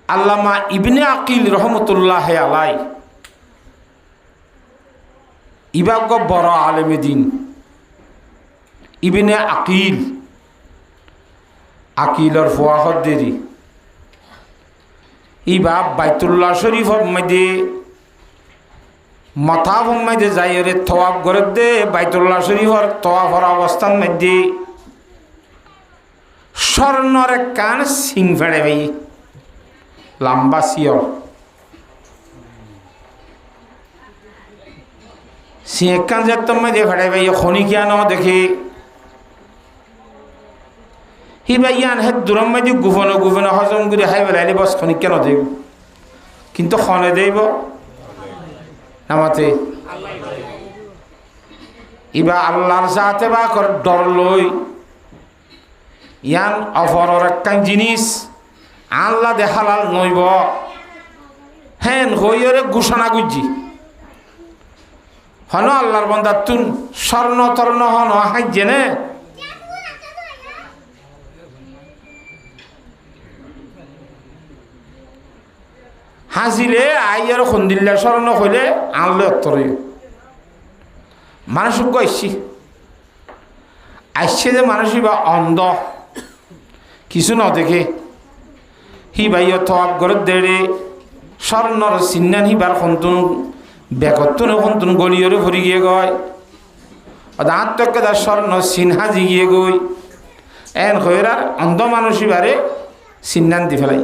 আল্লামা ইবনে আকিল রহমতুল্লাহ আলাই ইবাগ বড় আলেমে দিন ইবনে আকিল আকিলর ফুয়াহত দেরি ইবা বাইতুল্লাহ শরীফর মধ্যে মাথাফ মধ্যে যাই রে তওয়াব করে দে বাইতুল্লাহ শরীফর তওয়াফর অবস্থান মধ্যে স্বর্ণর কান সিং ফেড়ে ভাই লম্বা শিয়র সিং কান যেতাম মধ্যে ফেড়ে ভাই খনি কিয়া ন দেখে হি ভাই ইয়ান হে দূরম মধ্যে গুফনো গুফনো হজম করে হাই বেলাইলে বস খনি কেন দেব কিন্তু খনে দেব নামাতে ইবা আল্লাহর সাথে বা কর ডর লই ইয়ান অফরর একখান জিনিস আল্লাহ দে হালাল নইব হেন হইরে ঘোষণা গুজি হন আল্লাহর বন্দা তুন স্বর্ণ তর্ণ হন হাই জেনে হাসিলে আইয়ার খন্দিল্লা স্মরণ হইলে আনলে অত্তরে মানুষ আসছি আসছে যে মানুষই বা অন্ধ কিছু ন দেখে হি ভাই থপ ঘর দেড়ে স্বর্ণর চিন্নান হিবার সন্তুন বেকতুন সন্তুন গলিয়রে ভরি গিয়ে গয় দাঁত তকে তার স্বর্ণ চিহ্না জিগিয়ে গই এন হইরার অন্ধ মানুষই বারে চিন্নান দি ফেলাই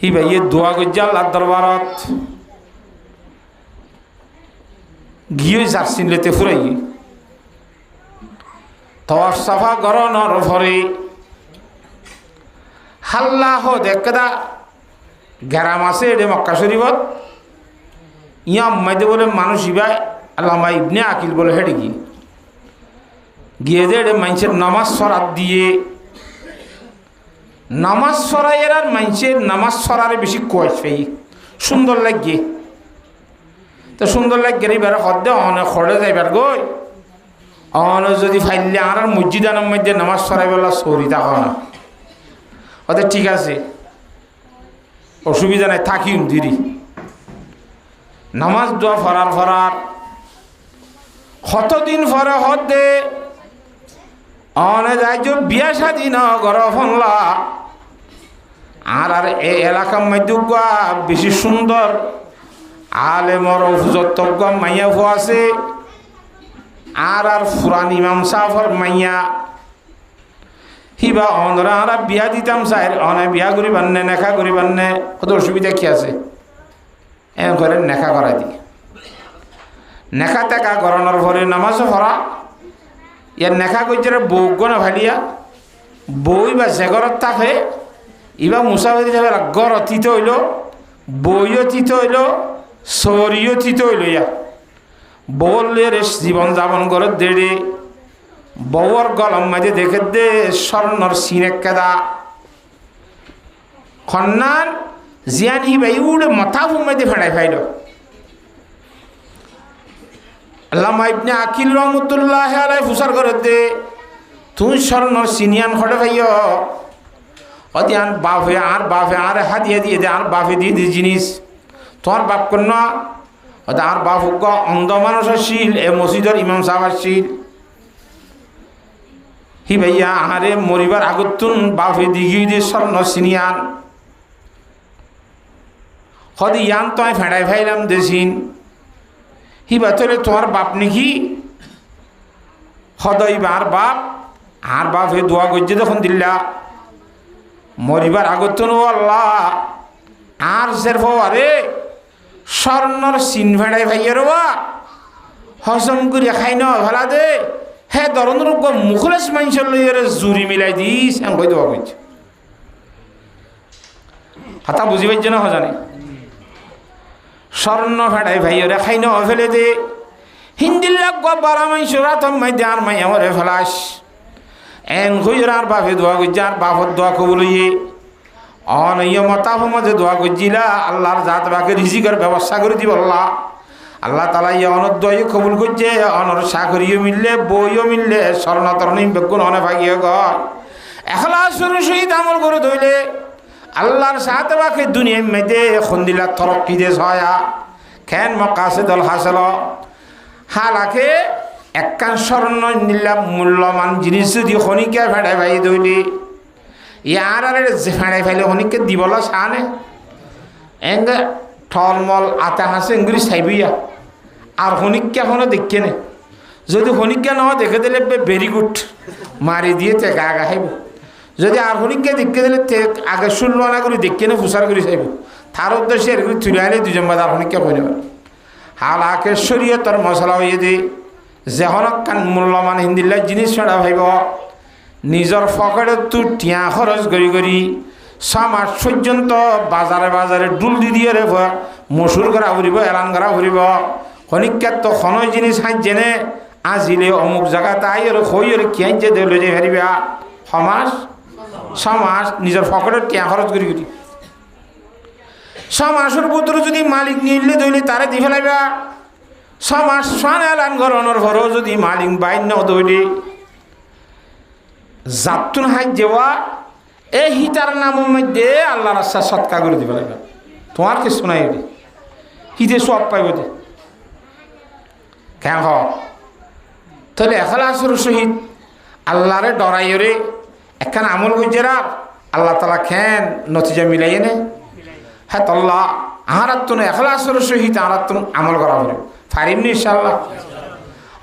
হি ভাইয়ে দোয়া গজ্জা আল্লাহর দরবারত গিয়ে জারসিন লেতে ফুরাই তওয়াফ সাফা গরনর ভরে হাল্লা হো দেখদা গ্রাম আছে এডে মক্কা শরীফত ইয়াম মাইদে বলে মানুষ ইবাই আল্লামা ইবনে আকিল বলে হেডে গিয়ে যে এডে মানুষের নামাজ সরাত দিয়ে নামাজ সরাইয়ের আর মানুষের নামাজ সরারে বেশি কয়েস পাই সুন্দর লাগে তো সুন্দর লাগে এবার হদ্দে অনেক খড়ে যাইবার গই অনেক যদি ফাইলে আর মসজিদানের মধ্যে নামাজ সরাইবেলা সরি থাকো না ওদের ঠিক আছে অসুবিধা নাই থাকিম দিদি নামাজ দোয়া ফরার কতদিন ফরে হদ্দে অনে যাই যে বিয়া সাদি না ঘর ফনলা আর এই এলাকার মধ্যে বেশি সুন্দর আলেমর যতজ্ঞ মাইয়া ফো আছে আর ফুরান ইমাম সাহর মাইয়া হিবা অনরা আর বিয়া দিতাম চাই অনে বিয়া করিবার নে নেখা করিবার নে কত অসুবিধা কি আছে এম করে নেখা করাই দি নেখা টেকা গরণের ভরে নামাজও ভরা ইয়ার নেখা করছে বৌগ না ভালিয়া বই বা জেগরত থাকে ইবা মুসাফির যাবে গর তিত হইল বইও তিত হইল সরিও তিত হইল ইয়া বললে রে জীবন যাপন করে দেড়ে বউর গলম মাঝে দেখে দে স্বর্ণর সিনে কেদা খন্নান জিয়ান হিবাই উড়ে মাথা ফুমাইতে ফেড়াই ফাইল আল্লামা ইবনে আকিল রহমতুল্লাহ আলাই ফুসার করে দে তুই স্বর্ণর সিনিয়ান খড়ে ভাইয় অতি আর বাপে আর হাতিয়ে দিয়ে দে আর বাপে দিয়ে দে জিনিস তোমার বাপ কন্যা আর বাপ অন্ধ মানুষের শিল এ মসজিদের ইমাম সাহাবার শিল হি ভাইয়া আহারে মরিবার আগতুন বাপে দিঘি দিয়ে স্বর্ণ সিনিয়ান হদি ইয়ান তো আমি ফেড়াই ফাইলাম দেশিন হি বাতলে তোমার বাপ নাকি হদইবা আর বাপ হে দোয়া গজ্জে তখন দিল্লা মরিবার আগতুন ও আল্লাহ আর সেরফ আরে স্বর্ণর সিন ফেড়াই ভাইয়ের বা হজম করে খাই ন ভালা দে হে ধরনের মুখলেস মানুষের লইয়ারে জুরি মিলাই দিস এম কই দেওয়া করছে হাতা বুঝি পাইছে না হজানে স্বর্ণ ফেড়াই ভাইয়েরে খাই ন ফেলে দে হিন্দির লাগ বারা মানুষরা তো মাই দে আর মাই আমারে ফেলাস এন কইর আর বাপে দোয়া করছে আর বাপর দোয়া কবলইয়ে অনইয় মতাফ মাঝে দোয়া করছিলা আল্লাহর জাত বাকে রিজিকের ব্যবস্থা করে দিব আল্লাহ আল্লাহ তাআলা এই অনদ্বয় কবুল করছে অনর চাকরিও মিললে বইও মিললে স্বর্ণতরণী বেগুন অনে ভাগিয়ে গয় এখলাসের সহিত আমল করে ধইলে আল্লাহর সাথে বাকি দুনিয়ার মধ্যে খন্দিলা তরক্কি দেশ হয় খেন মকাসিদুল হাসিল হালাকে একখান স্বর্ণ নিলাম মূল্যমান জিনিস যদি খনিকে ফেড়ে ভাই ধইলি ইয়ার আর ফেড়ে ফেলে খনিকে দিবলা সানে এঙ্গে ঠলমল আতা হাসে এঙ্গুলি চাইবিয়া আর খনিকে এখনো দেখে নে যদি খনিকে নহয় দেখে দিলে ভেরি গুড মারি দিয়ে তে গা গা খাইব যদি আর খনিকে দেখে দিলে তে আগে শুনলো না করে দেখে নে ফুসার করে চাইব তার উদ্দেশ্যে এরকম তুলে আনে দুজন বাদ আর খনিকে কই নেবেন হালাকে শরীয়তর মশলা হয়ে দি যেহনকান মূল্যমান হিন্দিল্লা জিনিস ছড়া ভাইব নিজের পকেটে তো টিয়া খরচ করি করি সমাজ পর্যন্ত বাজারে বাজারে ডুল দি দিয়ে রেব মসুর করা ফুরিব এলান করা ফুরিব খনিকার তো খনই জিনিস হাই জেনে আজিলে অমুক জায়গা তাই আর হই আর কি যে দেলে যে হারিবা সমাজ সমাজ নিজের পকেটে টিয়া খরচ করি করি সমাজের ভিতরে যদি মালিক নিলে দইলে তারে দি ফেলাইবা সমাজ সান এলান ঘরনের ঘরও যদি মালিক বাইন দইলে জাতুন হাই যাওয়া এই হিতার নামের মধ্যে আল্লাহ রাস্তা সৎকা করে দিবে লাগবে তোমার কিছু নাই এটি হিতে সব পাইব দে কেন তাহলে এখলাসের সহিত আল্লাহরে ডরাইরে একখান আমল গুজরা আল্লাহ তালা খেন নতিজা মিলাই নে হ্যাঁ তল্লাহ আহারাত্তুন এখলাসের সহিত আহারাত্তুন আমল করা হবে ফারিমনি ইনশাআল্লাহ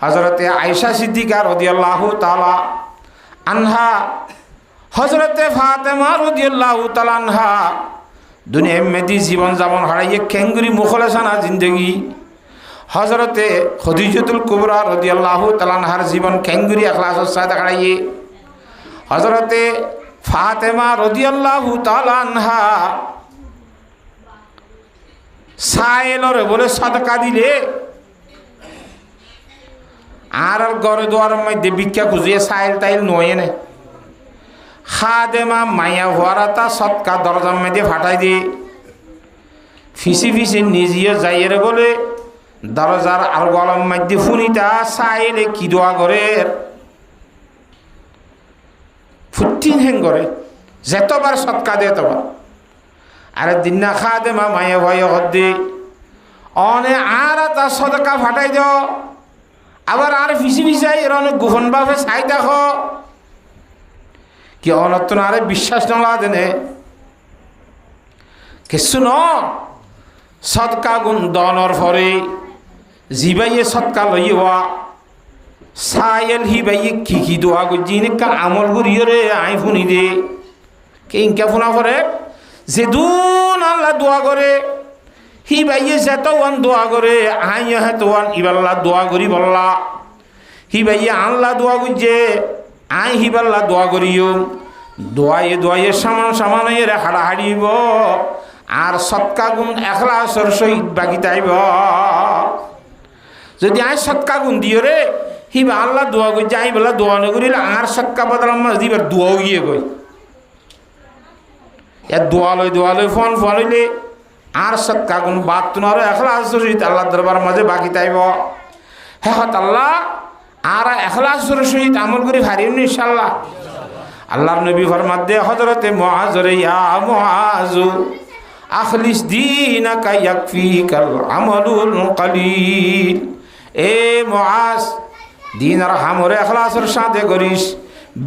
হযরতে আয়েশা সিদ্দিকা রাদিয়াল্লাহু তাআলা আনহা হযরতে ফাতেমা রাদিয়াল্লাহু তাআলা আনহা দুনিয়ার মধ্যে জীবন যাপন হারাইয়ে কেঙ্গুরি মুখলেসানা জিন্দগি হযরতে খদিজাতুল কুবরা রাদিয়াল্লাহু তাআলা আনহার জীবন কেঙ্গুরি এখলাসের সাথে হারাইয়ে হযরতে ফাতেমা রাদিয়াল্লাহু তাআলা আনহা সাইলরে বলে সাদকা দিলে আর ঘরে দোয়ার মধ্যে ভিক্ষা খুঁজিয়ে সাইল টাইল নয় নে খাদেমা মাইয়া হওয়ারা সৎকা দরজার মধ্যে ফাটাই দিয়ে ফিসি ফিসি নিজেও যাইয়ের বলে দরজার আর গলম মধ্যে ফুনিটা সাইলে কি দোয়া করে ফুটিন হেং করে যেতবার সৎকা দে তবার আরে দিনা খাদেমা মাইয়া ভয় হদ্দি অনে আর তা সদকা ফাটাই দাও আবার আর ফিসি ফিসাই এর অনেক গোপন ভাবে চাই দেখো কি অনত্ন আরে বিশ্বাস নলা দেনে কিছু ন সৎকা গুণ দনর ফরে জিবাইয়ে সৎকা লইয়া সাইল হিবাইয়ে কি দোয়া গুজিনে কা আমল করিও রে আই ফুনি দে কে ইনকা ফুনা ফরে যে দুন আল্লাহ দোয়া করে হিবাইয়ে যেতওয়ান দোয়া করে আই হেতওয়ান ইবাল্লাহ দোয়া করি বললা হিবাইয়ে আল্লাহ দোয়া গুজে আই হিবাল্লাহ দোয়া করিও দোয়াইয়ে দোয়াইয়ে সামান সামান এর হাড়াহাড়িব আর সৎকা গুণ এখলাসের সহিত বাকি তাইব যদি আই সৎকা গুণ দিও রে হিবা আল্লাহ দোয়া গুজে আই বলা দোয়া নকরিলে আর সৎকা বদলাম দিবার দোয়াও গিয়ে গই এর দোয়া লই ফোন হইলে আর সৎকা গুণ বাদ তুনার এখলাসের সহিত আল্লাহ দরবার মাঝে বাকি তাইব হে হত আল্লাহ আর এখলাসের সহিত আমল করি হারিও ইনশাআল্লাহ আল্লাহর নবী ফরমাত দে হযরতে মুআজ রে ইয়া মুআজ আখলিস দীনাকা ইয়াকফিকাল আমালুল কলিল এ মুআজ দিন আর আমরে এখলাসের সাথে করিস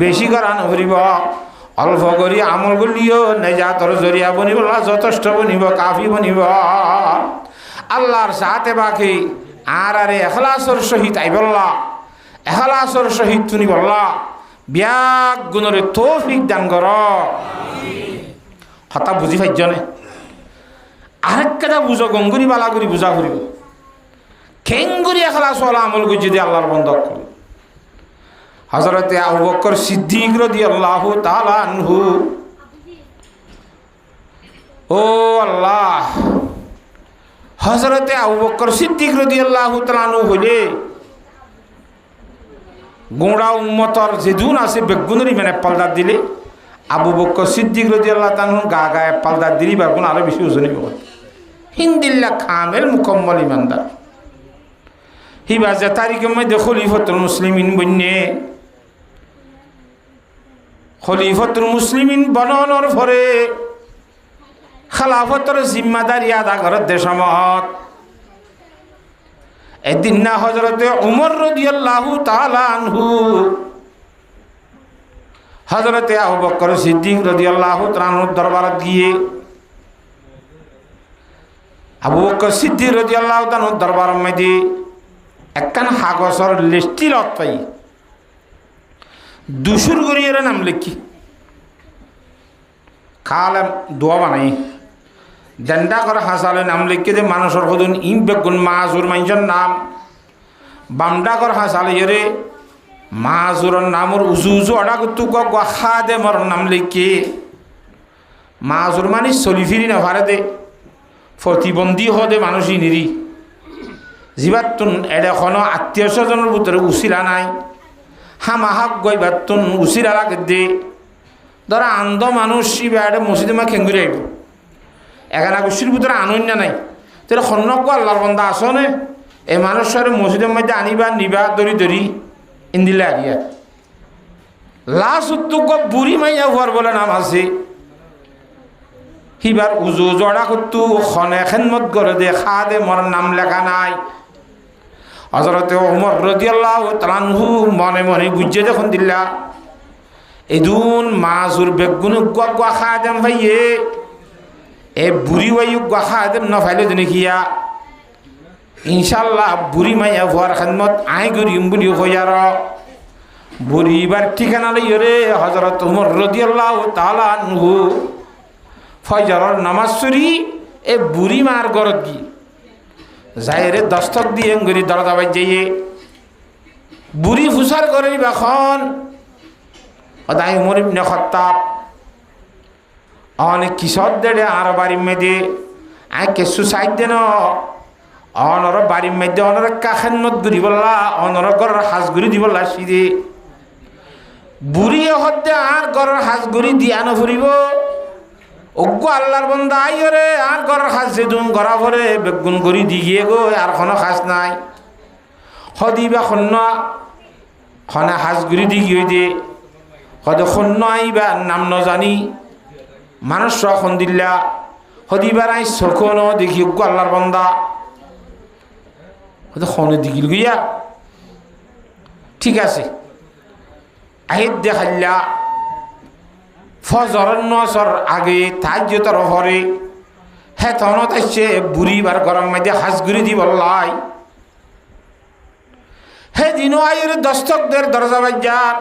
বেশি করা নকরিব অল্প করি আমল করলিও নেজাতর জরিয়া বনিব যথেষ্ট বনিব কাফি বনিব আল্লাহর সাথে বাকি আর এখলাসের সহিত আইবল্লা এখলাসের সহিত তুমি বললা ব্যাগ গুণরে তৌফিক দান কর হতা বুঝি পাইছনে আরেক কথা বুঝো গঙ্গুরি বালাগুড়ি বুঝা ফুরিব খেঙ্গুরি এখলাস ওলা আমল করি যদি আল্লাহর বন্ধক করে হযরতে আবু বকর সিদ্দিক রাদিয়াল্লাহু তাআলা আনহু ও আল্লাহ হযরতে আবু বকর সিদ্দিক রাদিয়াল্লাহু তাআলা আনহু হইলে গোড়া উম্মতর যেদুন আছে বেগুনরি মানে পালদার দিলে আবু বকর সিদ্দিক রাদিয়াল্লাহু তাআলা গা গায়ে পালদার দিলি বার কোন আরো বেশি ওজনই হবে হিন্দিল্লাহ কামেল মুকম্মল ইমানদার হিবা যে তারিখের মধ্যে খলিফাতুল মুসলিমিন বন্যে খলিফাতুল মুসলিমিন বনানোর পরে খেলাফতর জিম্মাদারি আদা করার দেশমত একদিন না হযরতে উমর রাদিয়াল্লাহু তাআলা আনহু হযরতে আবু বকর সিদ্দিক রাদিয়াল্লাহু তাআলা আনহুর দরবারে গিয়ে আবু বকর সিদ্দিক রাদিয়াল্লাহু তাআলা আনহুর দরবারের মধ্যে একখান কাগজের লিস্টি লত পাই দুশুর গরিয়ের নাম লিখি খালাম দোয়া বানাই জেন্ডা করে হাসালে নাম লিখে যে মানুষের সদুন ইম বেগুন মাজুর মানুষের নাম বামডা করে হাসালে এরে মাজুরের নামর উজু উজু অডা করতু খাদে মর নাম লিখে মাজুর মানে চলি ফিরি না ভারে দে প্রতিবন্ধী হদে মানুষই নিরি জীবাতুন এডেখন আত্মীয় স্বজনের ভিতরে উচিলা নাই হামাহাক গইবাতুন উচিলা লাগে দে ধরা আন্ধ মানুষ ইবাড়ে মসজিদে মা খেঙ্গুরি আইব এখানে গোষ্ঠীর ভিতরে আনন্দ নাই তাহলে সন্ন্যক আল্লাহর বন্ধা আসনে এই মানুষের মসজিদের মধ্যে আনিবা নিবা দরি দরি ইন্দিলে আরিয়া লাশ উত্তুক বুড়ি মাইয়া হওয়ার বলে নাম আছে হিবার উজু জড়া করতু খনে খেনমত করে দে খা দে মর নাম লেখা নাই হযরতে ওমর রাদিয়াল্লাহু তাআলা আনহু মনে মনে বুঝে যখন দিলা এদুন মাজুর বেগুন গুয়া খা দেম ভাইয়ে এ বুড়ি ওয়াই গুয়া খা দেম না ফাইলে দিনে কিয়া ইনশাআল্লাহ বুড়ি মাইয়া হওয়ার খেদমত আই করিম বলি হইয়ার বুড়ি এবার ঠিকানা লইরে হযরত ওমর রাদিয়াল্লাহু তাআলা আনহু ফজরের নামাজ পড়ি এ বুড়ি মার গরত গি যাইরে দস্তক দিয়ে গরি দরজা বাজ যাইয়ে বুড়ি ফুসার করে বাখন অদাই উমর ইবনে খাত্তাব অনেক কিশোর দেড়ে আর বাড়ির মেয়েদে আই কেসু সাইড দেন অনর বাড়ির মধ্যে অনর কাখেন্নত গুড়ি বললা অনর গড়ের হাঁস গুড়ি দি বললা সিদে বুড়ি হদ্দে আর গড়ের হাঁস গুড়ি দিয়া নফুরিব অজ্ঞ আল্লাহর বন্ধা আইরে আর গড়ের হাঁস যেদুন গড়া ভরে বেগুন গড়ি দি গিয়ে গো আর কোনো হাঁস নাই হদিবা খনা হাঁস গুড়ি দি গিয়ে দে হদে খন্য আইবা নাম ন জানি মানুষ খন দিল্লা হদিবার আই চোখন দেখি অজ্ঞ আল্লাহর বন্ধা হয়তো খনে দিগিল গিয়া ঠিক আছে আহিদ দেখাল্লা ফজর নসর আগে তাজ্জতর হরে হে তনত আসছে বুড়িবার গরম মধ্যে হাঁসগুড়ি দি বললাই হে দিনও আয়ুর দস্তকদের দরজা বাজার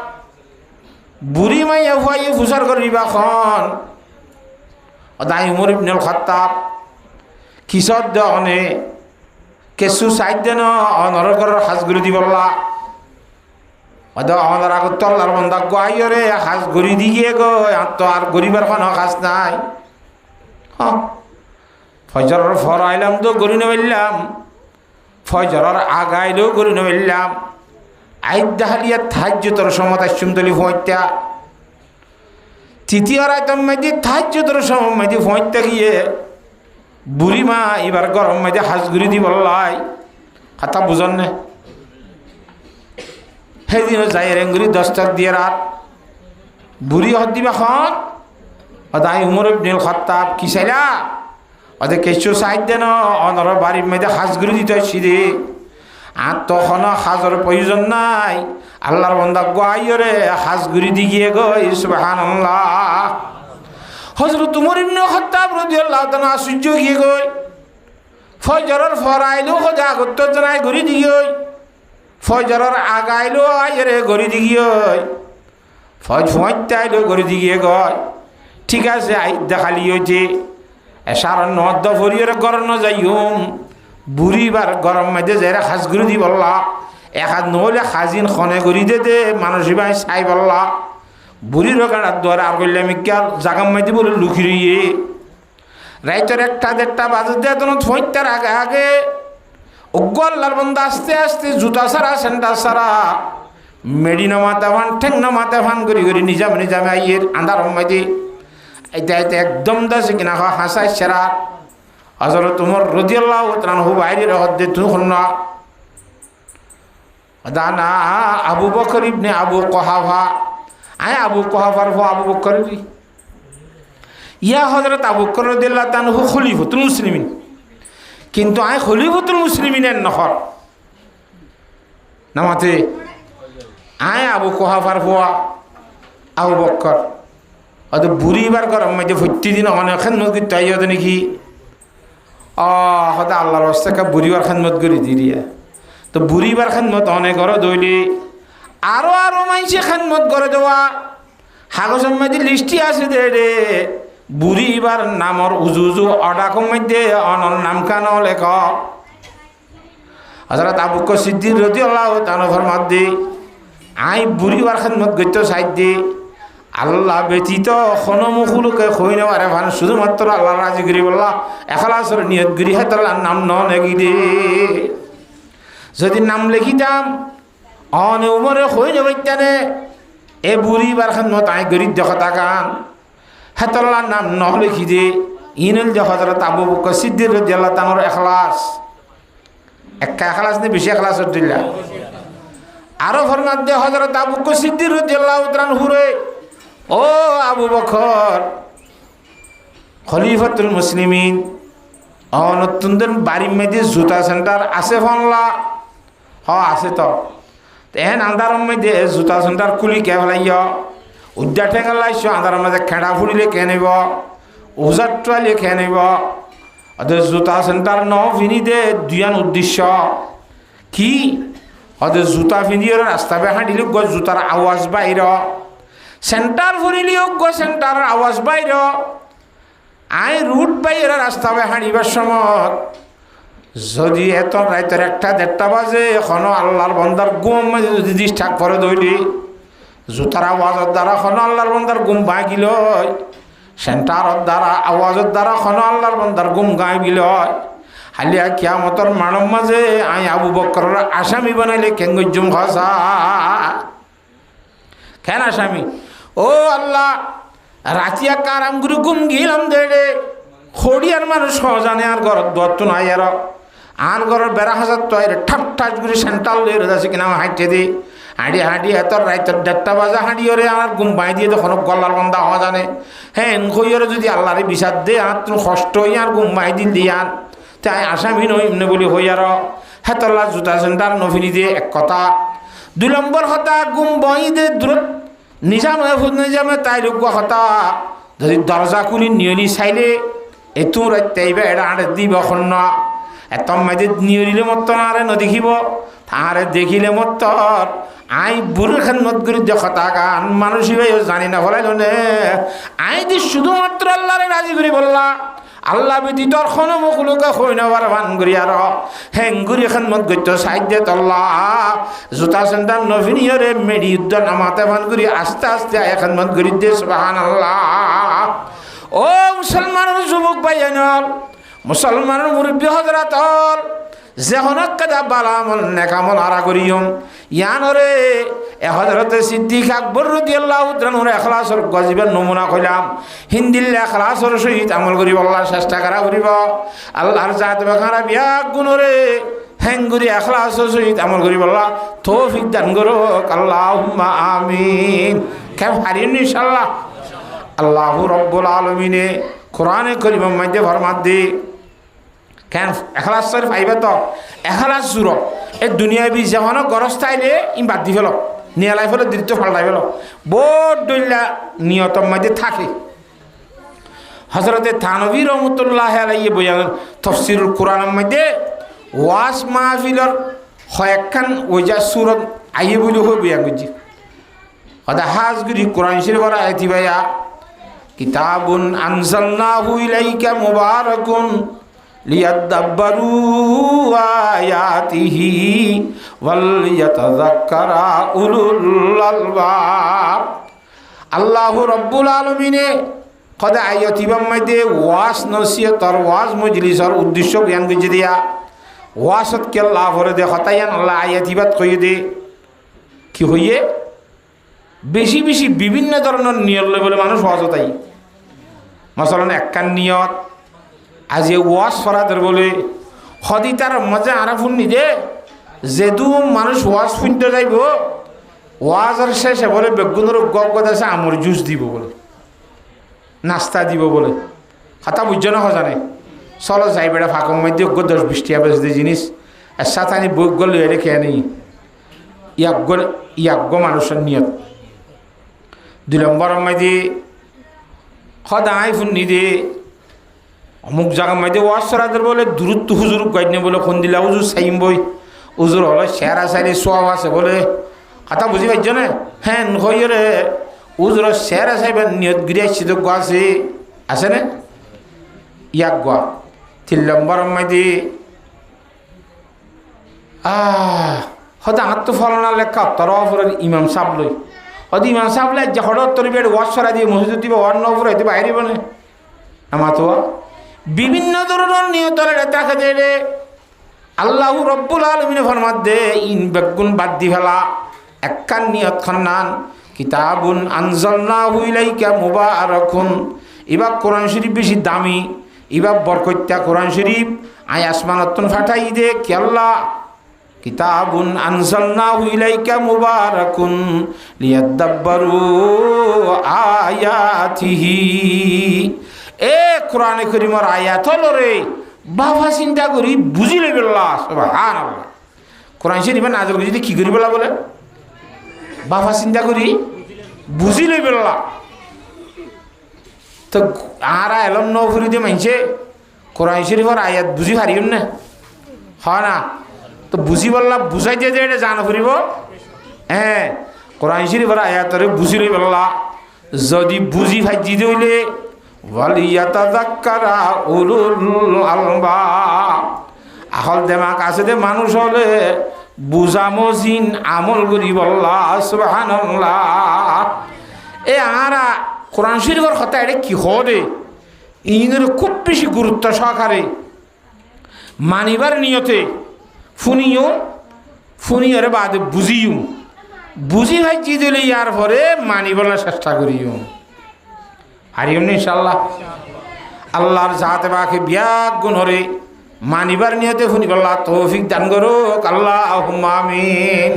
বুড়ি মাইয়া হুয়াই ফুসার করিবা খন অদাই উমর ইবনুল খাত্তাব কিশোর দনে কেসু সাইড দেন অনরগরের হাঁসগুড়ি দি বললা আমাদের আগত তল্লার বন্ধা গাইরে হাঁস গড়ি দি গিয়ে গো তো আর গরিবার কোনো হাঁস নাই ফজরের ফর আইলাম তো গড়ি নেবেলাম ফজরের আগাইলেও গড়ি নেবেলাম আইদ দেখালিয়া থাজ্য তোর সমত আসুম তলি ফোঁটা তৃতীয় রায়তম মেদি থাজ্য তোর সময় মেদি ফোঁটা গিয়ে বুড়ি মা এবার গরম মেদি হাঁস গুড়ি দি বললাই কথা বুঝন নে সেদিনও যাই রেঙ্গুরি দস্তক দিয়ে রাত বুড়ি হদ দিবা খন অদাই উমর ইবনুল খাত্তাব কি চাইলা ওদের কেঁচু সাইড দেন অনর বাড়ির মেয়েদে হাঁসগুড়ি দিতে সিদে আর তখন হাজর প্রয়োজন নাই আল্লাহর বন্ধা গাইরে হাঁসগুড়ি দি গিয়ে গো সুবহানাল্লাহ হযরত উমর ইবনুল খাত্তাব রাদিয়াল্লাহু তাআলা আশ্চর্য গিয়ে গই ফজরের ফরাইলো খোদা গত্ত জানাই ঘুরি দি গই ফজরের আগাইলো আইরে ঘড়ি দি গিয়ে ফজ ফোঁটাইলো ঘড়ি দি গিয়ে গয় ঠিক আছে আই দেখালি হয়েছে সারা নদ ভরিয়ে গরম যাইম বুড়িবার গরম মাঝে যাই হাঁস ঘুরি দি বললা এক হাত নহলে হাজিন খনে ঘুরি দে দে মানুষ ভাই চাই বললা বুড়ির কাটার দ্বারা আর করলে আমি কে জাগাম মাইতে বলে লুকি রইয়ে রাইতের একটা দেড়টা বাজে দেয় তখন ফোঁটার আগে আগে অজ্ঞ আল্লাহর বন্ধা আস্তে আস্তে জুতা সারা সেন্টার সারা মেডি নামাতে ভান ঠেং নামাতে ভান করি করি নিজামে নিজামে আইয়ের আন্ধার মাইতে এটা এটা একদম দাসে কিনা হাসাই সেরা হযরত উমর রাদিয়াল্লাহু তাআলা আনহু বাইরে হদ্দে তুই হন না দানা আবু বকর ইবনে আবু কুহাফা আয় আবু কুহাফার ফো আবু বকর ইয়া হযরত আবু বকর রাদিয়াল্লাহু তাআলা খলিফাতুল মুসলিমিন কিন্তু আয় খলিফাতুল মুসলিমিনের নহর নামাতে আয় আবু কুহাফার ফো আবু বকর অত বুড়িবার গরম মধ্যে প্রতিদিন অনেক খেদমত করতে আইয়া নাকি হয়তো আল্লাহর রাস্তায় বুড়িবার খেদমত করে দিয়ে তো বুড়িবার খেদমত অনেক ঘর দইলে আরো আরো মাইসে খেদমত করে দেওয়া হাগজের মধ্যে লিস্টি আছে দে রে বুড়িবার নামর উজু উজু অডাকম মধ্যে অনর নাম কান লেখ হযরত আবু বকর সিদ্দিক রাদিয়াল্লাহু তাআলা ফরমাত দে আই বুড়িবার খেদমত করতে সাইড দে আল্লাহ ব্যতীত কোনো মুখলুকে খই নেওয়ারে ভান শুধুমাত্র আল্লাহ রাজি করি বললা এখলাসর নিয়ত করি হে তার নাম ন লেখি দে যদি নাম লিখিতাম অনে উমরে খই নেবাইতানে এ বুড়ি বার খেদমত আই গরিব দেখা তাকান হে তার নাম ন লিখি দে ইনল যে হযরত আবু বকর সিদ্দিক রাদিয়াল্লাহু তাআলার ইখলাস একটা ইখলাস নে বেশি ইখলাস দিলা আরো ফরমাত দে হযরত আবু বকর সিদ্দিক রাদিয়াল্লাহু তাআলা হুরে ও আবু বকর খলিফাতুল মুসলিমিন নতুনদের বাড়ির মধ্যে জুতা সেন্টার আছে ফনলা আছে তো এহেন আন্ধারের মধ্যে জুতা সেন্টার খুলি কে ফেলাইয় উদ্যা ঠেঙ্গা লাইছ আন্ধারের মধ্যে খেড়া ফুড়িলে কে নেব ওজার ট্রাইলে কে নেব ওদের জুতা সেন্টার ন ফিনি দে দুয়ান উদ্দেশ্য কি ওদের জুতা ফিনিয়ে রাস্তা বে হাঁটিলে জুতার আওয়াজ বাইর সেন্টার ফুরিলিও গো সেন্টার আওয়াজ বাইর আই রুট বাইরে রাস্তা বে হাঁড়িবার সময় যদি এত রাতের 1-1:30 বাজে এখনো আল্লাহর বন্দার গুম যদি ডিস্টার্ব করে দইলি জুতার আওয়াজের দ্বারা এখনো আল্লাহর বন্দার গুম ভাগিল সেন্টারের দ্বারা আওয়াজের দ্বারা এখনো আল্লাহর বন্দার গুম গাইবিল হালিয়া কিয়ামতের মানব মাঝে আই আবু বকরের আসামি বানাইলে কেঙ্গুজুম খসা কেন আসামি ও আল্লাহ রাতিয়া কারাম গুরু গুম গিলাম দেড়ে খড়িয়ার মানুষ সহজানে আর ঘর দত্ত নাই আর ঘরের বেড়া হাজার তো ঠাপ ঠাস করে সেন্টার লয়ে যাচ্ছে কিনা হাঁটতে দিই হাঁটি এত রাইতের 1:30 বাজে হাঁটি ওরে আর গুম বাই দিয়ে তখন গলার বন্ধা হওয়া জানে হ্যাঁ এনকইরে যদি আল্লাহরে বিচার দে আর তুমি কষ্ট হই আর গুম বাই দিল দিয়ান তাই আসামি নই এমনি বলি হই আর হেতল্লা জুতা সেন্টার নফিনি দিয়ে এক কথা 2 নম্বর কথা গুম বাই দে দূরত নিজামে তাই লোক কথা যদি দরজা খুলি নিয়লি চাইলে এতো রাইতাইবা এটা আরে দিব খন্ন এত মাঝে নিয়লিলে মত আরে নদেখিব আরে দেখিলে মত আই বুড়ো খেদমত করি দেখা গান মানুষ জানি না ফলাইল নে আই দি শুধুমাত্র আল্লাহরে রাজি করি বললা আল্লাহ ব্যতীত কোনো মুখলোকে হই নেবার ভান করি আর হেঙ্গুরি খেদমত করতে সাহায্য তল্লা জুতা সেন্টার নভিনিয়রে মেডি যুদ্ধ নামাতে ভান করি আস্তে আস্তে আয় খেদমত করি দে সুবহানাল্লাহ ও মুসলমানের যুবক ভাইয়ানল মুসলমানের মুরব্বী হযরত যে হনক কাদা বালামল নেকামল আরা করিয়ম ইয়ানরে এ হযরত সিদ্দিক আকবর রাদিয়াল্লাহু তাআলা ইখলাসর গজিবের নমুনা কইলাম হিন্দিল ইখলাসর সহিত আমল করিব আল্লাহ চেষ্টা করা করিব আল্লাহর জাত বাখারা বিয়া গুণরে হেঙ্গুরি ইখলাসর সহিত আমল করিব আল্লাহ তৌফিক দান করো আল্লাহুম্মা আমিন কেন হারিন ইনশাআল্লাহ আল্লাহু রাব্বুল আলামিনে কোরআনে কারীমের মধ্যে ফরমাত দি কেন এখলাস শরীফ আইবে তো এখলাস জুর এই দুনিয়াবি যেমন গরস্ত আইলে ই বাদ দি ফেল নিয়ে লাই ফেলো দৃত্য ফাল্টাই ফেল বহুত দৈল্লা নিয়তর মধ্যে থাকে হযরতে থানভী রহমতুল্লাহ আলাইহি বয়ান তাফসীরুল কোরআনের মধ্যে ওয়াজ মাহফিলর কয়েকখান ওইজা সূরত আইয়ে বলি হই বয়ান করছি আদা হাজগুরি কোরআন শরীফের আয়াতি ভাইয়া কিতাবুন আনজালনাহু ইলাইকা মুবারাকুন লিয়াদাব্বারু আয়াতিহি ওয়ালিয়াতাযাক্কারা উলুল আলবাব আল্লাহু রাব্বুল আলামিনে কদ আয়াতিবাম মধ্যে ওয়াজ নসিহত আর ওয়াজ মজলিসের উদ্দেশ্য জ্ঞান করে দিয়া ওয়াজত কে লাভ হরে দে হতায়ান আল্লাহ আয়াতিবাত কইয়ে দে কি হইয়ে বেশি বেশি বিভিন্ন ধরনের নিয়ত লই বলে মানুষ ওয়াজত আই মাসালান একখান নিয়ত আজ ওয়াজ ফরাদের বলে হদিতার মজা আরাফুন নিদে যেদু মানুষ ওয়াজ শুনতে যাইব ওয়াজের শেষে বলে বেগুনের গদ আছে আমর জুস দিব বলে নাস্তা দিব বলে কথা বুঝছো না খজানে চলো যাই বেড়া ফাঁকর মধ্যে 10-20 টাকা বেশি জিনিস আর সাথে আনি বই গল এলে খেয়ে নেই ইয়াজ্ঞ মানুষের নিয়ত 2 নম্বরের মধ্যে সদায় ফুন্নি দে অমুক জায়গার মধ্যে ওয়াজ সরাদের বলে দূরত্ব হুজুর গাইডনে বলে কোন দিলা হুজুর সাইম বই হুজুর হলো সেরা সাইডে সব আছে বলে কথা বুঝি পাইছ না হ্যাঁ হইয় রে হুজুর সেরা সাইবের নিয়ত গিরে সিদ্ধ আছে না ইয়াজ্ঞ 3 নম্বরের মধ্যে হয়তো আমার তো ফলনা লেখা তরফের ইমাম সাহেব লই হয়তো ইমাম সাহেব লাই যে হঠাৎ তোর বেড ওয়াশ সরা দিয়ে মসজিদ দিব অন্য উপরে হয়তো বাইরে বনে আমার তো বিভিন্ন ধরনের নিয়তরে দেখা যায় রে আল্লাহ রব্বুল আলমিনে ফরমাত দে ইন বেগুন বাদ দি ফেলা একখান নিয়ত খান্নান কিতাবুন আনজালনাহু ইলাইকা মুবারাকুন এবার কোরআন শরীফ বেশি দামি এবার বরকত্যা কোরআন শরীফ আই আসমানতন ফাটাই দে কি আল্লাহ কিতাবুন আনজালনাহু ইলাইকা মুবারাকুন লিয়াদাব্বারু আয়াতিহি এ কোরআনে কারীমের আয়াত হলো রে বাবা চিন্তা করি বুঝি লইবে আল্লাহ সুবহানাল্লাহ কোরআন শরীফে নাযিল করে যদি কি করি বলা বলে বাবা চিন্তা করি বুঝি লইবে আল্লাহ তো আর এলম নফরি দিয়ে মানছে কোরআন শরীফের আয়াত বুঝি পারিম না হয় না তো বুঝি বললা বুঝাই দিয়ে যে এটা জানা ফুরিব হ্যাঁ কোরআন শরীফের আয়াতরে বুঝি লই বললা যদি বুঝি ভাজি দইলে ওয়ালিয়াতাযাক্কারা উলুল আলবাব আহল দেমাক আছে দে মানুষ হলে বুঝামজিন আমল করি বললা সুবহানাল্লাহ এ আরা কোরআন শরীফের কথা এটা কি হবে ইনের খুব বেশি গুরুত্ব সহকারে মানিবার নিয়তে ফুনিয়রে বাদে বুঝিও বুঝি ভাই জি দিলে ইয়ার পরে মানিবলার চেষ্টা করিও হারিও নি ইনশাল্লাহ আল্লাহর জাতে বাকে বিয়াক গুণ হরে মানিবার নিয়তে ফুনিবল্লাহ তৌফিক দান করো আল্লাহুম্মা আমিন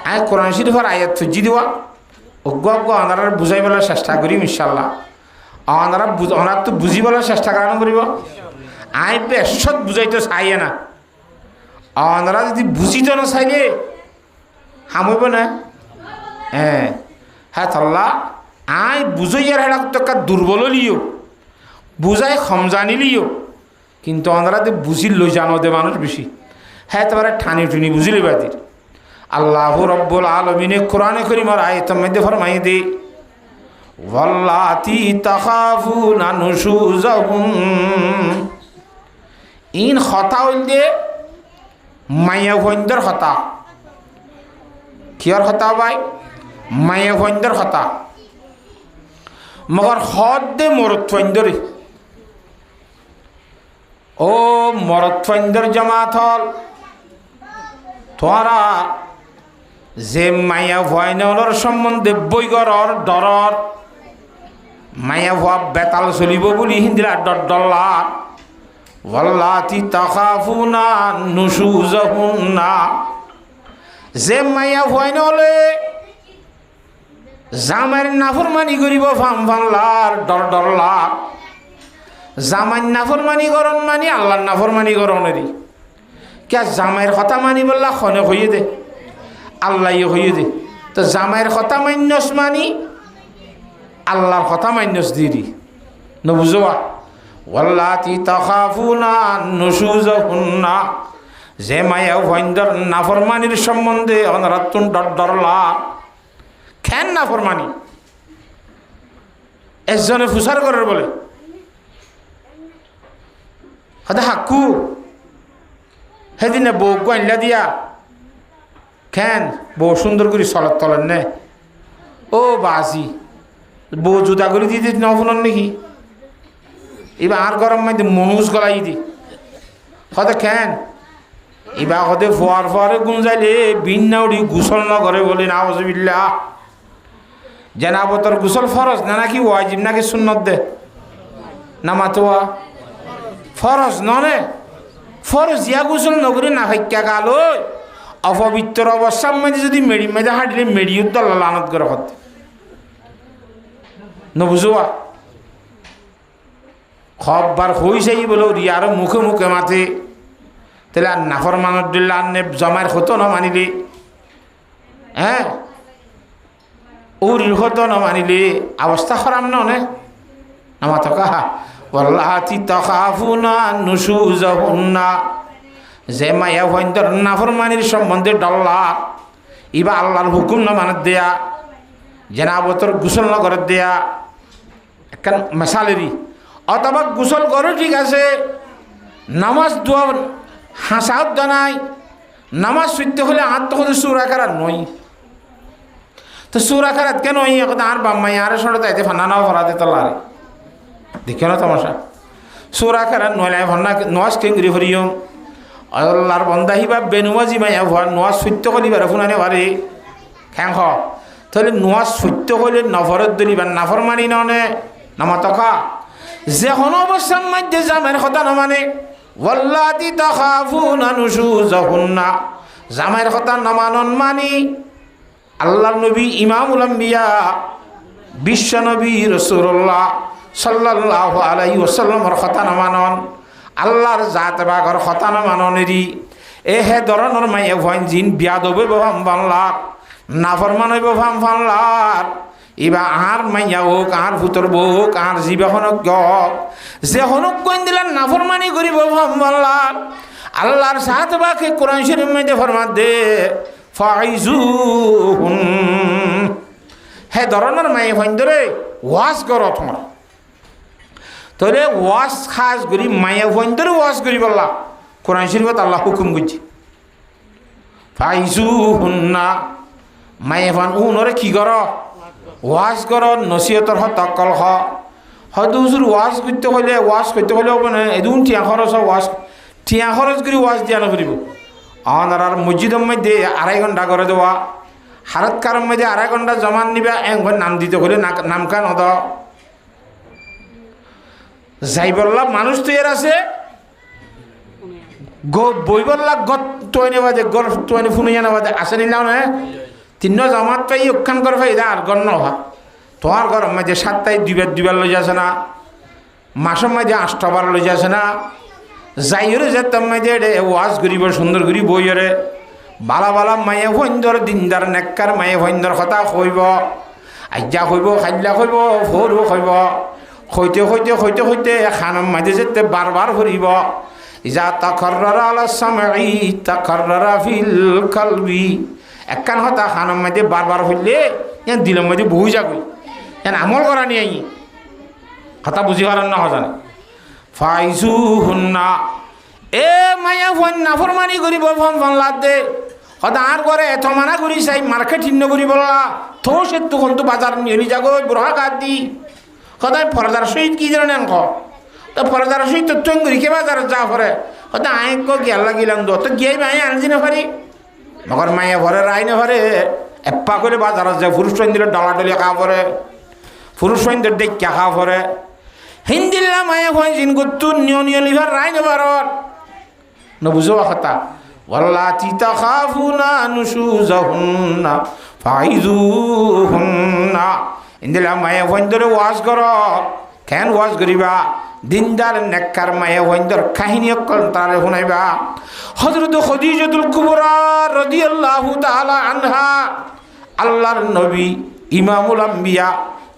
আয় কোরআন শরীফের আয়াত ফুজি দিবা অজ্ঞ আনারা বুঝাই বলার চেষ্টা করিম ইনশাল্লাহ আনারা তো বুঝি বলার চেষ্টা করানো করিব আই বেশত বুঝাইতে চাইয়ে না আনারা যদি বুঝিতে না চাইলে হামইব না হ্যাঁ হ্যাঁ তাল্লা আই বুঝাইয়ার হেডা তো দুর্বল লিও বুঝাই সমজানি লিও কিন্তু আনারা যে বুঝি লই জানো দে মানুষ বেশি হ্যাঁ তোমার ঠানি টুনি বুঝিলি বাদির আল্লাহ রব্বুল আলমিনে কোরআনে কারীমের আয়াতের মধ্যে ফরমাই দে ওয়াল্লাতি তাখাফুনা নুশুজাহুম ইন কথা হইলে মায়া ভৈন্দর কথা কিয়র কথা ভাই মায়া ভৈন্দর কথা মগর হদ দে মরত ভৈন্দরে ও মরত ভৈন্দর জামাত হল তোরা যে মায়া ভয়নর সম্বন্ধে বৈগরর ডরর মায়া ভুয়া বেতাল চলিব বলি হিন্দিরা ডর ডল্লার ওয়াল্লাতি তাখাফুনা নুশুজাহুন্না যে মায়া ভয় নলে জামাইর নাফরমানি করিব ফাম ফামলার ডর ডরলার জামাই নাফরমানি করন মানি আল্লাহর নাফরমানি করনেরই কে জামাইয়ের কথা মানি বললা খনে হইয়ে দে আল্লাহ হইয়ে দে তো জামাইয়ের কথা মান্যস মানি আল্লাহর কথা মান্যস দিদি নবুঝবা ওয়াল্লাতি তাখাফুনা নুশুজাহুন্না যে মায়া ভয়ন্দর নাফরমানির সম্বন্ধে অনরাতুন ডর ডরলা খেন নাফরমানি একজনে ফুসার করার বলে হয়তো হাক্কু সেদিনে বউ গাইলা দিয়া খেন বউ সুন্দর করে চলত তলেন নে ও বাসি বউ জুতা করে দিতে নফুনন নাকি এবার আর গরম মাইতে মনুষ গলাই দি হতে খেন এবার হতে ফোয়ার ফোয়ারে গুঞ্জাইলে বিন্না উড়ি গুসল ন করে বলে না অসুবিল্লা জেনাবতর গুসল ফরজ না নাকি ওয়াজিব নাকি সুন্নত দে না মাতোয়া ফরজ ননে ফরজিয়া গোসল নগরী না ফাইকা গাল অপবিত্র অবস্থার মধ্যে যদি মেড়ি মেঝে হাঁটলে মেড়িউদ্দ লানত করে হতে নবুঝোয়া খববার হয়েছে বলে রিয়ার মুখে মুখে মাথে তাহলে আর নাফর মানুষ দিল্লা আনে জমার হতো না মানিলে হ্যাঁ ওর হতো না মানিলে অবস্থা খারাপ না অনেক আমার তো কাহা ওয়াল্লাতি তাখাফুনা নুশুজাহুন্না যে মায়া ভয়ন্তর নাফরমানির সম্বন্ধে ডল্লা ইবা আল্লাহর হুকুম না মানে দেয়া জেনাবতর গোসল না করে দেয়া একখান মেশালেরই অথবা গোসল করে ঠিক আছে নামাজ দোয়া হাসাও জানাই নামাজ সুইতে হলে হাত তো হতে সুর আকার নই তো সুর আকার কেন আর বাম্মাই আর সরে তাইতে ফান্নানাও ভরাতে তোলারে দেখে না তোমাশা সুর আকার নইলে ভান্না নজ কেঙ্গরি হরিয়ম আল্লাহর বন্দা হিবা বেনুয়াজি মাইয়া ভর নোয়াজ সত্য কলিবার ফুনানে ভারে খ্যাং হ তাহলে নোয়াজ সত্য হলে নফরত দলিবার নাফর মানি ননে নামাতকা যে কোনো অবস্থার মধ্যে জামের কথা না মানে ওয়াল্লাতি তাখাফুনা নুশুজাহুন্না জামের কথা না মানন মানি আল্লাহর নবী ইমামুল আম্বিয়া বিশ্ব নবী রাসূলুল্লাহ সাল্লাল্লাহু আলাইহি ওয়াসাল্লামের কথা না মানন আল্লাহর জাত বাগর কথা না মাননেরই এ হে ধরনের মাইয়া ভয়ন জিন বিয়াদ হবে বাম বাংলার নাফরমান হইব ভাম বাংলার এবার আর মাইয়া হোক আর ভূতর হোক আর জীবা হনক হোক যে হনক কইন দিলেন নাফরমানি করিব ভাম বাংলার আল্লাহর জাত বাকে কোরআন শরীফ মধ্যে ফরমান দে ফাইজুহুন হে ধরনের মাইয়া ভয়ন ধরে ওয়াজ করো তোমার তোরে ওয়াজ খাস করি মায়া ভয়ন্তরে ওয়াজ করি বললা কোরআন শরীফত আল্লাহ হুকুম করছি ফাইজুহুন্না মায়া ফান উনরে কি কর ওয়াজ কর নসিহতর হ তকল হয়তো হুজুর ওয়াজ করতে হলে হবে না এদুন টিয়া খরচ ওয়াজ টিয়া খরচ করে ওয়াজ দিয়া নকরিব আর মসজিদের মধ্যে 2.5 ঘন্টা করে দেওয়া হারত কারণ মধ্যে 2.5 ঘন্টা জমান নিবা একবার নাম দিতে হলে নাম কান হদ যাই বললাম মানুষ তো এর আছে বই বললাম গত টয়নে বাজে গর টয়নে ফুনিয়া না বাজে আসে নিলাম না 3 জামাত পাই ওখান করে ভাই আর গণ্য হা তোমার ঘর মাঝে 7টায় দুইবার লই যাচ্ছে না মাসের মাঝে 8টা বার লই যাচ্ছে না যাইরে যেতাম মাঝে ওয়াজ করিব সুন্দর করি বইরে বালা বালা মায়ে ভয়ন্দর দিনদার নেককার মায়ে ভয়ন্দর কথা কইব আজ্ঞা কইব খাইলা কইব ভোরও কইব হইতে খানার মাঝে যেতে বারবার ফুরিব ইজা তাকাররারা আলা সামঈ তাকাররারা ফিল কলবি একখান হতা খানার মাঝে বারবার হইলে দিলের মধ্যে বহু যাগই আমল করা নিয়ে কথা বুঝি পারেন না জানে ফাইজুহুন্না এ মায়া ফোন নাফরমানি করিব ফোন ফোন লাদ দে হতা আর করে এত মানা করি চাই মার্কেট হিন্ন করি বললা তো সে তখন তো বাজার নিয়ে যাগই বুড়া কাট দি সদায় ফরদার সহিত কি জানেন তো ফরদার সহিত তো চঙ্গুরি কে বাজারে যা ফরে হয়তো আয় গিয়াল লাগিলাম তো গিয়ে আয় আনছি না পারি মগর মাইয়া ভরে রায় না ভরে এপ্পা করে বাজারে যায় পুরুষ সৈন্যের ডলাডলি খা পরে পুরুষ সৈন্যের দেখা খা পরে হিন্দিল্লা মায়া ভয় জিন করতু নিয় লিভার রায় না বারর নবুঝো কথা ওয়াল্লাতি তাখাফুনা নুশুজাহুন্না ফাইজুহুন্না ইন্দিলা মায়া ভয়ন্দরে ওয়াজ কর কেন ওয়াজ করিবা দিনদার নেককার মায়া ভয়ন্দর কাহিনী অকল তারে শুনাইবা হযরত খদিজাতুল কুবরা রাদিয়াল্লাহু তাআলা আনহা আল্লাহর নবী ইমামুল আম্বিয়া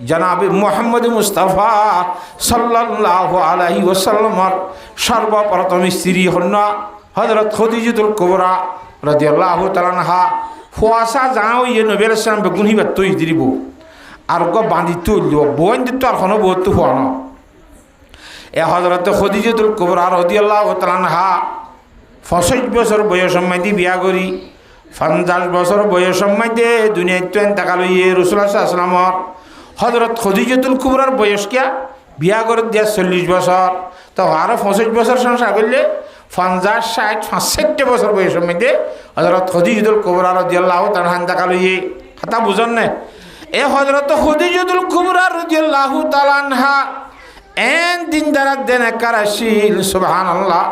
জনাবে মুহাম্মদ মুস্তাফা সাল্লাল্লাহু আলাইহি ওয়াসাল্লামের সর্বপ্রথম স্ত্রী হন হযরত খদিজাতুল কুবরা রাদিয়াল্লাহু তাআলা আনহা ফুয়াসা যাও ইয়ে নবী আলাইহিস সালাম বেগুনিবা তুই দিরিব আর গো বাঁধি তুলল বোন দিত আর কোনো বহুত হওয়ান এ হজরত খদিজাতুল কুবরা রাদিয়াল্লাহু তাআলা আনহা 65 বছর বয়স মধ্যে বিয়া করি 50 বছর বয়স মধ্যে দুনিয়াতে ইন্তেকাল হয়ে রাসূলুল্লাহ সাল্লাল্লাহু আলাইহি ওয়াসাল্লাম হজরত খদিজাতুল কুবরার বয়স কিয়া বিয়া করে দিয়া 40 বছর তো আরো 65 বছর সংসার করলে 50 60 65 বছর বয়সের মধ্যে হজরত খদিজাতুল কুবরা রাদিয়াল্লাহু তাআলা ইন্তেকাল হয়ে কথা বুঝেন না এ হযরত খদিজাতুল কুবরা রাদিয়াল্লাহু তাআলা আনহা এন দিনদার দেন কারাশিল সুবহানাল্লাহ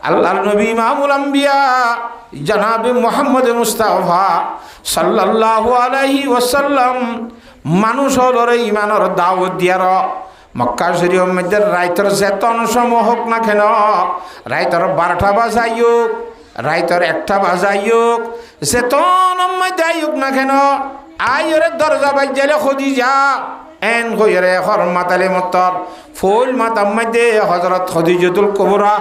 আল্লাহর নবী ইমামুল আম্বিয়া জনাবে মুহাম্মদ মুস্তাফা সাল্লাল্লাহু আলাইহি ওয়াসাল্লাম মানুষ হলরে ইমানের দাওয়াত দিয়ার মক্কা শরীফের মধ্যে রাইতর যেতন সময় হোক না কেন, রাইতর 12টা বাজাইক, রাইতর 1টা বাজাইক, যেতন মধ্যে আইক না কেন, আইরে দরজা বাজাইলে খদিজা এন কইরে হরমাতালে মতর ফুল মাতার মধ্যে হযরত খদিজাতুল কুবরা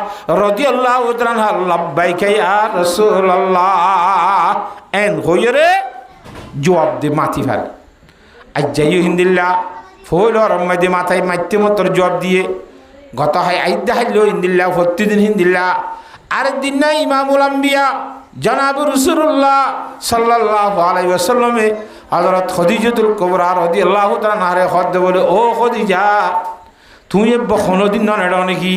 রাদিয়াল্লাহু তাআলা লাব্বাইকা ইয়া রাসূলুল্লাহ এন কইরে জবাব দে মাতি ফেল। আজ যাইও হিন্দিল্লা ফুল হরম মধ্যে মাথায় মাইতে মতর জবাব দিয়ে গত হয় আইদা হাইলো হিন্দিল্লা প্রতিদিন হিন্দিল্লা। আরেকদিন না ইমামুল আম্বিয়া জনাব রাসূলুল্লাহ সাল্লাল্লাহু আলাইহি ওয়াসাল্লামে হযরত খদিজাতুল কুবরা রাদিয়াল্লাহু তাআলা নারে খদ বলে, ও খদিজা তুই কোনোদিন না নেড়ো নাকি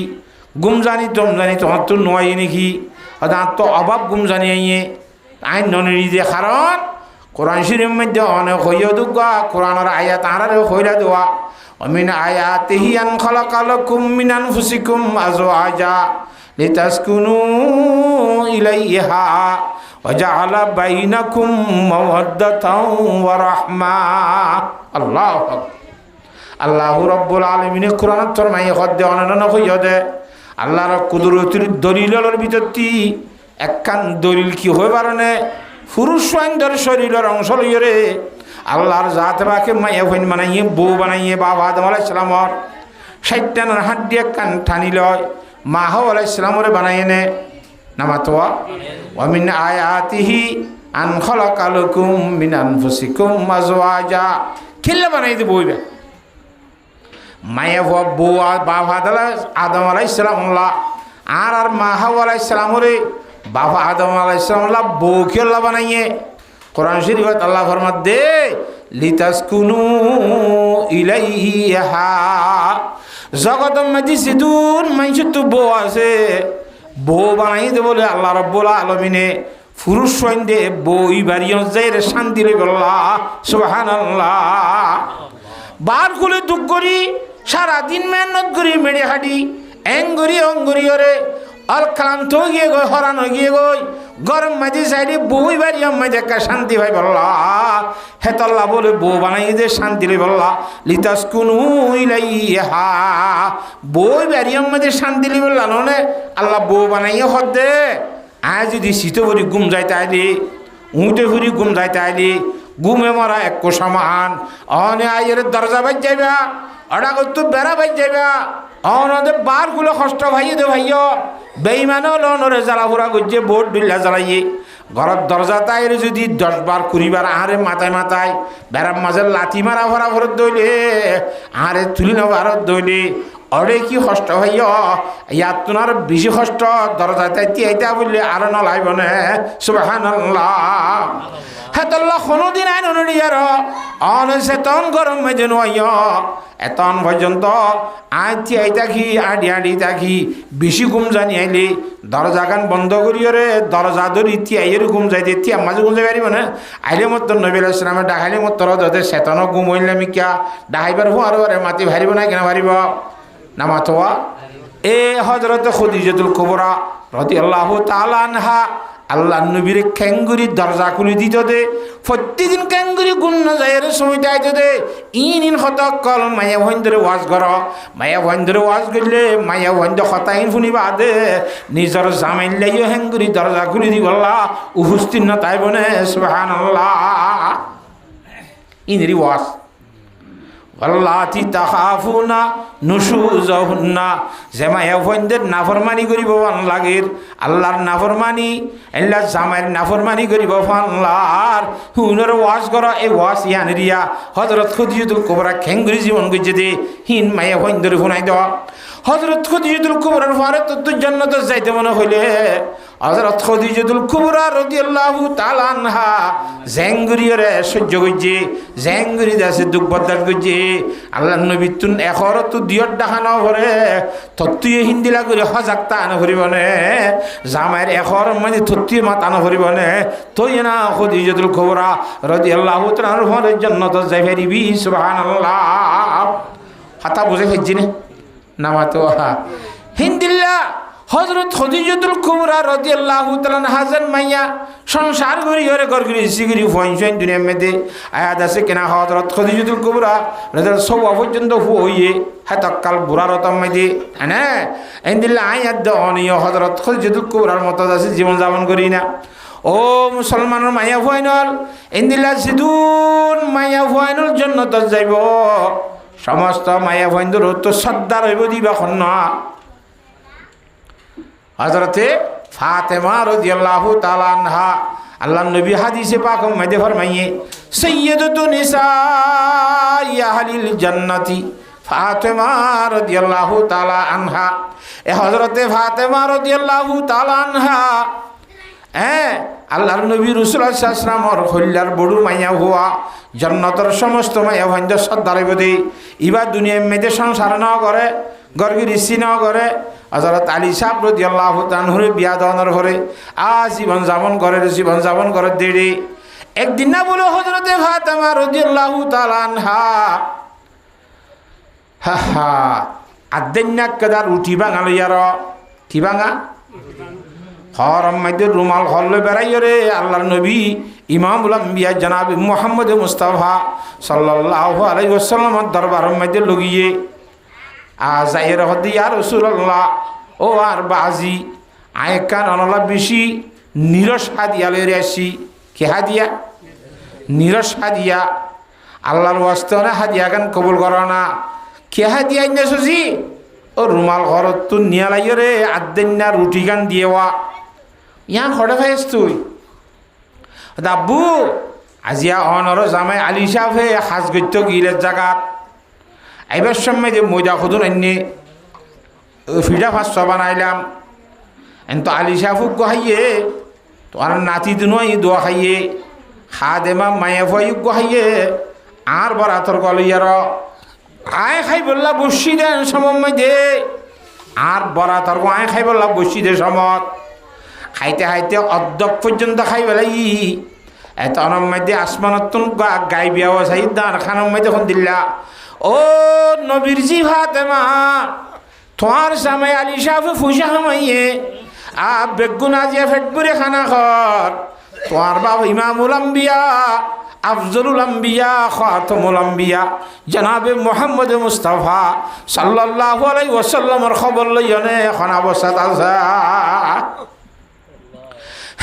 গুম জানি তুম জানি তোমার তো নয় নাকি তো অভাব গুম জানি আইয়ে আইন ননি যে কারণ কোরআন শরীফের মধ্যে অনেক হইয়া দুগা কোরআনের আয়াত আনারে হইলা দেওয়া মিন আয়াতিহি আন খালাকালাকুম মিন আনফুসিকুম আজওয়াজা লিতাসকুনু ইলাইহা ওয়া জাআলা বাইনাকুম মাওয়াদ্দাতাও ওয়া রাহমা। আল্লাহু আকবার। আল্লাহ রব্বুল আলামিন কোরআন ফরমাই হদ্দে অনন্য হইয়া দে আল্লাহর কুদরতের দলিলের ভিতরটি একখান দলিল কি হয়ে পারে পুরুষ সৈন্যর শরীরের অংশ লইরে আল্লাহর জাত বাকে মাইয়া হইন বানাইয়ে বউ বানাইয়ে বাবা আদম আলাইহিস সালামর 60টার হাড্ডি একখান ঠানি লয় মা হাওয়া আলাইহিস সালামরে বানাইয়ে নে নামাতোয়া ওয়া মিন আয়াতিহি আন খালাকালাকুম মিন আনফুসিকুম আজওয়াজা খিল্লা বানাই দে বইবে মায়া বউ বাবা আদম আলাইহিস সালাম আর মা হাওয়া আলাইহিস সালামরে বাবা আদম আলাইহিস সালাম বউ খিল্লা বানাইয়ে কোরআন শরীফে আল্লাহ ফরমাত দে লিতাসকুনু ইলাইহা জগতের মধ্যে সিদুর মানুষের তো বউ আছে বউ বানাই দে বলে আল্লাহ রব্বুল আলামিনে পুরুষ সৈন্যে বই বাড়িয়ে যাই রে শান্তি রে বল্লা সুবহানাল্লাহ। বার খুলে দুঃখ করি সারাদিন মেহনত করি মেরে হাঁটি এঙ্গুরি অঙ্গুরি ওরে আর ক্লান্ত গিয়ে গই হরান গিয়ে গই গরম মাঝে সাইডে বই বাড়ি মাঝে একটা শান্তি ভাই বললা হেতল্লা বলে বউ বানাই দে শান্তি রে বললা লিতাসকুনু ইলাইহা বই বাড়ি মাঝে শান্তি লি বললা ননে আল্লাহ বউ বানাইয়ে হদ দে আজ যদি শীত ভরি ঘুম যাইতে আইলি উঁটে ভরি ঘুম যাইতে আইলি ঘুমে মরা এক সমান অনে আইয়ের দরজা বাজ যাইবা অডা করতো বেড়া বাজ যাইবা অনদের বারগুলো কষ্ট ভাইয়ে দে ভাইয় বেইমানও লনরে জ্বালাফুরা করছে বোর্ড বিল্লা জ্বালাইয়ে ঘরের দরজা তাইরে যদি 10 বার 20 বার আরে মাথায় মাথায় বেড়ার মাঝে লাথি মারা ভরা ভরত দইলে আরে তুলি না ভারত দইলে অরে কি কষ্ট ভাইয় ইয়াত তোনার বেশি কষ্ট দরজা তাইতে আইতা বললে আর নলাইব না সুবহানাল্লাহ। হেতল্লা কোনোদিন আইন অনুযার অনেতন গরম মেজে নয় এতন পর্যন্ত আইতি আই থাকি আডি আডি থাকি বেশি ঘুম জানি আইলে দরজা গান বন্ধ করিও দরজা ধরি তিয়াইয়ের ঘুম যাইতে তিয়া মাঝে ঘুম যাই পারিব না আইলে মত নবী আলাইহিস সালামে ডাকাইলে মত তোদের সেতনও ঘুম হইলে আমি কিয়া ডাকাইবার হো আরো মাতি ভারিব না কেন ভারিব না মাতোয়া। এ হযরত খদিজাতুল কুবরা রাদিয়াল্লাহু তাআলা আনহা আল্লাহ নবীর ক্যাঙ্গুরি দরজা খুলে দিত দে প্রতিদিন ক্যাঙ্গুরি গুণ যায় সময় যাইত দে ইন হতক কল মায়া ভন্দরে ওয়াজ কর মায়া ভন্দরে ওয়াজ করলে মায়া ভন্দ হতাইন শুনিবা দে নিজের জামাইন লাইও হ্যাঙ্গুরি দরজা খুলে দি বললা উপস্থিত ন তাই বনে সুবহানাল্লাহ ইনরি ওয়াজ আল্লাতি তাখাফুনা নুশুজাহুন্না জামাইয়া ফন্দের নাফরমানি করিব ভান লাগের আল্লাহর নাফরমানি আল্লাহ জামাইয়ের নাফরমানি করিব ফানলার হুনর ওয়াজ করা এই ওয়াজ ইয়ানরিয়া হযরত খদিজাতুল কুবরা খেঙ্গুরি জীবন গজে দে হিন মাইয়া ফন্দের শুনাই দাও হযরত খদিজাতুল কুবরার ফারে তো জান্নাতে যাইতে মনে হইলে হযরত খদিজাতুল কুবরা রাদিয়াল্লাহু তাআলা আনহা জেঙ্গুরিরে সহ্য গজে জেঙ্গুরি দাসে দুঃখ বরদাস্ত গজে আল্লাহ নবী তুন এখর তো দিয়ত দেখানো করে তত্ত্বীয় হিন্দিলা করে সজাগতা আনা করিবনে জামাইয়ের এখর মানে তত্ত্বীয় মাত আনা করিবনে তই না খদিজাতুল কুবরা রাদিয়াল্লাহু তাআলার ফারে জান্নাতে যাই পারিবি সুবহানাল্লাহ। হাতা বুঝে ফেলছি না নামাতো হিন্দিল্লা হযরত খদিজাতুল কুবরা রাদিয়াল্লাহু তাআলা হাজান মাইয়া সংসার করি করে গরগরি সিগরি ফইন দুনিয়ার মধ্যে আয়াত আছে কিনা হযরত খদিজাতুল কুবরা রাদিয়াল্লাহু সওয়া পর্যন্ত হইয়ে হাতাকাল বুরারতম মধ্যে না ইনদিল্লা আয়াত দনিয় হযরত খদিজাতুল কুবরার মত আছে জীবন যাপন করি না ও মুসলমানের মাইয়া ফাইনাল ইনদিল্লা সিদুন মাইয়া ফাইনাল জান্নাত যাইব সমস্ত মাইয়া ফাইনদের তো সর্দার হইব দিবা খন্না হযরতে ফাতেমা রাদিয়াল্লাহু তাআলা আনহা আল্লাহর নবী হাদিসে পাক মধ্যে ফরমাইয়ে সাইয়্যিদাতুন নিসাই আহলিল জান্নাতি ফাতেমা রাদিয়াল্লাহু তাআলা আনহা এ হযরতে ফাতেমা রাদিয়াল্লাহু তাআলা আনহা আল্লাহর নবী রাসূল সাল্লাল্লাহু আলাইহি ওয়াসাল্লামর হল্লার বড় মাইয়া হওয়া জান্নাতের সমস্ত মাইয়া ভাইন্দ সর্দারে বদি ইবা দুনিয়ার মধ্যে সংসার না করে গর্গি ঋষি না করে হযরত আলী সাহেব রাদিয়াল্লাহু তাআলা বিয়া দেওয়ানোর পরে জীবন যাপন করে দেড়ে একদিন না বলে হযরতে ফাতেমা রাদিয়াল্লাহু তাআলা আনহা আদ্দেন্না কাদার রুটি বাঙা লইয়ার কি বাঙা হরম মধ্যে রুমাল হল্লে বেড়াইয় রে আল্লাহর নবী ইমামুল আম্বিয়া জনাব মুহাম্মদ মুস্তাফা সাল্লাল্লাহু আলাইহি ওয়াসাল্লামের দরবারের মধ্যে লগিয়ে যাইয়ের হদি ইয়া রাসূলুল্লাহ ও আর বাজি আয়কান অনলা বেশি নিরস হাদিয়া লইরে আসি কি হাদিয়া নিরস হাদিয়া আল্লাহর ওয়াস্তে হাদিয়া গান কবুল করো না কে হাদিয়া ইন্না সুজি ও রুমাল ঘরত তো নিয়া লাইয় রে আদ্দেন্না রুটি গান দিয়েওয়া ইয়া খড়ে খাইস তুই দাব্বু আজিয়া অনর জামাই আলী সাহেবে সাজ গত্য গিলের জাগাত এবার সময় যে ময়দা খুদুন এনে ফিডা ফাঁস বানাইলাম এন তো আলী সাহেব হাইয়ে তো আর নাতি দিন দোয়া খাইয়ে খা দেমা মায়ে ফুয়াইক হাইয়ে আর বরাতর গলইয়ার আয় খাই বললা বসি দেন সময় দে আর বরাতর আয় খাই বললা বসি দে সমত খাইতে খাইতে অর্ধক পর্যন্ত খাই বেলাই এত অনম মধ্যে আসমানত গাই বিয়াও চাই দান খানম মধ্যে এখন দিল্লা ও নবীর জি ফাতেমা তোমার সামনে আলী সাহেব ফুসা হামাইয়ে বেগুন আজিয়া ফেটপুরে খানা খর তোমার বাবা ইমামুল আম্বিয়া আফজলুল আম্বিয়া খাতামুল আম্বিয়া জনাবে মুহাম্মদ মুস্তাফা সাল্লাল্লাহু আলাইহি ওয়াসাল্লামের খবর লইনে এখন অবস্থাত আছে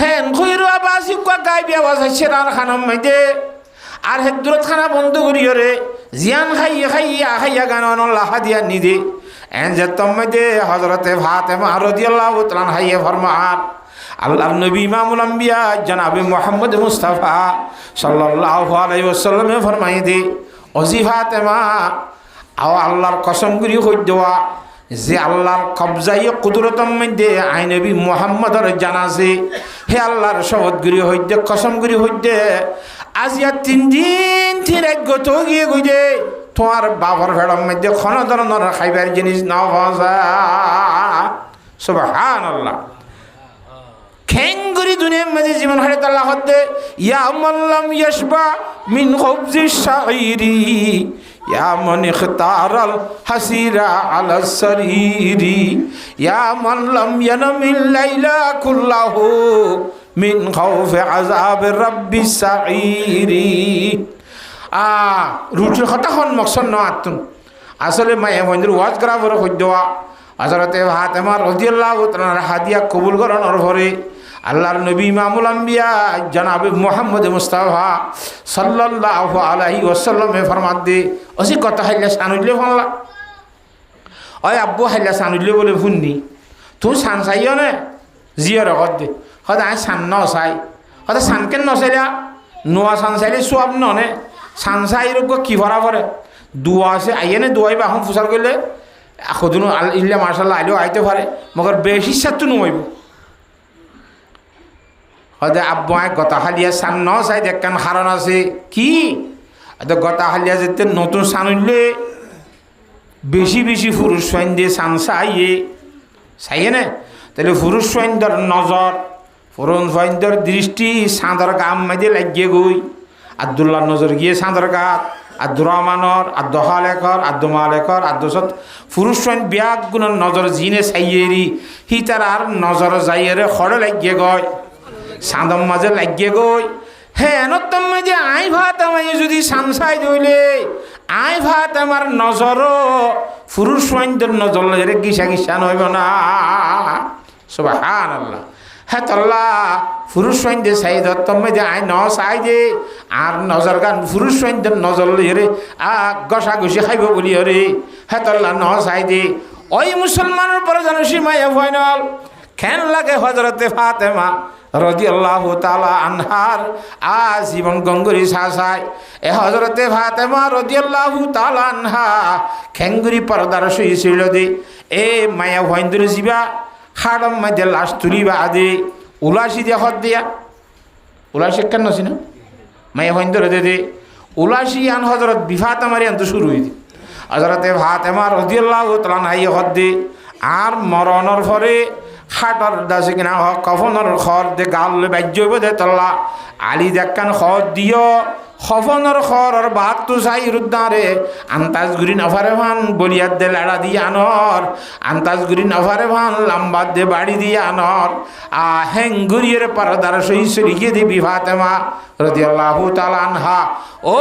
হেন কইরো আবাসি কো গাই বিয়া আছে সেরার খানম মধ্যে আর হেদুরত খানা বন্ধ করিও রে জিয়ান খাইয়া গান আল্লাহ দিয়া নিদে এন যে মধ্যে হযরতে ফাতেমা রাদিয়াল্লাহু তাআলা হাইয়া ফরমান আল্লাহর নবী ইমামুল আম্বিয়া জনাবে মুহাম্মদ মুস্তাফা সাল্লাল্লাহু আলাইহি ওয়াসাল্লামে ফরমাই দে ওজি ফাতেমা আও আল্লাহর কসম করি কই দেওয়া যে আল্লাহর কবজাই কুদরতম মধ্যে আই নবী মুহাম্মদর জানাজে হে আল্লাহর শপথগুরি হইতে কসমগুরি হইতে আজিয়া 3 দিন থিরে গত গিয়ে গইদে তোমার বাবার ভেড়ার মধ্যে কোন ধরনের খাইবার জিনিস না ভাজা সুবহানাল্লাহ খেঙ্গুরি দুনিয়ার মাঝে জীবন হারে আল্লাহ হদে ইয়া মাল্লাম ইয়াশবা মিন খুবজি শাইরি ইয়া মান ইখতারাল হাসিরা আলা সরিরি ইয়া মান লাম ইয়ানামিল লাইলা কুল্লাহু মিন খাউফি আযাব রাব্বিস সাইরি রুটির কথা হন মকসদ ন আতুন আসলে মায়ে বন্ধুর ওয়াজ করা বড় হইদোয়া হযরতে ফাতেমা রাদিয়াল্লাহু তাআলা হাদিয়া কবুল করানোর পরে আল্লাহর নবী ইমামুল আম্বিয়া জনাবে মুহাম্মদ মুস্তাফা সাল্লাল্লাহু আলাইহি ওয়াসাল্লামে ফরমাত দে ওসি কথা হাইলা সানুইলে ফনলা ওই আব্বু হাইলা সানুইলে বলে ফুননি তুই সান চাইও না জিয়র কর দে হদা আই সান ন চাই হদা সান কেন নচাইলা নোয়া সান চাইলে সব ননে সান চাই রোগ কি ভরা পরে দুয়া আছে আইয়ে নে দুয়াই বা এখন ফুসার করলে এখন ইল্লা মার্শাল্লাহ আইলেও আইতে পারে মগর বেশি সাতু নইব হদে আব্বু আয় গতা হালিয়া সান ন চাই দেখান কারণ আছে কি গতা হালিয়া যেতে নতুন সান উঠলে বেশি বেশি পুরুষ সৈন দিয়ে সান চাইয়ে চাইয়ে না তাহলে পুরুষ সৈন্যর নজর পুরুষ সৈন্যর দৃষ্টি সাঁদর গাম মাঝে লাগিয়ে গই আব্দুল্লাহ নজর গিয়ে সাঁদর গাত আদ্য রহমানর আদ্য হালেকর আদ্য মালেকর আদ্য সত পুরুষ বিয়াক গুণর নজর জিনে চাইয়েরি হি তার আর নজর যাইয়েরে খড়ে লাগিয়ে গয় চাঁদম মাঝে লাগিয়ে গই হে এনতম যে আই ভাত আমায় যদি সামসাই দইলে আই ভাত আমার নজর পুরুষ নজর রে গিসা গিসা নইব না সুবহানাল্লাহ হ্যাঁ তল্লা পুরুষ সৈন্যে চাই দত্তমে যে আই ন চাই যে আর নজর গান পুরুষ সৈন্যের নজর রে গসা গসি খাইব বলি রে হ্যাঁ তল্লা ন চাই যে ওই মুসলমানের পরে যেন সীমায় ভয় নল খেন লাগে হজরতে ফাতেমা রাদিয়াল্লাহু তাআলা আনহার জীবন গঙ্গুরি সাসাই এ হজরতে ফাতেমা রাদিয়াল্লাহু তাআলা আনহা খেঙ্গুরি পর্দার শুয়েছিল দে এ মায়া ভয়ন্দুর জিবা খাড়ম মধ্যে লাশ তুলিবা আদে উলাসি দিয়া হদ দিয়া উলাসি কেন নছি না মায়া ভয়ন্দুর দে উলাসি আন হজরত বিফাতেমারি আনতে শুরু হইতে হজরতে ফাতেমা রাদিয়াল্লাহু তাআলা আনহা হদ দে আর মরণর পরে খাটর দাসে কিনা কফনের খর দে গাল বাজ্য দে তল্লা আলি দেখান খর দিও খফনের খর বাদ তো চাই রুদ্দারে আন্তাজ গুড়ি নফারে ভান বলিয়ার দে লাড়া দিয়ে আনর আন্তাজ গুড়ি নফারে ভান লাম্বার দে বাড়ি দিয়ে আনর হেঙ্গুরিয়ের পারদার সহি সরিয়ে দিবি ফাতেমা রাদিয়াল্লাহু তাআলা আনহা ও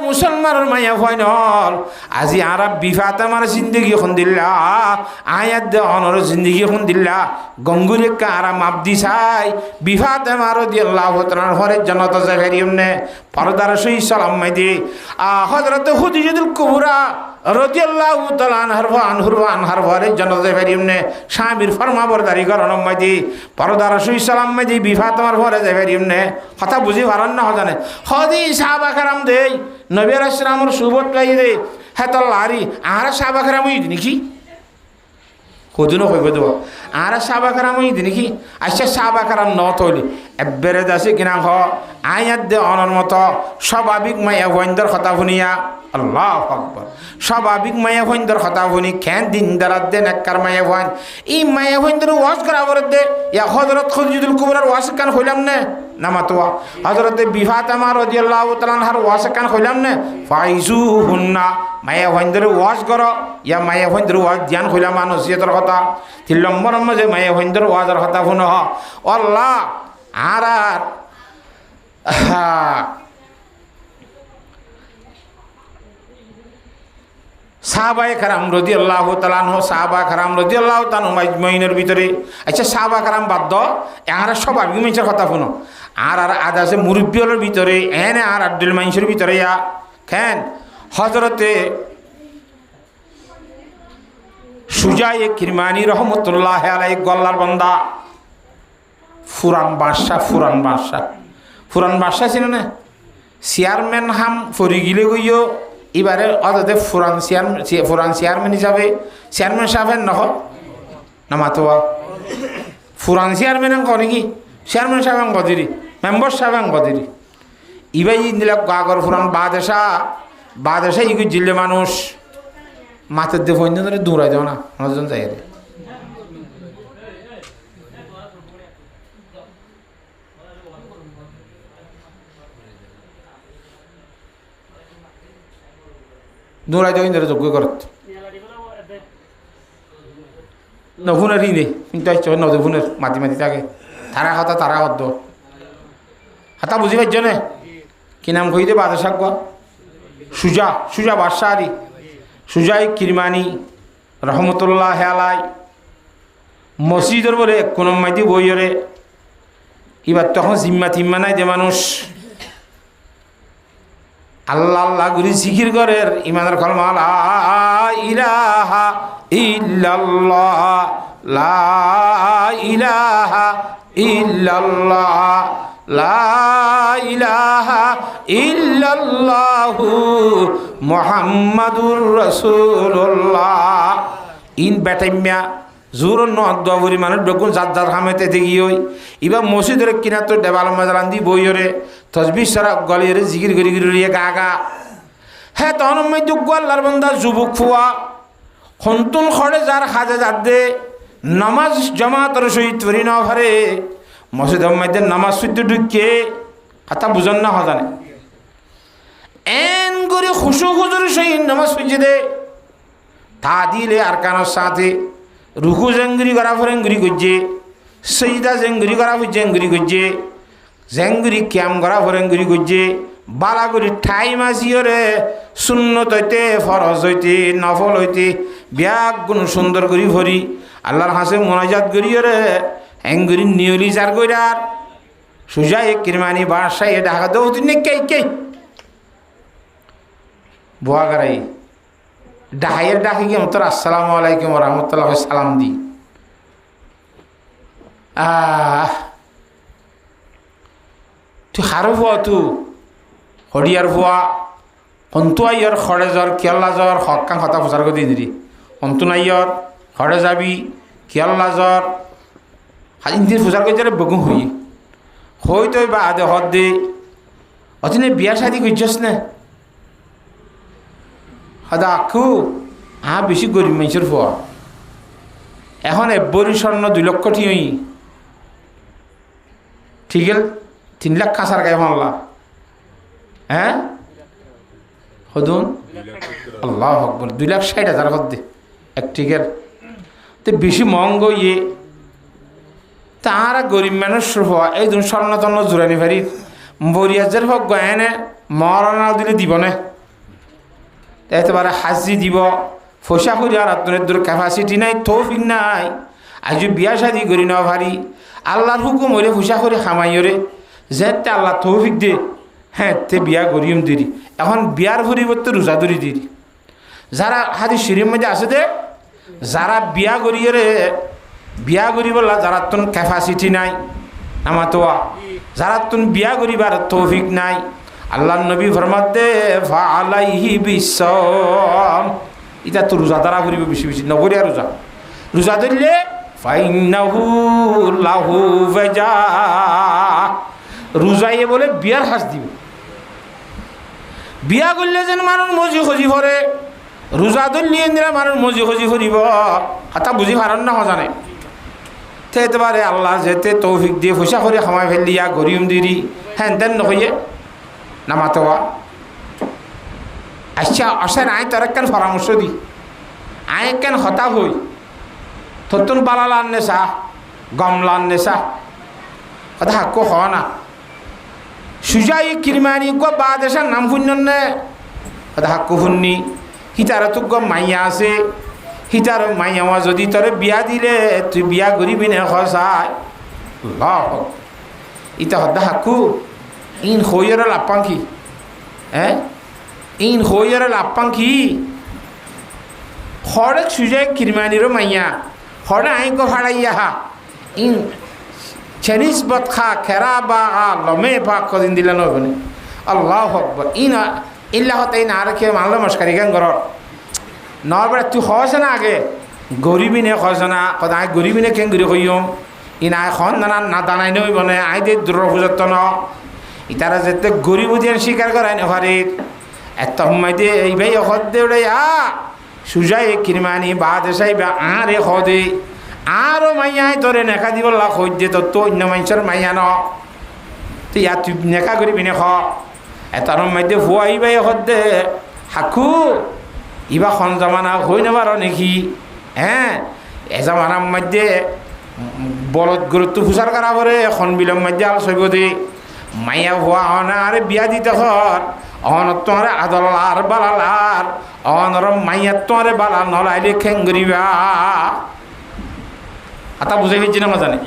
মুসলমানের মায়া ফয়নল আজি আরা বিফাতেমার জিন্দগি খন দিল্লা আয়াত দে অনর জিন্দগি খন দিল্লা গঙ্গুরে কারা মাপ দি চাই বিফাতেমা রাদিয়াল্লাহু তাআলার ঘরে জনত জাফেরিয়মনে পরদার সহি সালাম মাইদি হযরত খুদিজাতুল কুবরা রাদিয়াল্লাহু তাআলা আনহার ঘরে জনত জাফেরিয়মনে স্বামীর ফরমাবরদারি করন মাইদি পরদার সহি সালাম মাইদি বিফাতেমার ঘরে জাফেরিয়মনে কথা বুঝি পারেন না হজানে হদি সাহাবা কারাম দেই নবী আলাইহিস সালামের সুবত লাই দে হে তো লারি আর সাহাবা কারাম হইদি নাকি কদিনও হইব দেব আর সাহাবা কারাম হইদি নাকি আচ্ছা সাহাবা কারাম ন তৈলি এবারে দাসে কিনা হ আয়াত দে অনর মতো স্বাভাবিক মায়া ভয়ন্দর কথা শুনিয়া আল্লাহু আকবার স্বাভাবিক মায়া ভয়ন্দর কথা শুনি খেন দিন দারাত দে নেককার মায়া ভয়ন এই মায়া ভয়ন্দর ওয়াজ করা বরদ দে ইয়া হযরত খুদিজাতুল কুবরার ওয়াজ কান হইলাম না নামাতোয়া হযরত বিফাতেমা রাদিয়াল্লাহু তাআলা আনহার ওয়াজ কান হইলাম না ফাইজুহুন্না মায়া ভয়ন্দর ওয়াজ করো ইয়া মায়া ভয়ন্দর ওয়াজ জ্ঞান হইলাম নসিহতের কথা তিন নম্বর মাঝে মায়া ভয়ন্দর ওয়াজের কথা শুনো আল্লাহ আর সাহাবায়ে কারাম রাদিয়াল্লাহু তাআলা আনহু সাহাবা কারাম রাদিয়াল্লাহু তাআলা মাজমাইনের ভিতরে আচ্ছা সাহাবা কারাম বাদ দাও আর সব আর্গুমেন্টের কথা শুনো আর আদা আছে মুরব্বিয়লের ভিতরে এনে আর আব্দুল মাইনসের ভিতরে ইয়া কেন হযরতে সুজায়ে কিরমানি রহমতুল্লাহ আলাইহি গল্লার বান্দা ফুরান বাদশা ছিল না চেয়ারম্যান হাম ফরি গিলে গইও এবারে অদতে ফুরান চেয়ারম্যান হিসাবে চেয়ারম্যান সাহেবের নহ নামাতোয়া ফুরান চেয়ারম্যান কনে কি চেয়ারম্যান সাহেব গদিরি মেম্বার সাহেব গদিরি ইবাই দিলে আগর ফুরান বাদেশা ইগু জিল্লে মানুষ মাথার দিয়ে ফোন ধরে দৌড়াই দেও না নজন যাই রে দৌড়াই দেওয়া ধরে যোগ্য করত নফুনের ই নেই কিন্তু নদীফুনের মাতি থাকে তারা হত হাতা বুঝি পাইছ নে কি নাম কই দে বাদশাহ গো সুজা বাদশাহ আরি সুজাই কিরমানি রহমতুল্লাহ আলাই মসজিদের বলে কোন মাইতি বইরে এবার তখন জিম্মা নাই যে মানুষ আল্লাহ আল্লাহ গুরি জিকির করের ইমানের কলমা লা ইলাহা ইল্লাল্লাহ লা ইলাহা ইল্লাল্লাহ লা ইলাহা ইল্লাল্লাহু মুহাম্মাদুর রাসূলুল্লাহ ইন বেটাইম্যা জোর নদবরি মানুষ বেগুন যার হামেতে দেখি ওই এবার মসজিদের কিনা তো দেবাল মাজালান দি বইরে তসবির সারা গলিয়ে জিকির গড়ি গড়িয়ে গা হ্যাঁ তখন আমি যোগ্য আল্লাহর বান্দা যুবক ফুয়া খন্তুন খড়ে যার হাজে যার দে নামাজ জমাতর সহিত পড়ি না ভারে মসজিদের মধ্যে নামাজ সহিত ঢুকিয়ে হাতা বুঝন না হজানে এন করে খুশু হুজুর সেই নামাজ পড়ছে দে তা দিলে আর কানোর সাথে রুকু জেঙ্গুরি করা ফরেঙ্গুরি করছে সৈদা জেঙ্গুরি করা জেঙ্গুরি করছে জেঙ্গুরি ক্যাম করা ফরেঙ্গুরি করছে বালাগুড়ি ঠাই মাঝিওরে সুন্নত হইতে ফরজ হইতে নফল হইতে ব্যাগ গুণ সুন্দর করি ভরি আল্লাহর হাসে মোনাজাত করিওরে এঙ্গুরি নিয়লি যার কইরার সুজা এ কিরমানি বাসায় ঢাকা দেও তুই কে বোয়া গারাই ডাহাইয়ের ডাকি কি মতো আসসালামু আলাইকুম রহমতুল্লাহ সালাম দি তুই হারো ভুয়া তু হরিয়ার ভুয়া অন্তু আইয়র খড়ে জ্বর কিয়াল্লা জ্বর হকাং হতা প্রচার করে দিদি অন্তু নাইয়র খড়ে যাবি কিয়াল্লা জ্বর ইন্দির প্রচার করে যারা বগুম হই তো বা আদে হদ দে অতিনে বিয়া শাদি করছস না হদা আখু বেশি গরিব মানুষের ভুয়া এখন 1 স্বর্ণ 2 লক্ষ ঠিই ঠিক 3 লাখ খাসার গায়ে মানলা হ্যাঁ হদুন আল্লাহ আকবর 2,60,000 হদ্দে এক টিকের তো বেশি মহঙ্গ তাহারা গরিব মানুষ হওয়া এই ধরুন স্বর্ণ তন্ন জোরানি ভারি বরিয়াজের হোক গয়নে মরণা দিলে দিব না একেবারে হাজি দিব ফসা করি আর আপনার দূর ক্যাপাসিটি নাই তৌফিক নাই আজ বিয়া শাদি করি না ভারি আল্লাহর হুকুম হলে ফসা করে খামাইরে যেতে আল্লাহ তৌফিক দে হ্যাঁ তে বিয়া করিম দিরি এখন বিয়ার পরিবর্তে রোজা ধরি দিরি যারা হাদি শরীর মধ্যে আছে দে যারা বিয়া করিয়ে বিয়া করিবলা যারা তোর ক্যাপাসিটি নাই আমাতোয়া যারা তোর বিয়া করিবার তৌফিক নাই আল্লাহ নবী ফরমাতে ফালাইহি বিসম ইটা তো রোজা দ্বারা করিব বেশি বেশি নগরিয়া রোজা রোজা ধরলে ফাইন্নাহু লাহু ওয়াজা রোজাইয়ে বলে বিয়ার হাস দিব বিয়া করলে যেন মানুষ মজি খজি ভরে রোজা ধরলে এরা মানুষ মজি খজি ভরিব হাতা বুঝি পারেন না জানে এবারে আল্লাহ যেতে তৌফিক দিয়ে পয়সা করে খামাই ফেলিয়া গরিম দিরি হ্যাঁ দেন নকইয়ে নামাতোয়া আচ্ছা আসেন আয় তোর একখান পরামর্শ দি আয় একখান হতা হই তোর বালা লান্নে চা গম লান্নে চা কথা হাক্কো হওয়া না সুজাই কিরমানি গো বা দেশার নাম শুনন নে কথা হাক্কো শুননি হিতারা তো গম মাইয়া আছে হিতার মাইয়া যদি তোরে বিয়া দিলে তুই বিয়া করিবি না খসাই ইতা হদ্দা হাক্কু ইন হইয়ের লাপাঙ্কি হ্যাঁ ইন হইয়ের লাপাঙ্কি হরেক সুজাই কিরমানিরও মাইয়া হরে আইন ভাড়াইয়া হা ইন চেনিস বত খা খেরা বা লমে ভাগ কদিন দিলে নবনে আল্লাহ আকবার ইন ইল্লাহ তাই না আর খেয়ে মানলো মস্কারি গান ঘর নবেড়া তুই হস না আগে গরিবি নে হস না কত আই গরিবি নে কেন গরি কইম ইন আই খন দানা না দানাই নই বনে আই দে দূর বুঝত ন ইতারা যেতে গরিব দিয়ান স্বীকার করাই না ভারিত এত সময় দে এই ভাই হদ দে ওরে সুজাই কিরমানি বা দেশাই বা আরে হদে আরও মাইয়াই তোরে নেখা দিব লাখ হই দে তোর তো অন্য মানুষের মাইয়া ন তুই ইয়া তুই নেখা করিবি নে খ এটার মধ্যে ভুয়াই বাই হদ দে হাকু ইবা খন জামানা হই নেবার নাকি হ্যাঁ এ জামানার মধ্যে বলদ গুরুত্ব ফুসার করা পরে এখন বিলম মধ্যে আল সইব দে মাইয়া ভুয়া হনা আরে বিয়া দিতে হর অন তোরে আদলার বালালার অনর মাইয়া তোরে বালা নলাইলে খেঙ্গরিবা আতা বুঝে ফেলছি না জানে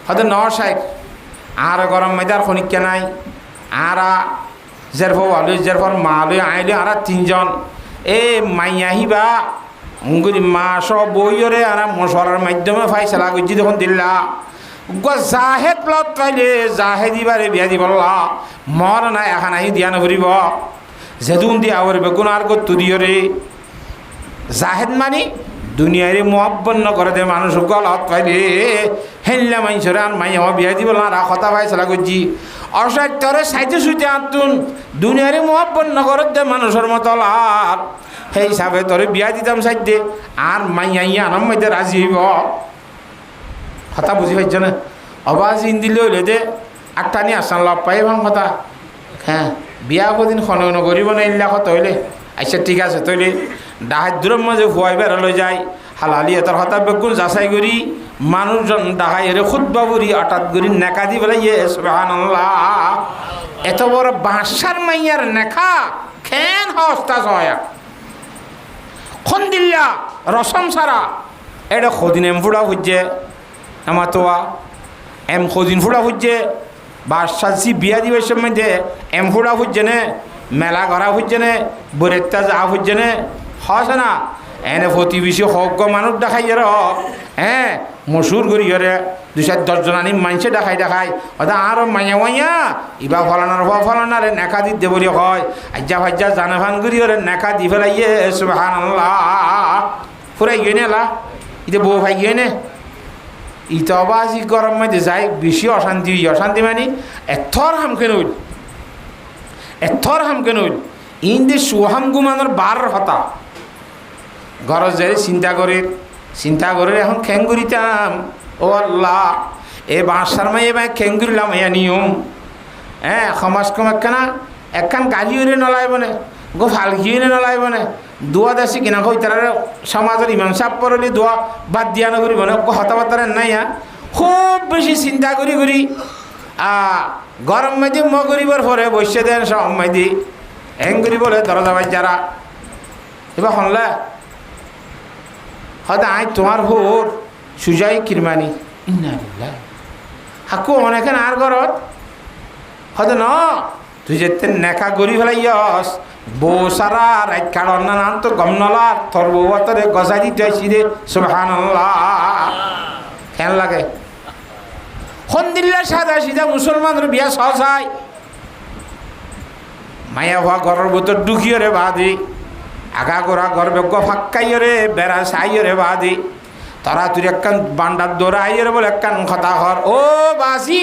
হয়তো নশাই আর গরম মেজার খনিকা নাই আর জেরফ আলু জেরফর মা আলু আইলে আর 3 জন এ মাইয়াহিবা অঙ্গুরি মাস বইরে আর মশলার মাধ্যমে ফাইসলা গুজি যখন দিল্লা জাহেদ প্লট পাইলে জাহেদ দিবারে বিয়া দিবল্লা মর না এখন আহি দিয়া নভরিব যেদুন দিয়া ওর বেগুন আর গত দিয়রে জাহেদ মানি দুনিয়ারে মোহাব্বন্ন করে দে মানুষ গলত পাইলে হেললা মানুষের আর মাইয়া বিয়া দিবল না কথা পাইসলা গুজি অসাই তরে সাইতে সুইতে আতুন দুনিয়ারে মোহাব্বন্ন করে দে মানুষের মতো লাভ সেই হিসাবে তোরে বিয়া দিতাম সাইতে আর মাইয়া ইয়া আনম মধ্যে রাজি হইব কথা বুঝি পাইছ না অবাজ ইন দিলে হইলে দে আটটা নিয়ে আসান লাভ পাই ভাঙ কথা হ্যাঁ বিয়া কদিন খনন করিব না ইল্লা কত হইলে আচ্ছা ঠিক আছে তৈলে ডাহাত দূরের মাঝে হুয়াই বেড়ালো যায় হালালি এটার হঠাৎ বেগুন যাচাই করি মানুষজন ডাহাই এর খুদ্া বুড়ি হঠাৎ করি নেকা দি বলে ইয়ে সুবহানাল্লাহ এত বড় বাঁশার মাইয়ার নেখা খেন হস্তা সয়া খন দিল্লা রসম সারা এটা খদিন এম ফুড়া হচ্ছে আমার তোয়া এম খদিন ফুড়া হচ্ছে বাসাসি বিয়া দিবসের মধ্যে এম ফুড়া হচ্ছে নে মেলা করা হচ্ছে নে বরেত্তা যা হচ্ছে নে হস না এনে প্রতিবেশী হক মানুষ দেখাই এর হ্যাঁ মসুর করি এরে 2-10 আনি মানুষে দেখাই ওটা আরো মাইয়া মাইয়া ইবা ফলানার হওয়া ফলানারে নেকা দিতে বলি হয় আজ্জা ভাজ্জা জানে ফান করি ওরে নেকা দি ফেলাইয়ে সুবহানাল্লাহ ফুরাই গিয়ে নেলা ইতে বউ ভাই গিয়ে নে ইটা আবাজি গরম মধ্যে যাই বেশি অশান্তি মানে এথর হামকে নইল ইন্দি সুহাম গুমানোর বার হতা গরজ যাই চিন্তা করে এখন খেঙ্গুরিতাম ও আল্লাহ এ বাঁশার মাই এবার খেঙ্গুরিলাম এ নিয়ম হ্যাঁ সমাজ কম একখান গালি হইলে নলাইব না গো ফালকি নলাইব না দোয়া দাসি কিনা কই তার সমাজের ইমাম সাহেব পড়লে দোয়া বাদ দিয়া না করিব না হতাবাতার নাই খুব বেশি চিন্তা করি গরম মাঝে ম করিবার পরে বসে দেন সব মাইদি হেং করি বলে দরজা বাই যারা এবার শুনলা হয়তো আই তোমার হোর সুজাই কিরমানি হাকু অনেকে আর ঘরত হয়তো ন তুই যেতে নেকা গড়ি ফেলাইস বউ সারা রাত কাড়ন না নান তো গম নলার তোর বউ তোরে গজাই দিতে আসি রে সুবহানাল্লাহ কেন লাগে সন্দিল্লা সাদা সিধা মুসলমানের বিয়া সহসাই মায়া হওয়া ঘরের ভিতর দুখিও রে বাদি আগা গোড়া ঘর বেগ ফাক্কাইও রে বেড়া সাইও রে বাদি তারা তুই একখান বান্ডার দৌড়া আইও রে বলে একখান কথা ঘর ও বাসি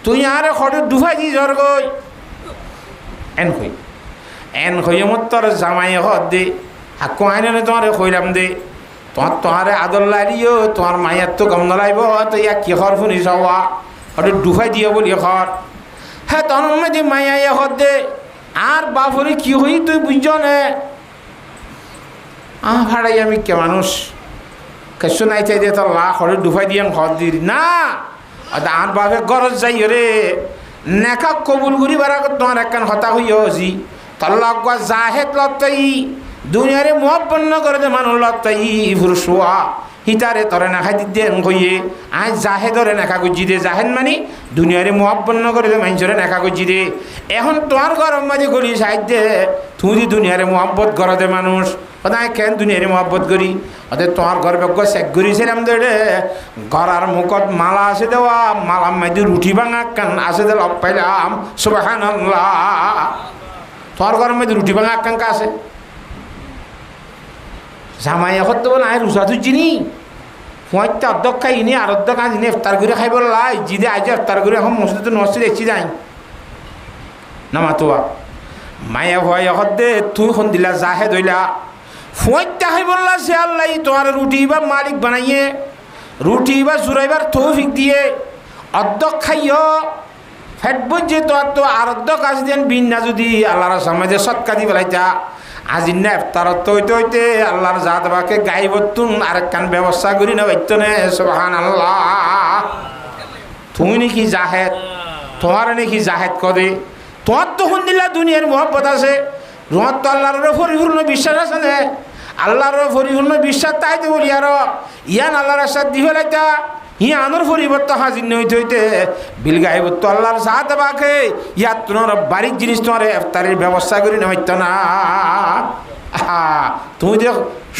তুই আর খড়ে ডুফাই দি জ্বর গই এন হই মত তোর জামাই হত দে হাকু আইনে তোমার কইলাম দে তোমারে আদর লাইও তোমার মায়ের তো গম নলাইব তো ইয়া কি হর শুনি যাওয়া ওটা ডুফাই দিও বলি হর হ্যাঁ তখন মধ্যে মাইয়া হত দে আর বাপরে কি হই তুই বুঝছ নে ভাড়াই আমি কে মানুষ কেসু নাই চাই দিয়ে তোর লা হরে ডুফাই দিয়ে ঘর দি না আর বাপে গরজ যাই রে নেকা কবুল করি বারা তোমার একখান হতা হইছি তোর লগ জাহেদ লতাই দুনিয়ারে মহব্বন্ন করে দে মানুষ লতাই ফুরসুয়া হিতারে তরে নাখাই দিতে কইয়ে আজ জাহেদরে নেখা গুজি দে জাহেদ মানে দুনিয়ারে মহব্বন্ন করে দে মানুষরে নেখা গুজি দে এখন তোমার গরম মাঝে গলি সাইড দে তুই দুনিয়ারে মহব্বত করে দে মানুষ ওদায় কেন দুনিয়ারে মহব্বত করি ওদের তোমার ঘর বেগ চেক করেছিলাম দে ঘরার মুখত মালা আছে দেওয়া মালা মাঝে রুটি ভাঙা কান আছে দে লব পাইলাম সুবহানাল্লাহ তোমার ঘরের মধ্যে রুটি ভাঙা কান কা আছে জামাই এখন তো বলে আয় রুচা তুই চিনি পঁয়তা অর্ধক খাই ইনি আর অর্ধক আজ ইনি ইফতার করে খাই বল লাই জিদে আজ ইফতার করে এখন মসজিদে নসজিদ এসি যাই না মাতোয়া মায়া ভয় এখন দে তুই এখন দিলা জাহে দইলা পঁয়তা খাই বললা সে আল্লাহ তোমার রুটি বা মালিক বানাইয়ে রুটি বা জুরাইবার তৌফিক দিয়ে অর্ধক খাইও ফেট বুঝছে তোর তো আর অর্ধক আজ দেন বিন না যদি আল্লাহর সামনে সৎকা দি বেলাইতা আজি না ইফতারত হইতে আল্লাহর জাত বাকে গাইবতুন আরেকখান ব্যবস্থা করি না বাইতনে সুবহানাল্লাহ তুমি নাকি জাহেদ তোমার নাকি জাহেদ কদে তোমার তো শুনদিলা দুনিয়ার মহব্বত আছে তোমার তো আল্লাহর পরিপূর্ণ বিশ্বাস আছে না আল্লাহর পরিপূর্ণ বিশ্বাস তাই তো বলি আর ইয়ান আল্লাহর সাথে দি ফেলাইতা হি আনোর পরিবর্তন হাজির হইতে হইতে বিল গাইবত আল্লাহর সাথ বাকে ইয়াত তোমার বাড়ির জিনিস তোমার ইফতারের ব্যবস্থা করি না হইতো না তুমি যে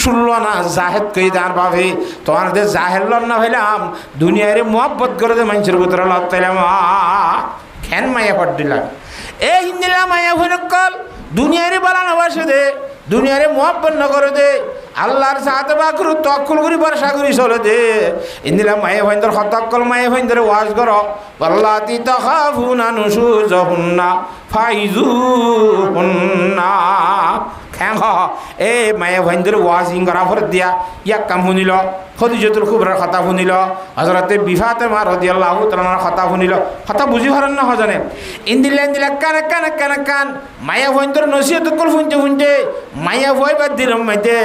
শুনল না জাহেদ কই তার ভাবে তোমার যে জাহেদ না হইলাম দুনিয়ারে মহব্বত করে দে মানুষের ভিতরে লতাইলাম খেন মায়া পট দিলাম এই হিন্দিলা মায়া ভনকল দুনিয়ারে বালানো বাসে দে দুনিয়ারে মহব্বত না করে দে আল্লাহর সাথে বাকরু তকল করি বর্ষা করি চলে দে ইন্দিলা মায়ে ভাইন্দর হতকল মায়ে ভাইন্দরে ওয়াজ করো আল্লাতি তাখাফুনা নুশুজহুন্না ফাইজুহুন্না খেং এ মায়ে ভাইন্দের ওয়াজিং করা ফর দিয়া ইয়াক কাম শুনিল খদিজাতুল কুবরার কথা শুনিল হযরতে ফাতেমা রাদিয়াল্লাহু তাআলার কথা শুনিল কথা বুঝি পারেন না হজনে ইন্দিলা কান কান কান কান মায়া ভাইন্দের নসিহত কল শুনতে মায়া ভাই বাদ দিলাম মাইতে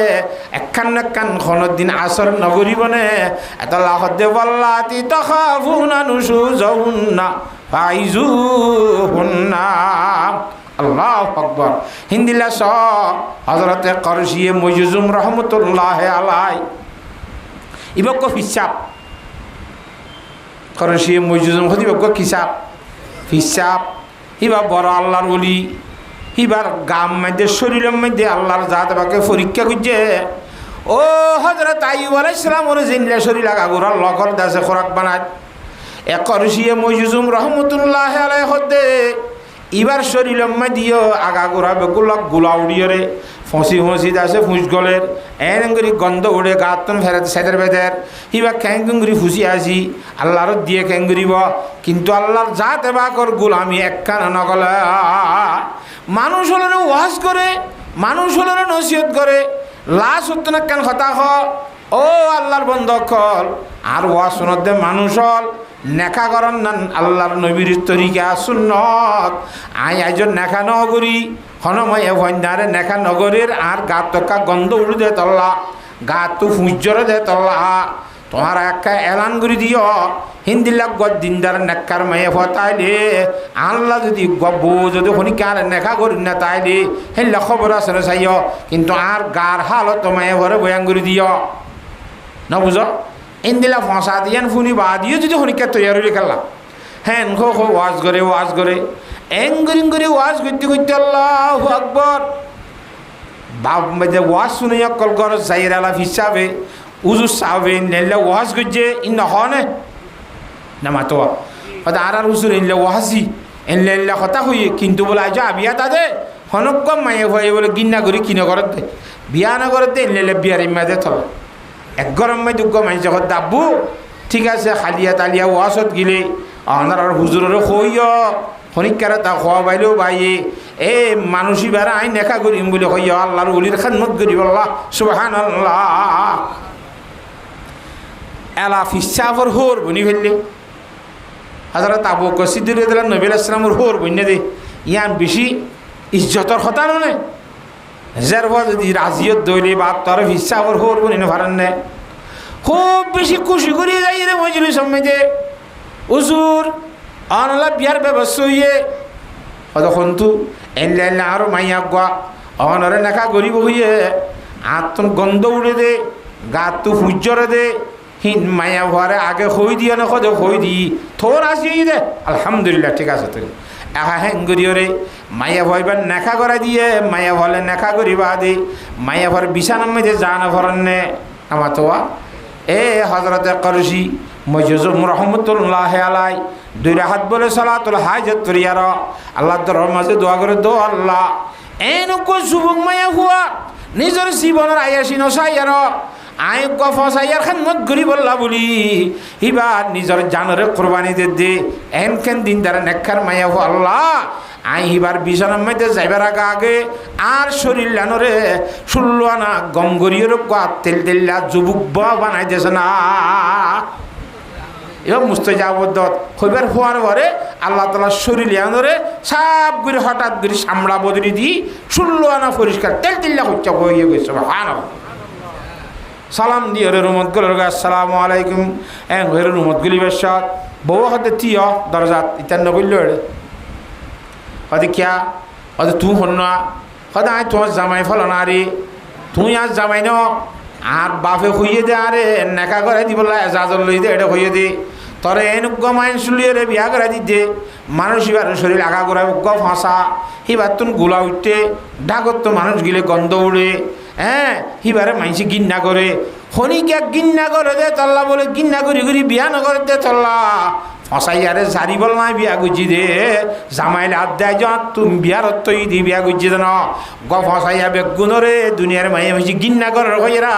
একখান কান খনত দিন আসর নগরী বনে আল্লাহ হদ্দে ওয়াল্লাতি তাখাফুনা নুশুজাহুন্না ফাইজুহুন্না আল্লাহু আকবার হিন্দিলা স হযরতে করশিয়ে মুজুজুম রহমাতুল্লাহ আলাই ইবক হিসাব করশিয়ে মুজুজুম হদি বক হিসাব ইবা বড় আল্লাহর ওলি ইবার গাম মধ্যে শরীরের মধ্যে আল্লাহর জাত বাকে পরীক্ষা করছে ও হযরত আইয়ুব আলাইহিস সালাম ওর জিনলা শরীর লাগা গোরা লগর দাসে খোরাক বানায় করশিয়ে মুজুজুম রহমাতুল্লাহ আলাই হদে ইবার শরীরের মধ্যে আগা গোরা বেগুলা গুলা উড়িয়ে ফসি দাসে ফুঁস গলের এনঙ্গরি গন্ধ উড়ে গাতন ফেরত সেদের বেদের ইবা ক্যাঙ্গুরি ফুসি আসি আল্লাহর দিয়ে ক্যাঙ্গুরিব কিন্তু আল্লাহর জাত এবার গোলামি একখানা নগলে মানুষ হলেন ওয়াজ করে মানুষ হলেন নসিহত করে লাশ হতো না কেন কথা ও আল্লাহর বন্ধ কল আর ওয়াজ শুনত দে মানুষ হল নেখা করন না আল্লাহর নবীর তরিকা সুন্নত আইজন নেখা নগরী হনময় ভন্ডারে নেখা নগরীর আর গা তকা গন্ধ উড়ে দে তল্লা গা তু ফুঁজরে দে তল্লা তোমার একটা এলান করে দিও হিন্দিলাক গদ দিনদার নেকার মেয়ে ফতাইলে আল্লাহ যদি গব্বু যদি হনিকার নেখা করি না তাইলে হেল্লা খবর আছে না চাইও কিন্তু আর গার হালত মেয়ে ভরে বয়ান করে দিও না বুঝো ইন্দিলা ফসা দিয়ান ফুনি বা দিয়ে যদি হনিকা তৈরি খেলা হ্যাঁ ওয়াজ করে এঙ্গুরিং করে ওয়াজ করতে আল্লাহু আকবার বাপ মধ্যে ওয়াজ শুনে কল কর সাইর আলাফ হিসাবে উজু সাবে নেলে ওয়াজ করছে ইন্না হনে না মাতোয়া কথা আর উজুর এনলে ওয়াজি এনলে কথা হইয়ে কিন্তু বলে আজ বিয়া তাদে হনক মায়ে ভয়ে বলে গিন্না করি কিনে করতে বিয়া না করতে এনলে বিয়ার ইমাদে থল এক গরম মাই দুগ্গ মাই যখন দাব্বু ঠিক আছে খালিয়া তালিয়া ওয়াজত গিলে আনার হুজুরের হইয় হনিকারে তা খোয়া বাইলেও বাইয়ে এ মানুষই বেড়া আই নেখা করিম বলে হইয় আল্লাহর উলির খাদমত করি আল্লাহ সুবহানাল্লাহ এলা ফিসাফর হোর বনি ফেললে হযরত আবু বকর সিদ্দিক রাদিয়াল্লাহু নবী আলাইহিস সালামের হোর বন্যে দে ইয়ান বেশি ইজ্জতর কথা নয় যারবা যদি রাজিয়ত দইলে বা তার ফিসাফর হোর বনি না পারেন না খুব বেশি খুশি করি যাই রে মজলিস মধ্যে হুজুর আনলা বিয়ার ব্যবস্থা হইয়ে তখন তো এনলে আরো মাইয়া গা অনরে নেখা গরিব হইয়ে আত্ম গন্ধ উড়ে দে গা তো ফুজরে দে হিন মায়া ঘরে আগে হই দিয়ে না খোঁজে হই দি থোর আসি দে আলহামদুলিল্লাহ ঠিক আছে তুই একা হেঙ্গুরিও রে মায়া ভয়বার নেখা করে দিয়ে মায়া ভলে নেখা করিবা দে মায়া ভর বিছানার মধ্যে জানা ভরনে আমার তোয়া এ হযরতে করশি মুজুজুম রহমাতুল্লাহ আলাই দুই রাহাত বলে সালাতুল হাজত করিয়ার আল্লাহ দরবার মাঝে দোয়া করে দো আল্লাহ এনকো যুবক মায়া হুয়া নিজের জীবনের আয়াসি নসাইয়ার আই গফসাইয়ার খানমত গরি বললা বলি হিবার নিজের জানরে কোরবানি দে এনকেন দিন দ্বারা নেখার মায়া হো আল্লাহ আই হিবার বিছানার মধ্যে যাইবার আগে আর শরীর লানরে 16 আনা গম গরিয়ের তেল তেল্লা যুবক বানাই দিয়েছে না এবার মুস্তাজাবত হইবার হওয়ার পরে আল্লাহ তাআলা শরীর লানরে সাপ করে হঠাৎ করে সামড়া বদলি দি 16 আনা পরিষ্কার তেল তেল্লা হচ্ছে হয়ে গেছে সুবহানাল্লাহ সালাম দিয়ে রুমত গেল আসসালামু আলাইকুম এন ঘরের রুমত গলি বেশাত বউ হাতে তিয় দরজাত ইতান নগল্য হদে কিয়া হদে তুই হন না হদে আয় তোমার জামাই ফল না রে তুই আর জামাই ন আর বাপে হইয়ে দে আরে নেকা করে দি বললা এজাজল লই দে এটা হইয়ে দে তরে এনুগ্গ মাইন শুলিয়ে রে বিয়া করে দিতে মানুষ এবার শরীর আগা করে উগ্গ ফাঁসা এবার তুন গোলা উঠতে ডাকত তো মানুষ গিলে গন্ধ উড়ে হ্যাঁ হিবারে মাইসি গিন্না করে হনিকে গিন্না করে দে তল্লা বলে গিন্না করি করি বিয়া নগরে দে তল্লা ফসাইয়ারে জারি বল নাই বিয়া গুজি দে জামাইলে হাত দেয় যা তুমি বিয়ার তৈ দি বিয়া গুজি দেন গ ফসাইয়া বেগুনরে দুনিয়ার মায়ে বেশি গিন্না করার হইরা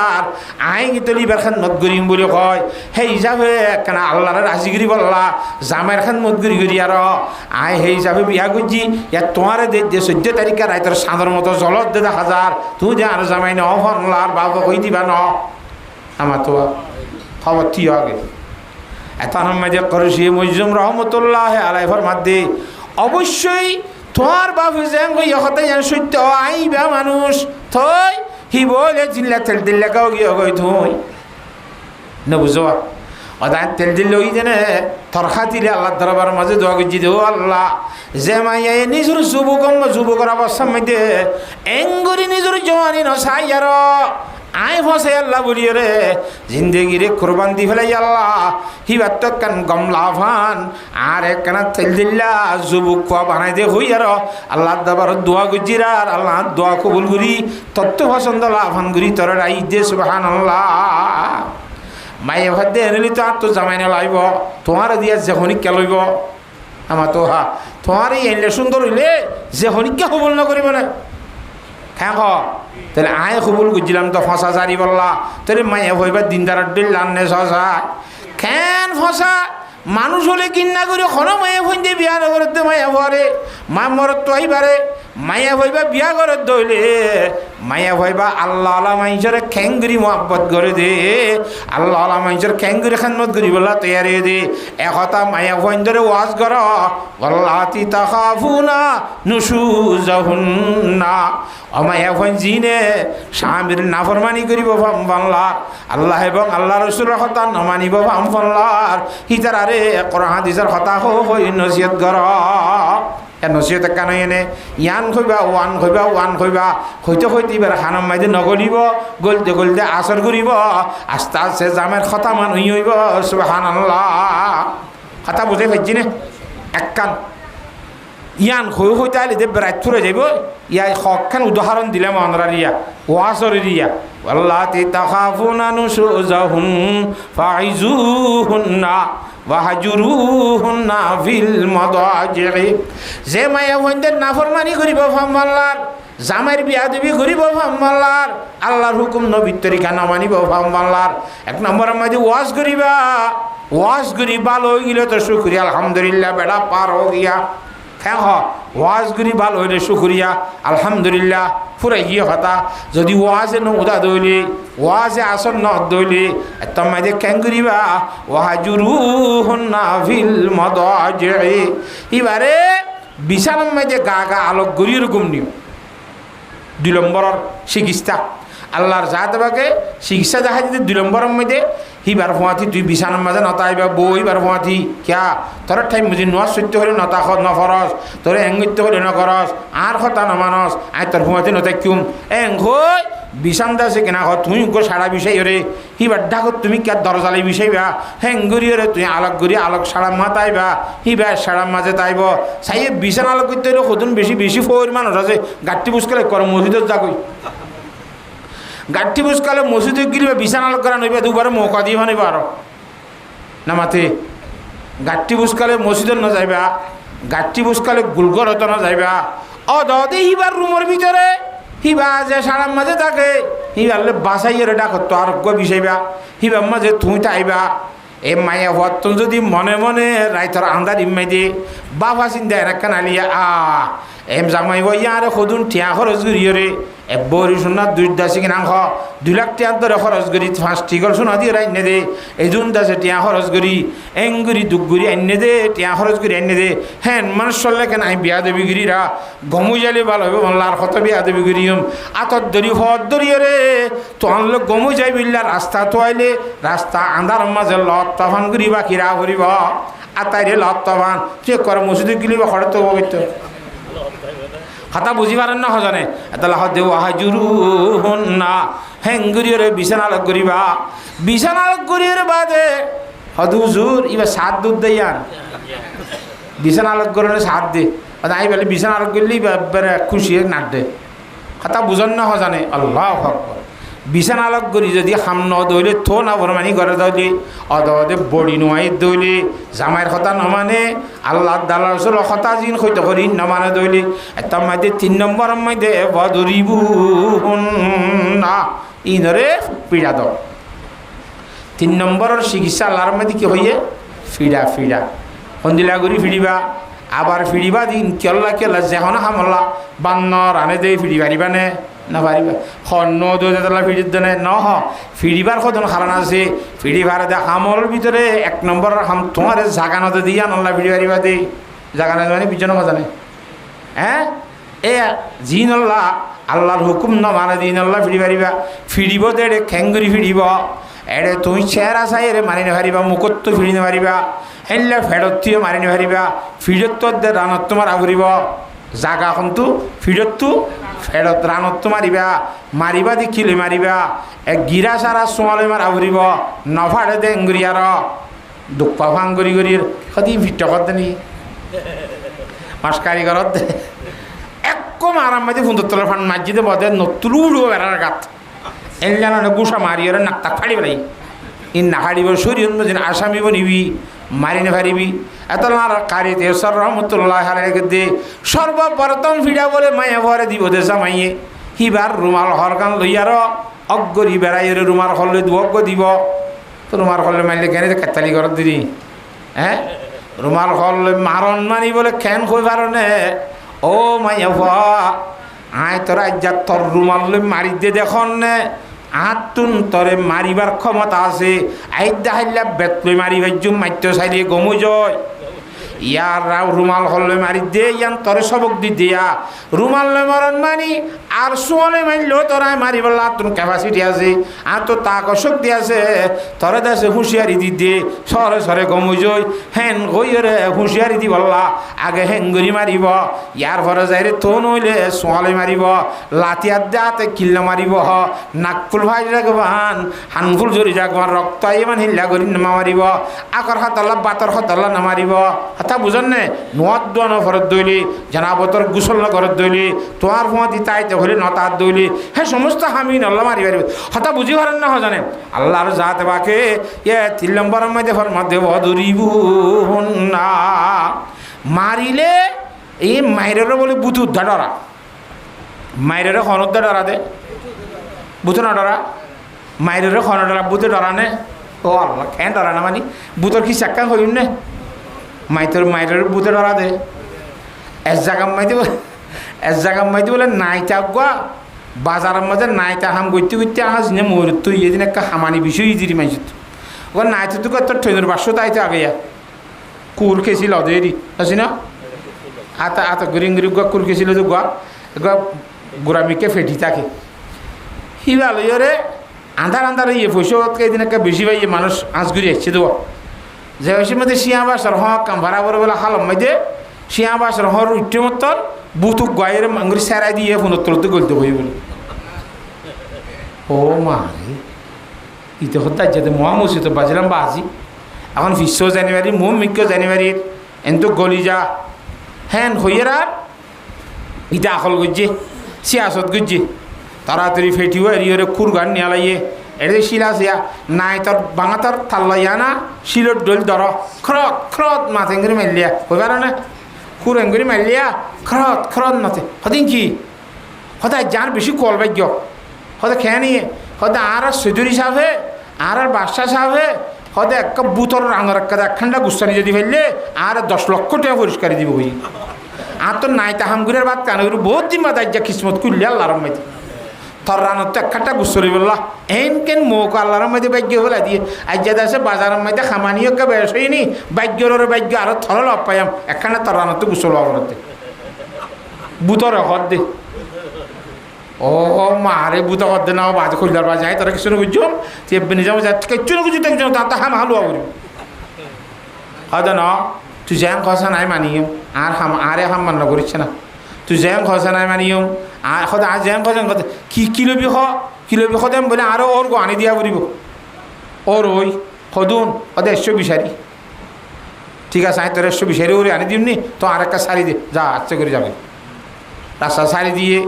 আই গিতলি বার খান মত গরিম বলে কয় সেই হিসাবে কেন আল্লাহর রাজিগিরি বললা জামাইয়ের খান মত গরি গরি আর আই সেই হিসাবে বিয়া গুজি ইয়া তোমারে দে 14 তারিখে রাইতের সাঁদর মতো জলত দে 1000 তুই যে আর জামাই ন ফনলার বাবা কই দিবা ন আমার তো খবর ঠিক আগে এত আহমেদ করছি মজুম রহমতুল্লাহ আলাই ফরমাদ্দি অবশ্যই তোমার বাপু যে হতে সত্য আইবা মানুষ থই হি বলে জিল্লা তেল দিল্লা কাউ গিয়ে গই থই না বুঝো অদায় তেল দিল্লা ওই জেনে তরখা দিলে আল্লাহ দরবার মাঝে দোয়া করছি দেও আল্লাহ যে মাইয়া নিজের যুবকর অবস্থার মধ্যে এঙ্গুরি নিজের জওয়ানি নসাই আর আই ফসে আল্লাহ বলি রে জিন্দগি রে কোরবান দি ফেলাই আল্লাহ হিবার তো কান গমলা ফান আর একখানা তেল দিল্লা যুবক খোয়া বানাই দে হই আর আল্লাহ দাবার দোয়া গুজিরার আল্লাহ দোয়া কবুল করি তত্ত্ব পছন্দ লাফান করি তোর রাই দে সুবহানাল্লাহ মায়ে ভাত দে এনে তো আর তো জামাই না লাইব তোমার দিয়া যে হনিকা লইব আমার তো হা তোমার এই এনলে সুন্দর হইলে যে হনিকা কবুল না করিব না হ্যাঁ তাহলে আয় কবুল করছিলাম তো ফসা জারি বললা তাহলে মায়ে হইবার দিনদার লান্নে সসা খেন ফসা মানুষ হলে কিন্না করে কোনো মায়ে ভইতে বিয়া করতে মায়া ভরে মা মরত তো আইবারে মায়া ভইবা বিয়া করে দইলে মায়া ভইবা আল্লাহ আলা মানুষের খ্যাঙ্গুরি মোহাব্বত করে দে আল্লাহ আলা মানুষের খ্যাঙ্গুরি খানমত করি বললা তৈয়ারে দে একতা মায়া ভইন ধরে ওয়াজ কর ওয়াল্লাতি তাখাফুনা নুশুজাহুন্না অমায়া ভইন জিনে স্বামীর নাফরমানি করিব বাংলার আল্লাহ এবং আল্লাহ রসুলের কথা নমানিব বাংলার হিতার আরে কোরআন হাদিসের কথা হই নসিহত কর নসিহত কেন এনে ইয়ান খইবা ওয়ান খইবা হইতে হইতে এবার হানাম মাইদে নগলিব গলতে গলতে আসর করিব আস্তে আস্তে জামের কথা মান হইব সুবহানাল্লাহ কথা বুঝে পাইছি নে এক কান ইয়ান হইতে আইলে যে বেড়াই থুরে যাইব ইয়া হকখান উদাহরণ দিলাম আমরা রিয়া ওয়াসর রিয়া ওয়াল্লাতি তাখাফুনা নুশুজাহুন ফাইজুহুন্না ওয়াহজুরুহুন্না ফিল মাদাজি'i যে মায়া হইন্দের নাফরমানি করিব ফামাল্লার জামাইর বিয়া দেবী করিব ফামাল্লার আল্লাহর হুকুম নবীর তরিকা না মানিব ফামাল্লার এক নম্বরের মধ্যে ওয়াজ করিবা ওয়াজ করি ভালো হয়ে গেলে তো শুকরিয়া আলহামদুলিল্লাহ বেড়া পার হো গিয়া হ্যাঁ ওয়াজ করি ভালো হইলে শুকরিয়া আলহামদুলিল্লাহ ফুরাই গিয়ে কথা যদি ওয়াজে ন উদা দইলে ওয়াজে আসন ন দইলে তোমাদের ক্যাঙ্গুরিবা ওয়াহাজুরুহুন্না ফিল মাদাজি'i এবারে বিছানার মধ্যে গা গা আলোক গড়ি এরকম নিও 2 নম্বরের চিকিৎসা আল্লাহর জাতবাকে চিকিৎসা দেখা যেতে 2 নম্বরের মধ্যে হিবার ফোঁয়াথি তুই বিছানার মাঝে নতাইবা বই বার ফোঁয়াথি ক্যা তোর ঠাই বুঝি নোয়াজ সত্য হলে নতা খত নফরস তোর এঙ্গিত্য হলে নকরস আর কথা নমানস আয় তোর ফোঁয়াথি নতাই কিউম এং হই বিছান দাসে কেনা হ তুই গো সারা বিষয় রে হিবার ডাকত তুমি কে দরজালে বিষয়বা হেঙ্গুরি রে তুই আলোক গড়ি আলোক সারা মাতাইবা হিবার সারা মাঝে তাইব সাই বিছান আলোক করতে হলে কতদিন বেশি বেশি ফোর মানুষ আছে গাঠটি বুঝকালে কর মসজিদত যাকই গাঠি বুঝকালে মসজিদে গিরিবা বিছানা আলোক করা নইবা দুবার মৌকা দিয়ে ভানিবা আর না মাথে গাঠি বুঝকালে মসজিদত না যাইবা গাঠি বুঝকালে গুলগর হতো না যাইবা দে হিবার রুমের ভিতরে হিবা যে সারার মাঝে থাকে হিবারলে বাসাইয়ের ডাকত তো আরোগ্য বিষয়বা হিবার মাঝে তুই তাইবা এ মায়া হত যদি মনে মনে রাইতর আন্দার ইমাই দে বাবা চিন্তা এরাকান আলিয়া এম জামাই ইয়ারে সদুন ঠিয়া খরচ করিয়ে রে বরি সোনা 2 দাসি কিনাংশ 2 লাখ টিয়া ধরে খরচ করি 5 টিকল সোনা দিয়ে আইনে দে এজন দাসে টিয়া খরচ করি এঙ্গুরি দুগুরি আইনে দে টিয়া খরচ করি আইনে দে হ্যাঁ মানুষ চললে কেন আমি বিয়া দেবী গিরিরা গমু যাইলে ভালো হবে মল্লার কত বিয়া দেবী গিরিম আতর দরি হদ দরিয়ে রে তো আনলো গমু যাই বিল্লা রাস্তা তো আইলে রাস্তা আন্ধার মাঝে লত তফান করিবা কিরা করিব আতাইরে লত তফান চেক করে মসজিদে গিলিবা খড়ে তো হইতো কথা বুঝি পারেন না হজনে এতলা দেব ওয়াহজুরুহুন্না হেঙ্গুরিয়রে বিছানা আলোক করিবা বিছানা আলোক করিয়ে বাদে হদুজুর ইবা 7 দুধ দেয়ান বিছানা আলোক করে 7 দে আই বলে বিছানা আলোক করলে খুশি নাক দে কথা বুঝন না হজানে আল্লাহু আকবার বিছানা লগ করি যদি হাম ন দইলে থো না বরমানি করে দইলে অদে বড়ি নোয়াই দইলে জামাইয়ের কথা নমানে আল্লাহ দাল্লা রসুল কথা জিন হইতে করি নমানে দইলে একটা মাইদে 3 নম্বর মাইদে বদরিবু না ইনরে পিড়া দাও 3 নম্বরের চিকিৎসা আল্লাহর মধ্যে কি হইয়ে ফিডা হন্দিলা করি ফিডিবা আবার ফিডিবা দিন কেল্লা যেখন হামলা বান্ন রানে দেই ফিডি পারিবা নে না পারিবা হন্ন দোলা ফিডির দেনে ন ফিডিবার কতন কারণ আছে ফিডিবার দে হামলের ভিতরে 1 নম্বর হাম তোমার জাগানোতে দিয়া নল্লা ফিডি পারিবা দেই জাগানো মানে পিছনে মজানে হ্যাঁ এ জিন আল্লাহর হুকুম ন মানে দিন আল্লাহ ফিডি পারিবা ফিডিব দে খেঙ্গুরি ফিডিব এড়ে তুমি চেহারা চাই এরে মারি নেভারিবা মুখত ফিরি নেভারিবা হেনলে ফেরতিও মারি নেভারিবা ফিরত দে রানত তোমার আগুরিব জাগা কিন্তু ফিরত ফেরত রানত মারিবা দি কিলে মারিবা এক গিরা সারা সোমালে মার আগুরিব নফাড়ে দে এঙ্গুরিয়ার দুঃপা ভাঙ্গুরি গরির সদি ভিট্ট করতে নি মাস কারিগরত দে একম আরাম মাঝে ফুন্দর তোলার ফান মাঝিতে বদে নতুন উড়ো বেড়ার গাত এনলানো গুসা মারি ওরা নাক তাক ফাড়ি বেড়াই ইন না হাড়িব শরীর যেন আসামিব নিবি মারি নে ফারিবি এত কারিতে সর রহমতুল্লাহ দে সর্বপ্রথম ফিডা বলে মায়া ভরে দিব দেশা মাইয়ে হিবার রুমাল হরকান লইয়ার অজ্ঞরি বেড়াই রুমাল হলে দু অজ্ঞ দিব তো রুমাল হলে মারলে কেন কাতালি ঘরত দিদি হ্যাঁ রুমাল হলে মারণ মানি বলে কেন কই পারনে ও মাইয়া ভা আয় তোরা যা তোর রুমাল মারি দে দেখুন নে আতুন তরে মারিবার ক্ষমতা আছে আইদা হাইলা বেতলে মারিবার জুম মাইতে চাইলে গমু জয় ইয়ার রুমাল হলে মারি দে ইয়ান তরে সবক দি দিয়া রুমাল মরণ মানি আর সোয়ালে মারলেও তোরাই মারিবার তোর ক্যাপাসিটি আছে আর তো তাক শক্তি আছে তরে দেশে হুঁশিয়ারি দি দে সরে গমু জয় হেন গইরে হুঁশিয়ারি দি বললা আগে হেঙ্গুরি মারিব ইয়ার পরে যাই রে তো নইলে সোয়ালে মারিব লাতিয়ার দাতে কিল্লা মারিব নাকফুল ভাই রাখবান হানফুল জরি রাখবান রক্ত ইমান হিল্লা করি নামা মারিব আকর হাতল্লা বাতর হাতল্লা নামারিব হাতা বুঝেন নে নোয়াত দোয়ানো ফরত দইলি জানাবতর গুসল ঘরত দইলি তোমার ফোঁয়া দিতাইতে হলে নতার দইলি হ্যাঁ সমস্ত হামি নল্লা মারি পারিব হাতা বুঝি পারেন না জানে আল্লাহর জাতে বাকে এ 3 নম্বর মধ্যে বদরিবু না মারিলে এই মাইরেরও বলে বুথ উদ্ধা ডরা মাইরের খনদ্দা ডরা দে বুথ না ডরা মাইরের খন ডরা বুথে ডরা নে ও আল্লাহ কেন ডরা না মানি বুথর কি চাক্কা হইম নে মাইরের বুথে ডরা দে এক জায়গা মাইতে বলে নাইতা গুয়া বাজারের মধ্যে নাইতা হাম করতে আজ নে মোর তুই এদিন একটা হামানি বিষয় ইজিরি মাইছিত ও নাইতে তো তোর ট্রেনের বাসো তাইতে আগে কুল খেয়েছিল দেরি আছে না আতা গুরিং গুয়া কুল খেয়েছিল তো গুয়া গোড়ামিকে ফেটি থাকে হিলাল ইয়ে আন্ধার ইয়ে পয়সা এদিন একটা বেশি ভাই মানুষ আঁচ ঘুরি আসছে দেবো যে ওই মধ্যে শিয়া বাসর কাম ভাড়া করে বলে হালম মাইদে শিয়া বাসর উঠে মতর বুথুক গায়ের মাঙ্গুরি সেরাই দিয়ে ফোনত্তরতে গলতে হই বলে ও মারে ইতে হত্যা যাতে মহামসিত বাজলাম বাজি এখন 20 জানুয়ারি মিক্য জানুয়ারির এত গলি যা হ্যান হইয়েরা ইটা আকল গুজছে সিয়াসত গুজছে তাড়াতাড়ি ফেটিও এরিয়রে খুরগান নিয়ালাইয়ে এটা শিলা সিয়া নাই তোর বাঙাতার থাল্লাইয়া না শিলর ডল ধর খরত মাথে এঙ্গুরি মারলিয়া হই পারো না খুর এঙ্গুরি মারলিয়া খরত মাথে হদিন কি হদায় যার বেশি কল ভাগ্য হদে খেয়ে নিয়ে হদে আর সৈদুরি সাহেবে আর বাদশাহ সাহেবে হদে এক বুতর রাঙর একখানটা গুস্তানি যদি ফেললে আর 10 লক্ষ টাকা পরিষ্কার দিব হই আর তোর নাই তাহামগুরের বাদ কানে বহুত দিন বাদ যা কিসমত করলে আল্লাহর মাইতে তোর রানত তো একটা গুসরি বললা এন কেন মোক আল্লাহর মধ্যে ভাগ্য বলে দিয়ে আজ আছে বাজারের মধ্যে খামানিও কে বেশ হয়নি ভাগ্যর ভাগ্য আরো থরল অপায়াম একখানে তোর রানত গুসল করতে বুতর হর দে ও মারে বুতা কর দে না বাজ খুললার বাজ যাই তোরা কিছু না বুঝছো তুই নিজাম কিছু না কিছু দেখছো তা হাম হালুয়া করি হয়তো না তুই জ্যাং খসা নাই মানিও আর আরে হাম মান্য করিস না তুই জ্যাং খসা নাই মানিও আর সদায় আর জ্যাং খসাং কথা কিলো সদায় বলে আরও ওর গো আনি দিয়া ফুরিব ওর ওই সদুন ওদের 120 ঠিক আছে আমি তোর 120 ওরে আনি দিমনি তো আর একটা শাড়ি দে যা আচ্ছা করে যাবে রাস্তা শাড়ি দিয়ে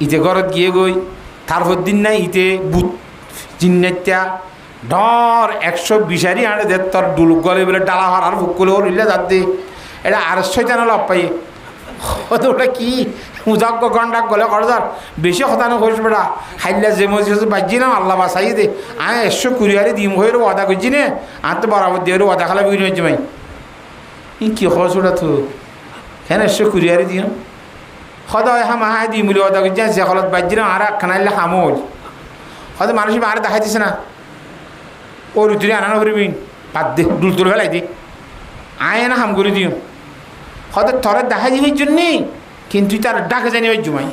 ইতে ঘরত গিয়ে গই তারপর দিন নাই ইতে বুট জিন্নেত্যা ডর 120 আনে দে তোর ডুলুক গলে বলে ডালা হার আর ফুকুলে হইলে যাত দে এটা আর শয়তান হলো পাই ওটা কি উজাক গন্ডাক গলে করদার বেশি হতানো করিস বেড়া খাইলে যে মসজিদ বাজি না আল্লাহ বাসাই দে আমি 120 দিম হয়ে ওয়াদা করছি নে আর তো বরাবর দিয়ে ওয়াদা খালা বিক্রি হচ্ছে ভাই ই কি খরচ ওটা তো হ্যাঁ 120 দিও সদায় হামা হাই দিম বলে ওয়াদা করছি যে হলত বাজি না আর খানাইলে হামল হয়তো মানুষ আর দেখা দিছে না ও রুটি আনানো করবি বাদ দে ডুল তুলে ফেলাই দি আয় না হাম করে দিও হয়তো থরে দেখা দিবির জন্যে কিন্তু তার ডাকে জানি ওই জমাই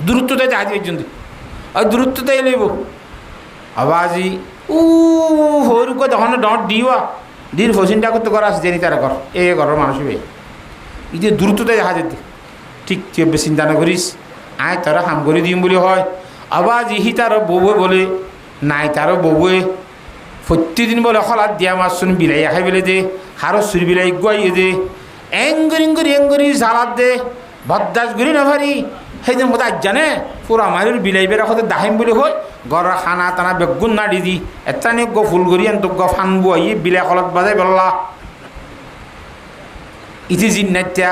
দূরত্বতে দেখা দিবির জন্য আর দূরত্বতে লইব আবাজি উ হরুক তখন ডট দিওয়া দিন ফসিনটা করতে করা আছে জেনি তারা কর এ ঘরের মানুষ ভাই এই যে দূরত্বতে দেখা যেতে ঠিক তুই চিন্তা না করিস আয় তারা হাম করে দিম বলে হয় আবার ইহি তারও বউয়ে বলে নাই তারও বউয়ে প্রতিদিন বলে হলাত দিয়া মাছ শুন বিলাই খাই বেলে দে হারো সুর বিলাই গুয়াইয়ে দে এঙ্গুরি জ্বালাত দে বদাস গুড়ি না ভারি সেইদিন বোধ জানে পুরা মারির বিলাই বেড়া হতে দাহিম বলে হয় গড় খানা টানা বেগুন নাড়ি দি এটা নিয়ে গো ফুল করি আন তো গো ফানবো আই বিলাই হলত বাজাই বললা ইতি জিন্নাত্যা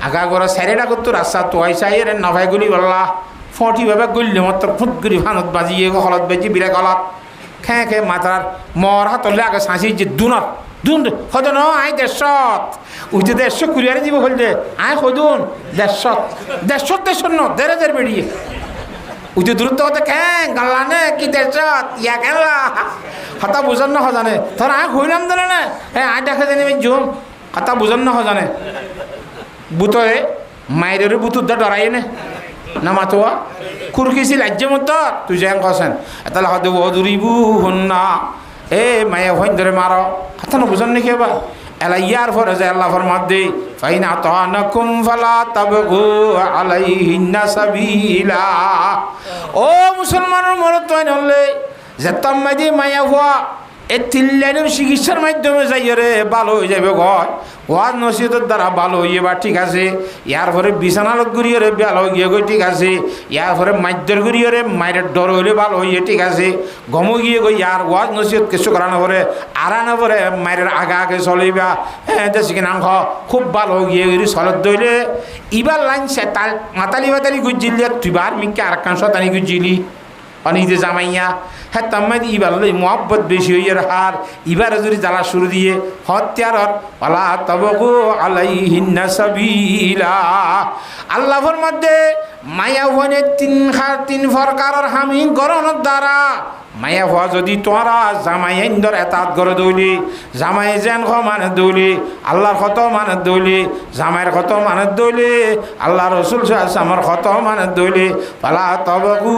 আগা গড় স্যারেটা করতো রাস্তা তোয়াই চাই রে নাভাই গুলি বললা ফটি ভাবে গল্লে মাত্র ফুট করি ফানত বাজিয়ে হলত বাজি বিলাই হলত খেয়ে খেয়ে মাথার মর হাতলে আগে শাঁসি যে দুনত দুন হতো ন আই 150 উঠে 120 দিব বলতে আয় হদুন 150 ন দেড় বেরিয়ে উঠে দূরত্ব হতে খেঁ গাল্লানে কি 150 ইয়া কেলা হাতা বুঝন না হজানে তোর আয় হইলাম দিলে না হ্যাঁ আয় দেখা জানি জুম হাতা বুঝন না হজানে বুতয়ে মায়ের বুতুর দা ডরাই নে না মাতোয়া খুরকিছি লাজ্য মতো তুই যেন কছেন তাহলে হয়তো অদুরিবু হন না এ মায়ে হইন ধরে মারো হাতানো বুঝন নাকি এবার এলা ইয়ার ফরে যে আল্লাহ ফরমাত দে ফাইনা তানাকুম ফালা তাবগু আলাইহিন্না সাবিলা ও মুসলমানের মরত তুই নলে যে তাম্মাদি মায়া হওয়া এ তিল্লানের চিকিৎসার মাধ্যমে যাই রে ভালো হয়ে যাবে ঘর ওয়াজ নসিহতের দ্বারা ভালো হইয়ে বা ঠিক আছে ইয়ার পরে বিছানালত ঘুরিয়ে রে ভালো হইয়ে গই ঠিক আছে ইয়ার পরে মাইদ্যর ঘুরিয়ে রে মায়ের ডর হইলে ভালো হইয়ে ঠিক আছে গমো গিয়ে গই ইয়ার ওয়াজ নসিহত কিছু করানো পরে আরানো পরে মায়ের আগে আগে চলিবা হ্যাঁ দেশি কিনা খুব ভালো গিয়ে গিয়ে চলত দইলে ইবার লাইন সে তাল মাতালি মাতালি গুজিলি তুই বার মিকে আর কান শতানি গুজিলি অনিদে জামাইয়া হ্যাঁ তাম্মাদি ইবার লই মহব্বত বেশি হইয়ার হার ইবার যদি জ্বালা শুরু দিয়ে হত্যারত পালা তবকু আলাইহিন্না সাবিলা আল্লাহর মধ্যে মায়া ভনে তিন প্রকারের হামি গরনের দ্বারা মায়া হওয়া যদি তোরা জামাই ইন্দর এতাত করে দৌলি জামাই যেন মানে দৌলি আল্লাহর কত মানে দৌলি জামাইয়ের কত মানে দৌলি আল্লাহ রসুল আমার কত মানে দৌলি পালা তবকু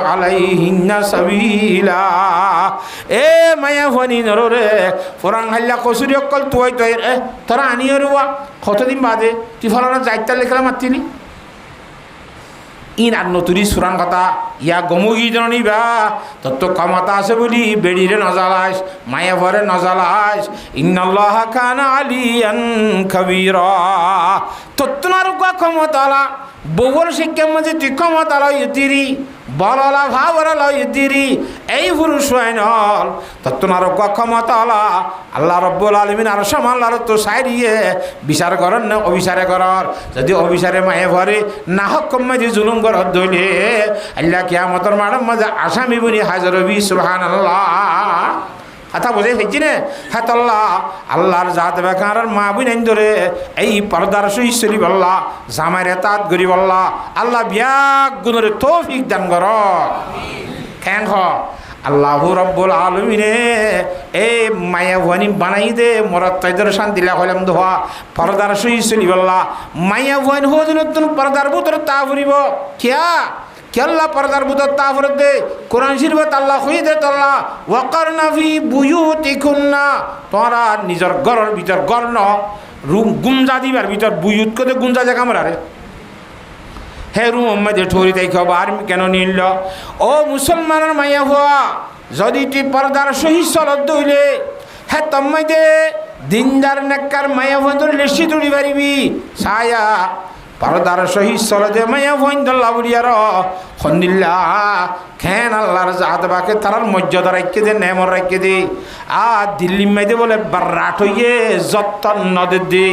আলাইহিন্না সাবিলা এ মায়া ভনি নরে ফরাং হাল্লা কসুরি অকল তুই তুই তোরা আনিও রে কতদিন বাদে তুই ফলানো যাইতা লেখলা মাতিলি ইন আর নতুরি সুরান কথা ইয়া গমুগি জনিবা তোর তো ক্ষমতা আছে বলি বেড়িরে নজালাস মায়া ভরে নজালাস ইন্নাল্লাহা কানা আলিয়ান কবিরা তত্তনার ক্ষমতালা বউর শিক্ষার মধ্যে তুই ক্ষমতা লয় তিরি বললা ভাবরা লয় তিরি এই পুরুষ নল তত্তনার ক্ষমতালা আল্লাহ রব্বুল আলমিন আর সমাল্লার তো সাইরিয়ে বিচার করেন না অবিচারে করার যদি অবিচারে মায়ে ভরে না হক মাঝে জুলুম করার দইলে আল্লাহ কিয়ামতের মাঠের মাঝে আসামি বনি হাজার হবি সুবহানাল্লাহ কথা বোঝাই হয়েছি না হ্যাঁ তল্লাহ আল্লাহর জাত বেকার মা বুঝাইন ধরে এই পর্দার সহিষ্যরি বললা জামাইরে তাঁত গরি বললা আল্লাহ বিয়াক গুণরে তৌফিক দান কর খ্যাং হ আল্লাহ রব্বুল আলমিনে এই মায়া ভুয়ানি বানাই দে মরত তাইদের শান্তি লাভ হইলাম দোয়া পর্দার সহিষ্যরি বললা মায়া ভুয়ানি হো নতুন পর্দার ভিতরে তা ফুরিব কিয়া কেল্লা পর্দার বুতর তাফরত দে কোরআন শরীফত আল্লাহ কই দে তাল্লাহ ওয়াকারনা ফি বুয়ুতিকুন্না তোরা নিজের ঘরের ভিতর গর্ণ রুম গুমজা দিবার ভিতর বুয়ুত কতে গুমজা জায়গা মারে হে রুম মধ্যে ঠোরি তাই খবর কেন নিল ও মুসলমানের মাইয়া হওয়া যদি তুই পর্দার সহিত চলত দইলে হে তম্মাইতে দিনদার নেককার মায়া ভদর লেসি তুলি পারিবি ছায়া পারদার সহি চলে মাইয়া ভইন্দল্লা বুড়িয়ার খন্দিল্লা খেন আল্লাহর জাহাদ বাকে তারার মর্যাদা রাখকে দে নেমর রাখকে দে আর দিল্লি মেয়েদে বলে রাট হইয়ে যত্ন নদে দে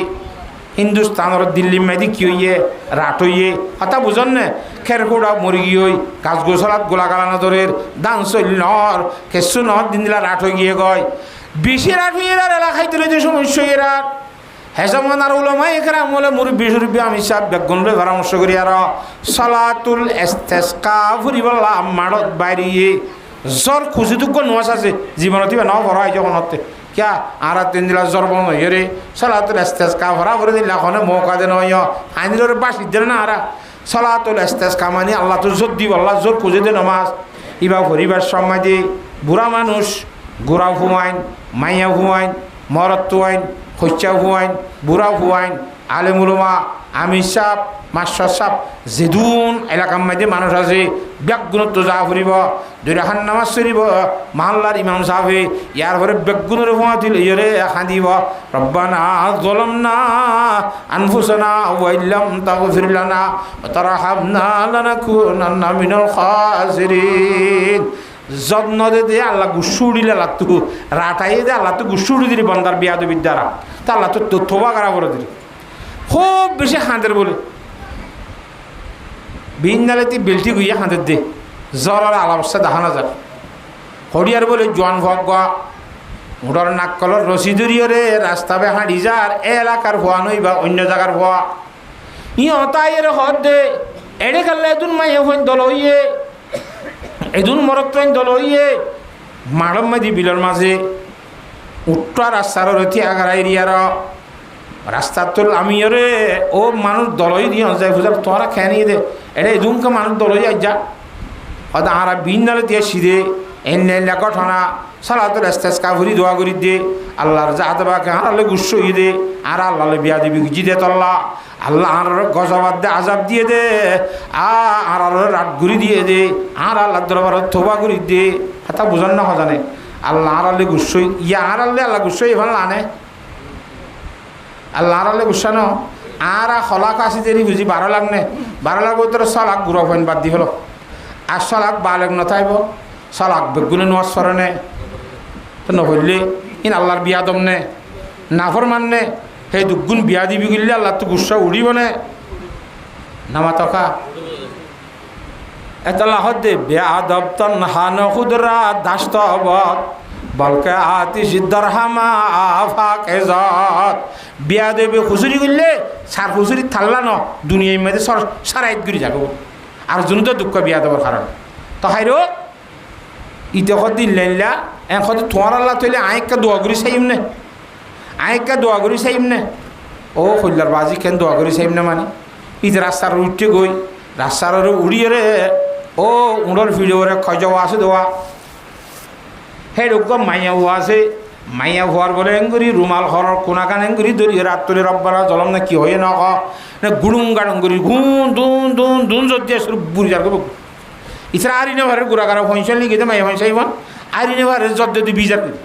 হিন্দুস্তানের দিল্লি মেয়েদি কি হইয়ে রাট হইয়ে হতা বুঝন নে খেরকুড়া মুরগি হই গাছ গোসলাত গোলা গালানো দরের দান চল্যর কেসু নহর দিন দিলা রাট হয়ে গিয়ে গয় বেশি রাট হইয়ে এলা খাইতে যে সমস্যা এরা হেজমান আর উলামা একরাম বলে মুরব্বি সুরব্বি আমি সাহেব বেগুনরে পরামর্শ করি আর সালাতুল ইস্তিসকা ফুরিবল্লা মাড়ত বাইরিয়ে জ্বর খুশি দুঃখ নোয়াস আছে জীবনত ন ভরা হয় যখন হতে क्या आरा तीन दिला জ্বর বন্ধ হয়ে রে সালাতুল ইস্তিসকা ভরা ভরে দিলা খনে মৌকা দেন হয় আইনির বাসি দেন না আরা সালাতুল ইস্তিসকা মানে আল্লাহ তো জোর দিব আল্লাহ জোর খুঁজে দে নামাজ ইবা পরিবার সময় দিয়ে বুড়া মানুষ গোড়া হুমাইন মাইয়া হুমাইন মরত হুয়াইন হচ্চা হুয়াইন বুড়া হুয়াইন আলেমুলমা আমির সাপ মাস্টার সাপ যেদুন এলাকার মধ্যে মানুষ আছে ব্যাগুণত্ব যা ফুরিব দুই রাখান নামাজ চলিব মাহাল্লার ইমাম সাহেবে ইয়ার পরে বেগুনের হুয়া দিল ইয়ে খাঁদিব রব্বানা যালামনা আনফুসানা ওয়া ইল্লাম তাগফির লানা ওয়া তারহামনা লানাকুনান্না মিনাল খাসিরিন যত্ন দে আল্লাহ গুসুড়িলে লাগতো রাটাই দে আল্লাহ তো গুসুড়ি দিলি বন্দার বিয়াদ বিদ্যারা তা আল্লাহ তো থোবা করা করে দিলি খুব বেশি হাঁদের বলে বিন্দালেতি বেলটি গুইয়া হাঁদের দে জ্বর আর আলাবস্থা দেখা না যায় হরিয়ার বলে জোয়ান ভগ উড়ার নাক কলর রশি দরিয়রে রাস্তা বে হাঁড়ি যার এ এলাকার ভুয়া নই বা অন্য জায়গার ভুয়া ইতাইয়ের হদ দে এড়ে কাল্লা এদুন মাইয়ে হইন দল হইয়ে এদুন মরত্রাইন দল হইয়ে মাড়ম মাদি বিলর মাঝে উত্তর রাস্তার রথি আগার এরিয়ার রাস্তার তোল আমি রে ও মানুষ দলই দিয়ে যায় বুঝার তোরা খেয়ে নিয়ে দে এটা এদুনকে মানুষ দলই যায় যা হয়তো আরা বিন্দালে দিয়ে সিদে এনে ঘটনা সালাতুল ইস্তিসকা ভরি দোয়া করি দে আল্লাহর জাহাদবাকে আরালে গুস্স হয়ে দে আর আল্লাহলে বিয়া দিবি গুজি দে তল্লা আল্লাহ আর গজবাদ দে আজাব দিয়ে দে আর রাত ঘুরি দিয়ে দে আর আল্লাহ দরবার থোবা করি দে কথা বুঝান না জানে আল্লাহ আরালে গুস্স ইয়া আর আল্লাহ গুস্স এভান লানে আল্লাহ আরালে গুসানো আর খলাক আসি দেরি বুঝি 12 লাখ নে 12 লাখ তোর 6 লাখ গুড়া ফাইন বাদ দি হলো আর 6 লাখ 12 লাখ নথাইব 6 লাখ বেগুনে নোয়াজ সরনে তো নহলে ইন আল্লাহর বিয়াদম নে নাফরমান নে সেই দুগুণ বিয়া দিবি গিলে আল্লাহ তো গুসা উড়িব নে নামা টকা এতলাহত দে বেআদব তনহান খুদরা দাস্তব বলকে আতি সিদ্ধার হামা আফাকে যত বিয়া দেবে খুচুরি করলে সার খুচুরি থাল্লা ন দুনিয়ার মধ্যে সারাইত ঘুরি যাবো আর জন্য তো দুঃখ বিয়া দেবার কারণ তো হাইরো ইতে দিন লাইলা এখন তোমার আল্লাহ তৈলে আয়েকটা দোয়া করি চাইম নে আয়েকটা দোয়া করি চাইম নে ও কল্যার বাজি কেন দোয়া করি চাইম না মানে ইতে রাস্তার উঠতে গই রাস্তার উড়িয়ে রে ও উড়োর ভিডিওরে খয় যাওয়া আছে দোয়া হে রকম মাইয়া হওয়া আছে মাইয়া হওয়ার বলে এঙ্গুরি রুমাল হরর কোনাকান এঙ্গুরি ধরি রাত তুলে রব্বারা জলম না কি হয়ে না গুড়ুং গাড়ুং করি ঘুম দুন দুন দুন যদি শুরু বুড়ি যার ইছাড়া আরিনে ভারের গুড়াগারা ফইসল লিখে দে মাইয়া ফইসাইব আরিনে ভারের যত যদি বিজার করি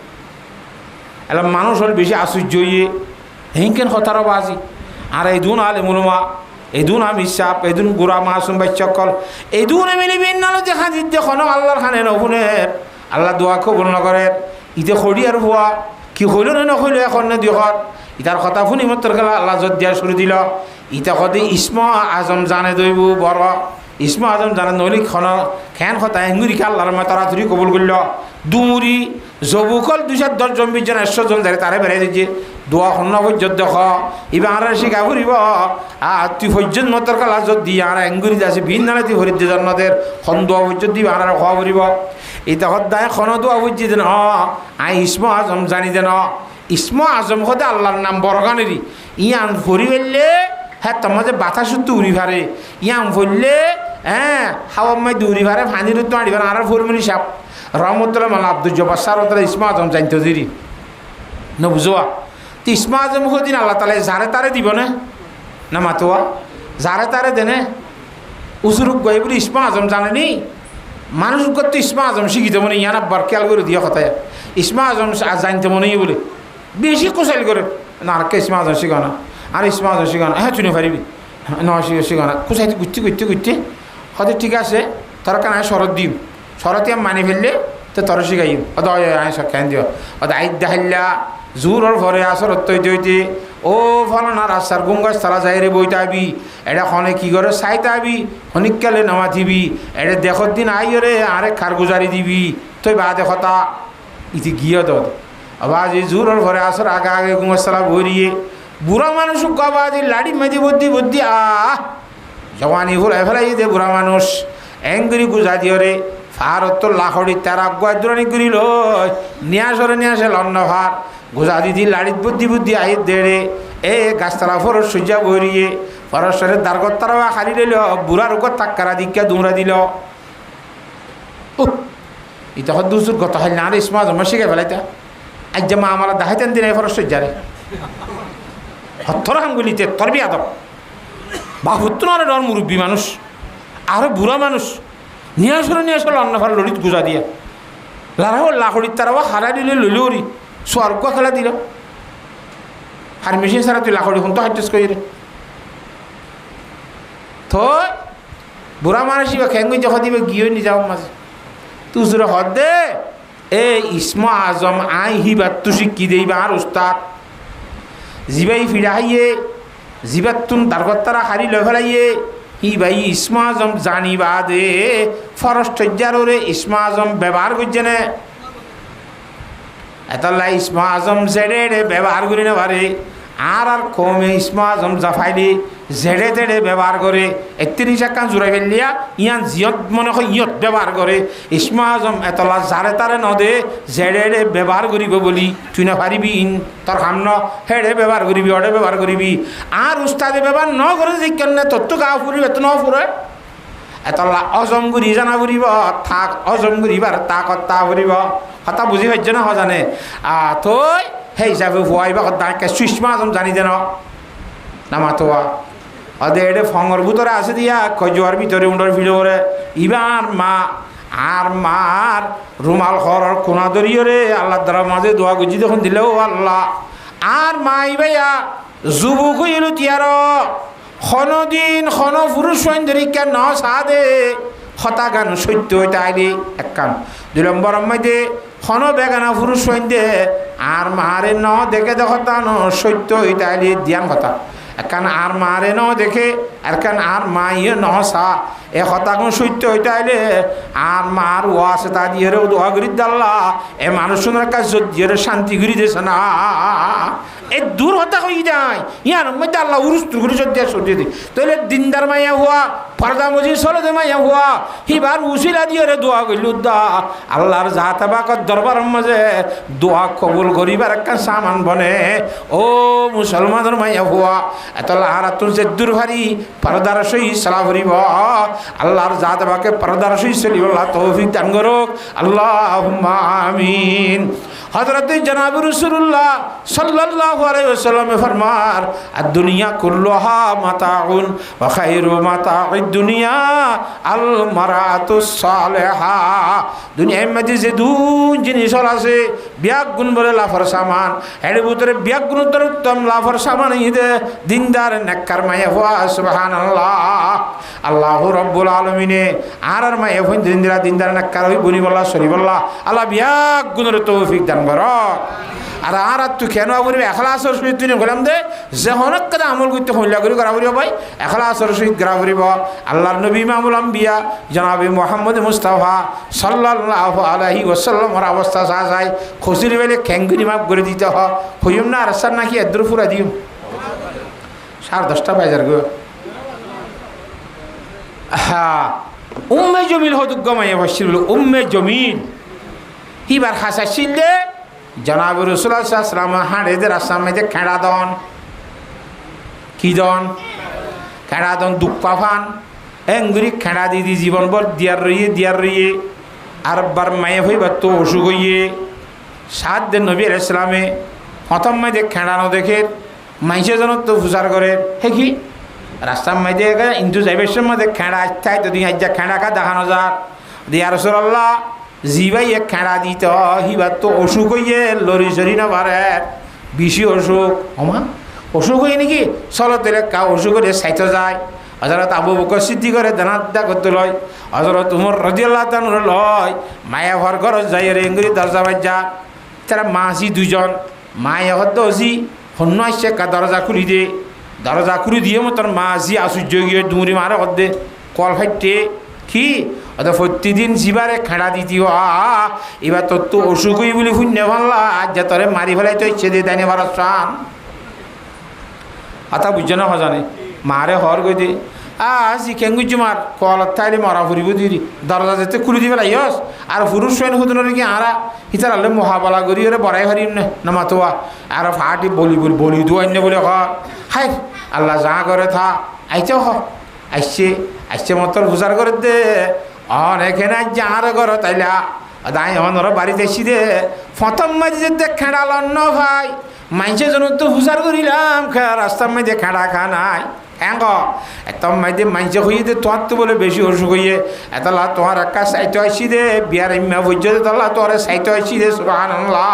এলা মানুষ হল বেশি আশ্চর্য ইয়ে হেঁকেন হতারও বাজি আর এই দুন আলে মুলমা এই দুন আমি সাপ এই দুন গুড়া মাসুম বাচ্চকল এই দুন এমনি বিন্নালো দেখা দিতে খন আল্লাহর খানে নহুনের আল্লাহ দোয়া কবুল নকরেন ইতে খড়ি আর ভুয়া কি হইল না নকইল এখন না দিহর ইতার কথা শুনি মতর গেল আল্লাহ যত দিয়া শুরু দিল ইতা কদি ইসমা আজম জানে দইব বড় ইসমা আজম জানে নলি খন খেন কথা এঙ্গুরিকে আল্লাহর মা তাড়াতাড়ি কবুল করল দুমুরি জবুকল 210 জন 20 জন 100 জন যারে তারে বেড়াই দিচ্ছে দোয়া হন্য পর্যন্ত দেখ এবার আর শিখা ফুরিব আর তুই পর্যন্ত মতর কালা যত দিয়ে আর এঙ্গুরি আছে ভিন নালে তুই হরিদ্য জন্মদের খন দোয়া পর্যন্ত দিবা আর খাওয়া ফুরিব এটা সদায় খন দোয়া বুঝছি দেন আই ইসমা আজম জানি দেন ইসমা আজম হতে আল্লাহর নাম বরগানেরই ইয়ান ভরি ফেললে হ্যাঁ তোমার যে বাতাস উড়ি ভারে ইয়াম ফেললে হ্যাঁ হাওয়া মাই দৌড়ি ভারে ফানির তো আড়ি ভারে আর ফরমুলি সাপ রহমতুল্লাহ মাল আব্দুল জব্বার সার ইসমা আজম জানতে দিরি ন বুঝোয়া তো ইসমা আজম দিন আল্লাহ তালে যারে তারে দিব না মাতোয়া যারে তারে দেনে উসুরুক গই বলে ইসমা আজম জানেনি মানুষ করতে ইসমা আজম শিখিতে মনে ইয়ান আব্বার খেয়াল করে দিয়া কথায় ইসমা আজম জানতে মনে বলে বেশি কোশাল করে না আর কে ইসমা আজম শিখাও না আর ইসমা আজম শিখাও না হ্যাঁ চুনে পারিবি শিখনা কুচাইতে ঘুরতে হয়তো ঠিক আছে তোর কানে শরৎ দিম শরতে মানি ফেললে তো তোর শিখাইম অত আয় সখ্যান দিও অত আই দেখাইলা জোৰৰ ভরে আসরত তৈতে হইতে ও ফলনা রাস্তার গঙ্গাস তারা যাই রে বইতে আবি এটা খনে কি করে চাইতে আবি খনিকালে নামা দিবি এটা দেখর দিন আই রে আরেক খার গুজারি দিবি তুই বা দেখতা ইতি গিয়ে দত আবার যে জোৰৰ ভরে আসর আগে আগে গঙ্গাস তারা ভরিয়ে বুড়া মানুষ গাবাজি লাড়ি মেদি বুদ্ধি জওয়ানি ভুলাই ফেলাই দে বুড়া মানুষ এঙ্গুরি গুজা দিও রে ফারত লাখড়ি তারা গুয়াদুরানি গুড়ি লই নিয়ে আসে লন্ন ভার গুজা দিদি লাড়িত বুদ্ধি আই দেড়ে এ গাছতলা ফরস সূর্যা বরিয়ে ফরসের দারগত তারা খালি রইল বুড়ার উপর তাক্কারা দিকা দুমরা দিল ইটা দুসুর গত হয় না রে ইসমা জমা শিখে ফেলাইতা আজ যে মা আমার দেখাইতেন দিন এই ফরস সূর্যারে হত্তর হাঙ্গুলিতে তোর বিয়া দাও বাহুত্তর ডর মুরব্বী মানুষ আরো বুড়া মানুষ নিয়ে আসলো অন্নভার লড়িত গুজা দিয়া লারাও লাখড়ির তারাও হারা দিলে লইলরি স্বর্গ খেলা দিল আর মেশিন ছাড়া তুই লাখড়ি শুনতো হাইটেস করি রে তো বুড়া মানুষ বা খেঙ্গুই যখন দিবে গিয়ে নি যাও মাঝে তুজুরে হদ দে এ ইসমা আজম আই হিবার তু শিক্ষি দেইবা আর উস্তাদ জিবাই ফিরা হাইয়ে জিবাত তুন দারগত্তারা হারি লয় ফেলাইয়ে হি ভাই ইসমা আজম জানিবা দে ফরস্টরে ইসমা আজম ব্যবহার করছে না এতলা ইসমা আজম জেডে ব্যবহার করি না পারে আর কমে ইসমা আজম জাফাইলি জেডে তেড়ে ব্যবহার করে ৩১ কান জোড়াই ফেলিয়া ইয়ান জিয়ত মনে হয় ইয়ত ব্যবহার করে ইসমা আজম এতলা যারে তারে নদে জেডে ব্যবহার করিব বলি তুই না পারিবি ইন তোর খাম ন হেডে ব্যবহার করিবি অডে ব্যবহার করিবি আর উস্তাদে ব্যবহার ন করে যে কেন তোর তো গা ফুরিব এত ন ফুরে এতলা অজমগুড়ি জানা ফুরিব থাক অজমগুড়িবার তাকত তা ফুরিব কথা বুঝি পাইছ না জানে থই সেই হিসাবে ফুয়াইবা দাঁড়কে সুষমা আজম জানি দেন না মাতোয়া অদে এডে ফঙর ভিতরে আছে দিয়া খজুয়ার ভিতরে উন্ডর ভিড়ে ইবার মা আর মার রুমাল খরর কোনা দরিয়ে রে আল্লাহ দ্বারা মাঝে দোয়া গুজি দেখুন দিলেও আল্লাহ আর মা ইবাইয়া যুবক হইল তিয়ার খনদিন খন পুরুষ সৈন্দরিকা ন সাদে হতা গান সত্য হইতে আইলি এক কান ২ নম্বর মধ্যে খন বেগানা পুরুষ সৈন্দে আর মারে ন দেখে দেখতা ন সত্য হইতে আইলি দিয়ান কথা একান আর মারে ন দেখে একান আর মাইয়ে ন সা এ হতাগুন সত্য হইতে আইলে আর মার ও আছে তা দিয়ে রে দোয়া করি দাল্লা এ মানুষের কাছে দিয়ে শান্তি করি দিয়েছে না এই দূর হতা হয়ে যায় ইয়ার মধ্যে আল্লাহ উরুস তুগুরি সদ্যা সরিয়ে দিই তাহলে দিনদার মাইয়া হুয়া পর্দা মজি সলদে মাইয়া হুয়া হিবার উসিলা দিয়ে রে দোয়া করিল দা আল্লাহর জাতাবাকর দরবার মাঝে দোয়া কবুল করিবার একটা সামান বনে ও মুসলমানের মাইয়া হুয়া এতলা আর তুন যে দূর ভারী পর্দার সহি সালা ভরিব আল্লাহর জাতাবাকে পর্দার সহি চলিব আল্লাহ তৌফিক দান করুক আল্লাহুম্মা আমিন হযরত জনাব রাসূলুল্লাহ সাল্লাল্লাহু আলাইহি ওয়াসাল্লাম ফরমার আদ-দুনিয়া কুল্লুহা মাতাউন ওয়া খায়রু মাতাউদ দুনিয়া আল মারাতুস সালিহা দুনিয়ার মধ্যে যে দুই জিনিস আছে বিয়াক গুণ বলে লাফর সামান এর ভিতরে বিয়াক গুণ উত্তম লাফর সামান ইদে দিনদার নেককার মায়া হুয়া সুবহানাল্লাহ আল্লাহু রাব্বুল আলামিনে আর মায়া হইন দিনদার নেককার হই বলি বল্লাহ সরি বল্লাহ আল্লাহ বিয়াক গুণের তৌফিক দান করক আর তুই কেন বলবি এখলাসর সহিত তুই বললাম দে যে অনেক কথা আমল করতে হইলা করে করা বলিব ভাই এখলাসর সহিত করা বলিব আল্লাহর নবী ইমামুল আম্বিয়া জনাবে মুহাম্মদ মুস্তাফা সাল্লাল্লাহু আলাইহি ওয়াসাল্লামের অবস্থা যা যায় খুশির বেলে খ্যাঙ্গুরি মাপ করে দিতে হয় হইম না রাস্তার নাকি এদ্র ফুরা দিম 10:30 বাজার গো হ্যাঁ উম্মে জমিল হদুগ্গ মাইয়া ভাসছিল উম্মে জমিল হিবার খাসা ছিললে জনাব রাসূলুল্লাহ সাল্লাল্লাহু আলাইহি ওয়াসাল্লাম হাড়েদের আসাম মধ্যে খেড়া দন কি দন খেড়া দন দুঃখা ফান এঙ্গুরি খেড়া দিদি জীবন বর দিয়ার রইয়ে আর বার মায়ে হইবার তো অসুখ হইয়ে 7 দিন নবী আলাইহিস সালামে প্রথম মধ্যে খেড়ানো দেখে মাইসে জন তো ফুসার করে হে কি রাস্তার মধ্যে ইন্দু যাইবের মধ্যে খেড়া চাই তো দিন আজ্জা খেড়া কা দেখানো যাক দিয়া রাসূলুল্লাহ জিবাই এক খেড়া দিত হিবার তো অসুখ হইয়ে লরি সরি না পারে বেশি অসুখ ওমা অসুখ হয় নাকি চলো দিলে কা অসুখ করে সাইতে যায় হযরত আবু বকর সিদ্দিক করে দানাদা করতে লয় হযরত উমর রাদিয়াল্লাহু তাআলা লয় মায়া ঘর ঘর যাই রে ইংরি দরজা বাজা তারা মাসি দুজন মায়া হদ্দ ওসি হন্য আসছে কা দরজা খুলি দিয়ে মতন মাসি আশ্চর্য গিয়ে ডুমুরি মারে হদ্দে কল ফাইটে কি অত প্রতিদিন জিবারে খেড়া দিতি এবার তোর তো অসুখই বলি শূন্য ভাল্লা আজ যা তোরে মারি ফেলাই তো ইচ্ছে দিয়ে তাই নেবার চান আতা বুঝছে না হজানে মারে হর গই দে চিকেন গুজি মার কলত থাইলে মরা ফুরিব দিদি দরজা যেতে খুলি দিবে লাইস আর পুরুষ সৈন হুদন কি আরা হিতার আলে মহাবলা করি ওরে বড়াই হারিম না মাতোয়া আর ফাটি বলি দুয়ান্য বলে হাই আল্লাহ যা করে থা আইতে আসছে মতন হুজার করে দে এখানে যার ঘর তাইলা দাই অনর বাড়িতে এসি দে প্রথম মাঝে যে খেড়াল অন্য ভাই মাইসের জন্য তো হুজার করিলাম রাস্তার মধ্যে খেড়া খা নাই হ্যাঁ একদম মাইদে মাইসে হইয়ে দে তোমার তো বলে বেশি অসুখ হইয়ে এতলা তোমার একা সাইতে আসি দে বিয়ার ইম্মা বুঝছে তাল্লা তোর সাইতে আসি দে সুবহানাল্লাহ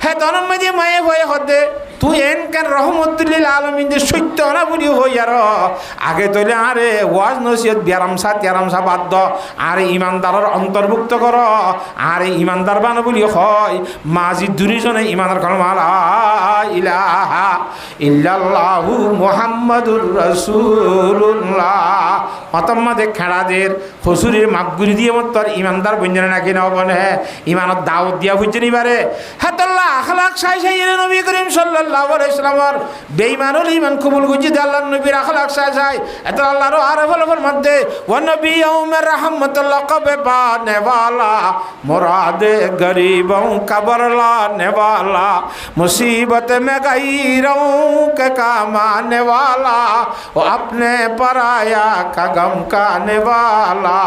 হ্যাঁ তখন মাঝে মায়ে হয়ে হদে তুই এন কেন রহমতুল্লিল আলমিন যে সত্য না বলি হই আর আগে তৈলে আরে ওয়াজ নসিহত বিয়ারামসা বাদ আরে ইমানদারের অন্তর্ভুক্ত কর আরে ইমানদার বানো বলি হয় মাঝি দুজনে ইমানের কলমা লা ইলাহা ইল্লাল্লাহু মুহাম্মাদুর রাসূলুল্লাহ অতম্মাদে খেড়াদের হসুরির মাপগুলি দিয়ে মত তোর ইমানদার বঞ্জনে নাকি না বনে ইমানত দাওয়াত দিয়া বুঝছে নিবারে হাতাল্লাহ আখলাক সাই নবী করিম সাল্লাল্লাহু আলাইহি ওয়াসাল্লাম বেঈমানুল ঈমান কবুল গুজি দে আল্লাহর নবীর আখলাক সাই এত আল্লাহর আরফের মধ্যে ওয়া নবী ইয়াউমের রাহমাতুল্লাহ কবে বানে वाला মুরাদে গরিবों का बरलाने वाला मुसीबत में गैरों के काम आने वाला वो अपने पराया का गम काने वाला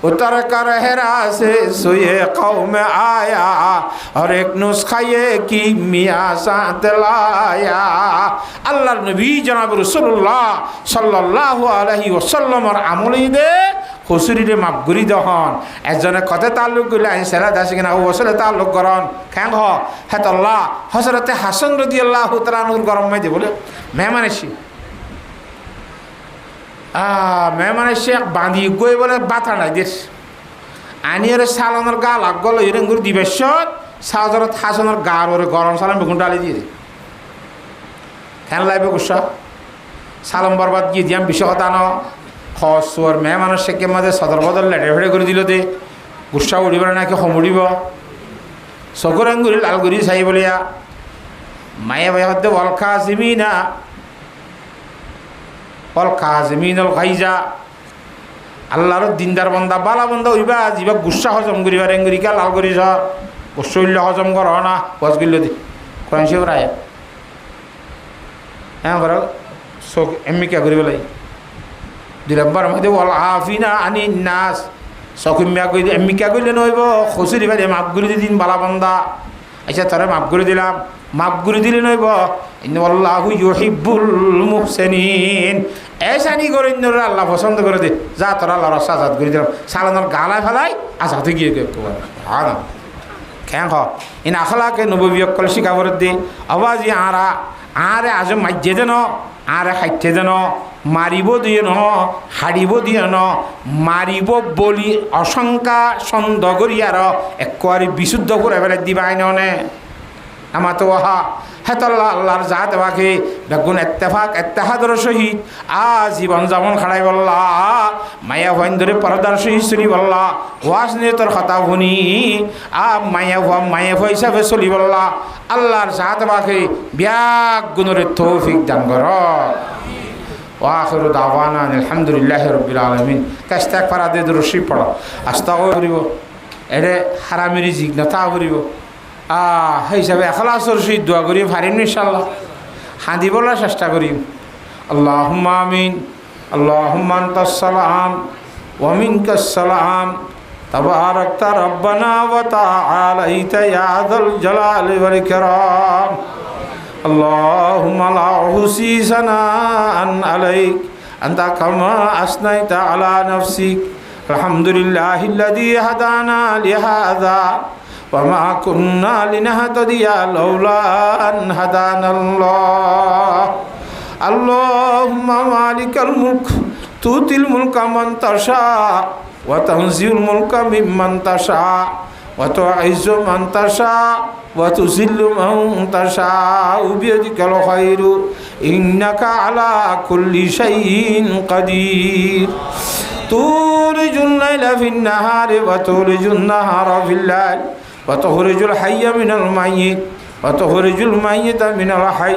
उतर कर हेरा से सुए कौम आया और एक नुस्खा ये की मियाँ साथ लाया अल्लाह नबी जनाब रसूलुल्लाह सल्लल्लाहु अलैहि वसल्लम और আমলি দে হুসুরিরে মাপগুরি দহন একজনের কথা তাল্লুক করলে আইন সেরা দাসে কিনা ও বসলে তাল্লুক করন খ্যাং হেতল্লাহ হজরতে হাসান রাদিয়াল্লাহু তাআলা আনহুর গরম মাইদে বলে মেহমান এসে বাঁধি গই বলে বাতা নাই দেশ আনিয়ারে সালানোর গা লাগ গল এরঙ্গুর দিবেশত হজরত হাসানোর গার ওরে গরম সালাম বেগুন ডালি দিয়ে ফ্যান লাইবে গুসা সালাম বরবাদ গিয়ে দিয়াম বিষয় কথা ন খর মেহমানের শেখের মাঝে সদর বদল লেটে ফেটে করে দিল দে গুসা উড়িব নাকি সমুড়িব চকুর আঙ্গুরি লালগুড়ি চাই বলিয়া মায়ে ভাই হতে অলখা জিমিনা অল খাইজা আল্লাহর দিনদার বন্দা বালা বন্দা ওইবা যিবা গুসা হজম করিবার এঙ্গুরিকা লাল করি শৈল্য হজম কর না বস গিল দি কোরআন শিব রায় হ্যাঁ ঘর চোখ এমিকা করিব লাগে 2 নম্বর মধ্যে ওয়াল আফিনা আনিন নাস চকুমিয়া কই এমিকা কইলে নইব খুশির বাড়ি মাপগুলি দিন বালা বন্দা আচ্ছা তারা মাপগুলি দিলাম মাপগুলি দিলে নইব ইন্নাল্লাহু ইউহিব্বুল মুহসিনিন এসানি করে আল্লাহ পছন্দ করে দে যা তোরা আল্লাহর সাজাত করে দিলাম সালানোর গালায় ফেলাই আসাতে গিয়ে হ্যাঁ না কেন ইন আখলাকে নববিয়ক কল শিখাবর দে আওয়াজি আরে আজ মাইজে দেন আরে খাইতে দেন মারিব দিয়ে ন হারিব দিয়ে ন মারিব বলি অশঙ্কা সন্দ করি আর একবারে বিশুদ্ধ করে ফেলে দিবাই নে আমার তো ওহা হেতল্লা আল্লাহর জাত বাকে বেগুন এত্তেহাদর সহিত জীবন যেমন খাড়াই বললা মায়া ভাইন ধরে পরদার সহিত শুনি বললা ওয়াজ নিয়ে তোর কথা শুনি মায়া ভাই হিসাবে চলি বললা আল্লাহর জাত বাকে ব্যাগ গুণরে তৌফিক দান কর ওয়াখিরু দাওয়ানা আলহামদুলিল্লাহি রাব্বিল আলামিন কাস্তাক ফারাদে দরুশি পড়া আস্তাগফিরু করিব এরে হারামিরি জিগনতা করিব সেই হিসাবে এখলাসর সহিত দোয়া করি পারিম ইনশাআল্লাহ হাঁদি বলার চেষ্টা করি আল্লাহুম্মা আমিন আল্লাহুম্মা আনতাস সালাম ওয়া মিনকাস সালাম তাবারাকতা রব্বানা ওয়া তাআলাইতা ইয়া যাল জালালি ওয়াল ইকরাম আল্লাহুম্মা লা উহসি সানাআন আলাইক আনতা কামা আসনাইতা আলা নাফসিক আলহামদুলিল্লাহিল্লাযী হাদানা লিহাযা وما كنا لنهتدي لولا أن هدانا الله اللهم مالك الملك تؤتي الملك من تشاء وتنزع الملك ممن تشاء وتعز من تشاء وتذل من تشاء بيدك الخير إنك على كل شيء قدير تولج الليل في النهار وتولج النهار في الليل وتخرج الحي من الميت وتخرج الميت من الحي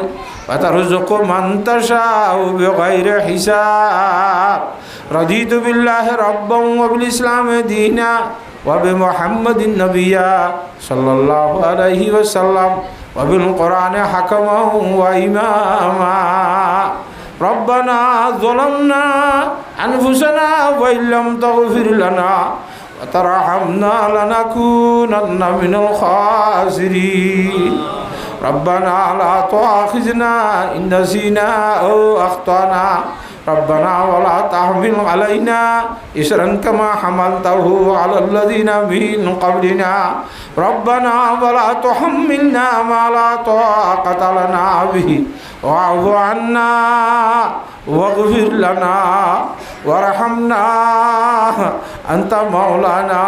وترزق من تشاء بغير حساب رضيت بالله ربا وبالإسلام دينا وبمحمد نبيا صلى الله عليه وسلم وبالقرآن حكما وإماما ربنا ظلمنا أنفسنا وإن لم تغفر لنا وترحمنا لنكونن من الخاسرين ربنا لا تؤاخذنا إن نسينا أو أخطأنا ربنا ولا تحمل علينا إصرا كما حملته على الذين من قبلنا ربنا ولا تحملنا ما لا طاقة لنا به واعف عنا واغفر لنا وارحمنا أنت مولانا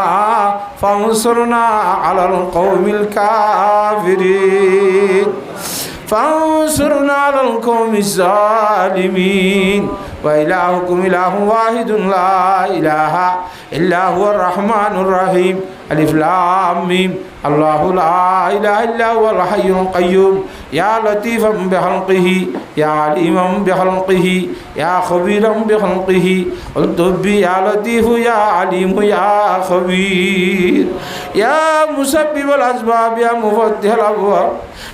فانصرنا على القوم الكافرين فانصرنا على القوم الظالمين وإلهكم إله واحد لا إله إلا هو الرحمن الرحيم ألف لام ميم الله لا إله إلا هو الحي القيوم يا لطيفا بخلقه يا عليما بخلقه يا خبيرا بخلقه الطب يا لطيف يا عليم يا خبير يا مسبب الأسباب يا مفتح الأبواب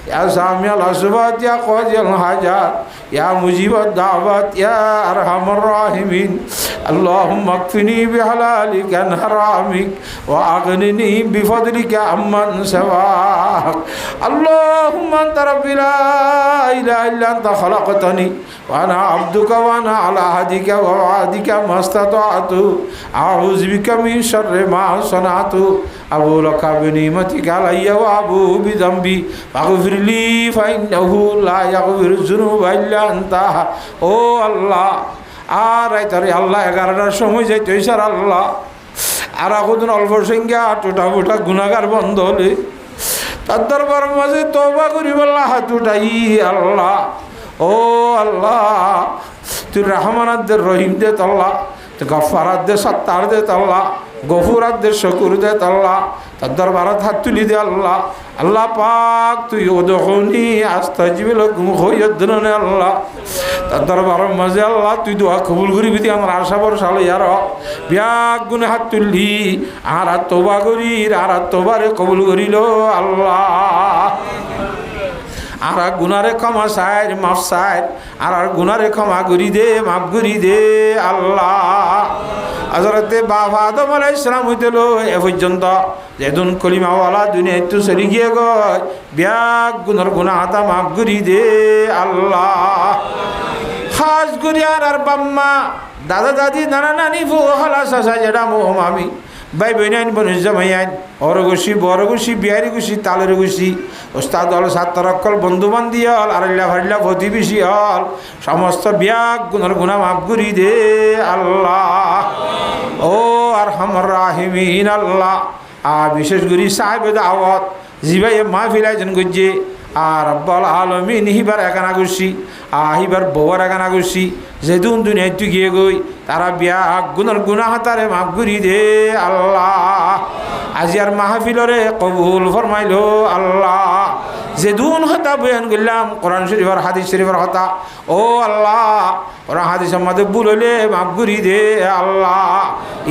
يا سامع الأصوات يا قاضي الحاجات يا مجيب الدعوات يا أرحم الراحمين اللهم اكفني بحلالك عن حرامك وأغنني بفضلك عمن سواك اللهم أنت ربي لا إله إلا أنت خلقتني وأنا عبدك وأنا على عهدك ووعدك ما استطعت أعوذ بك من شر ما صنعت أبو لك بنعمتك علي وأبو بذنبي فاغفر لي فإنه لا يغفر الذنوب إلا أنت ও আল্লাহ আর রাইতারে আল্লাহ 11টার সময় যাইতে হইছার আল্লাহ আর এখন অল্প সংখ্যা টোটা মোটা গুনাহগার বন্ধ হলে তার দরবার মাঝে তওবা করিব আল্লাহ হাত উঠাই আল্লাহ ও আল্লাহ তুই রহমানাত দে রহিম দে আল্লাহ তুই গফফারাত দে সত্তার দে আল্লাহ গফুরাত দে শুকুর দে আল্লাহ তার দরবারত হাত তুলি দে আল্লাহ আল্লাহ পাক তুই ওদখনি আস্তাজিব লাকুম খয়দনে আল্লাহ তার দরবারের মাঝে আল্লাহ তুই দোয়া কবুল করিবি তুই আমার আশা ভরসা লইয়ার বিয়াক গুনে হাত তুললি আর তওবা করি আর তওবারে কবুল করিল আল্লাহ আর গুনারে ক্ষমা চাই মাফ চাই আর গুনারে ক্ষমা করি দে মাফ করি দে আল্লাহ হযরতে বাবা আদম আলাইহিস সালাম হইতেল এ পর্যন্ত যেদিন কলিমাওয়ালা দুনিয়ায় তো চলি গিয়ে গয় বিয়াক গুনার গুনাহ আতা মাফ করি দে আল্লাহ খাস করি আর বাম্মা দাদা দাদি নানা নানি ফু খালা চাচা জেঠা মোহ মামি ভাই বইনাইন বনুজ জামাইয়ান অরগুশি বরগুশি বিহারি গুছি তালের গুছি ওস্তাদ হল ছাত্রকল বন্ধু বান্ধী হল আল্লাহ ভাল্লা প্রতিবেশী হল সমস্ত বিয়াক গুনার গুনাহ মাফ করি দে আল্লাহ ও আরহামুর রাহিমিন আল্লাহ আর বিশেষ করে সাহেবে দাওয়াত জিবাই মাহফিল আয়োজন করছে আর রব্বুল আলামিন হিবার একানা করছি আহিবার বউর একানা করছি যেদিন দুনিয়ায় তুই গিয়ে গই তারা বিয়া গুনার গুনাহ তারে মাফ করি দে আল্লাহ আজিয়ার মাহফিলরে কবুল ফরমাইলো আল্লাহ যেদিন হতা বয়ান করলাম কোরআন শরীফের হাদিস শরীফের হতা ও আল্লাহ ওরা হাদিসের মধ্যে ভুল হইলে মাফ করি দে আল্লাহ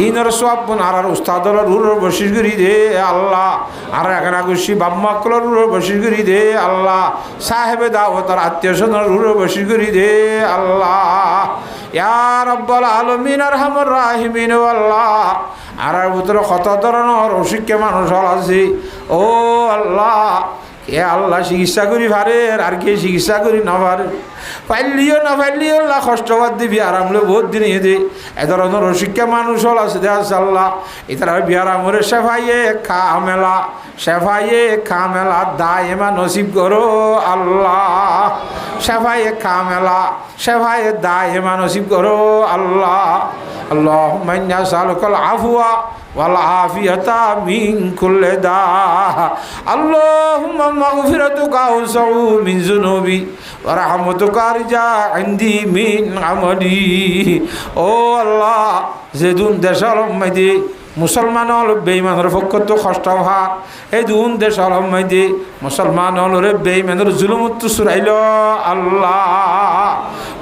ইনর সব আর উস্তাদর রুর বসিস করি দে আল্লাহ আর এখানে খুশি বাম্মাকলর রুর বসিস করি দে আল্লাহ সাহেবে দাওয়াতার আত্মীয় স্বজনের রুর বসিস করি দে আল্লাহ ইয়া রাব্বুল আলামিন আরহামুর রাহিমিন আল্লাহ আর ভিতরে কত ধরনের অশিক্ষিত মানুষ আছে ও আল্লাহ এ আল্লাহ চিকিৎসা করি পারে আর কে চিকিৎসা করি না পারে পাইলিও না পাইলিও আল্লাহ কষ্টবাদ দিবি আরামলে বহুত দিন দে এ ধরনের অশিক্ষা মানুষ হল আছে দেখ আল্লাহ এটার বিহার আমরে শেফাইয়ে খা মেলা দায়মা নসিব করো আল্লাহ শেফাইয়ে দায়মা নসিব করো আল্লাহ اللهم إنا نسألك العفو والعافية من كل داء اللهم مغفرتك أوسع من ذنوبي ورحمتك أرجى عندي من عملي ও আল্লাহ যেদিন দেশের মধ্যে মুসলমান হল বেঈমানের পক্ষ তো কষ্ট হওয়া এই দুন দেশের মধ্যে মুসলমান হল বেঈমানের জুলুমত সুরাইল আল্লাহ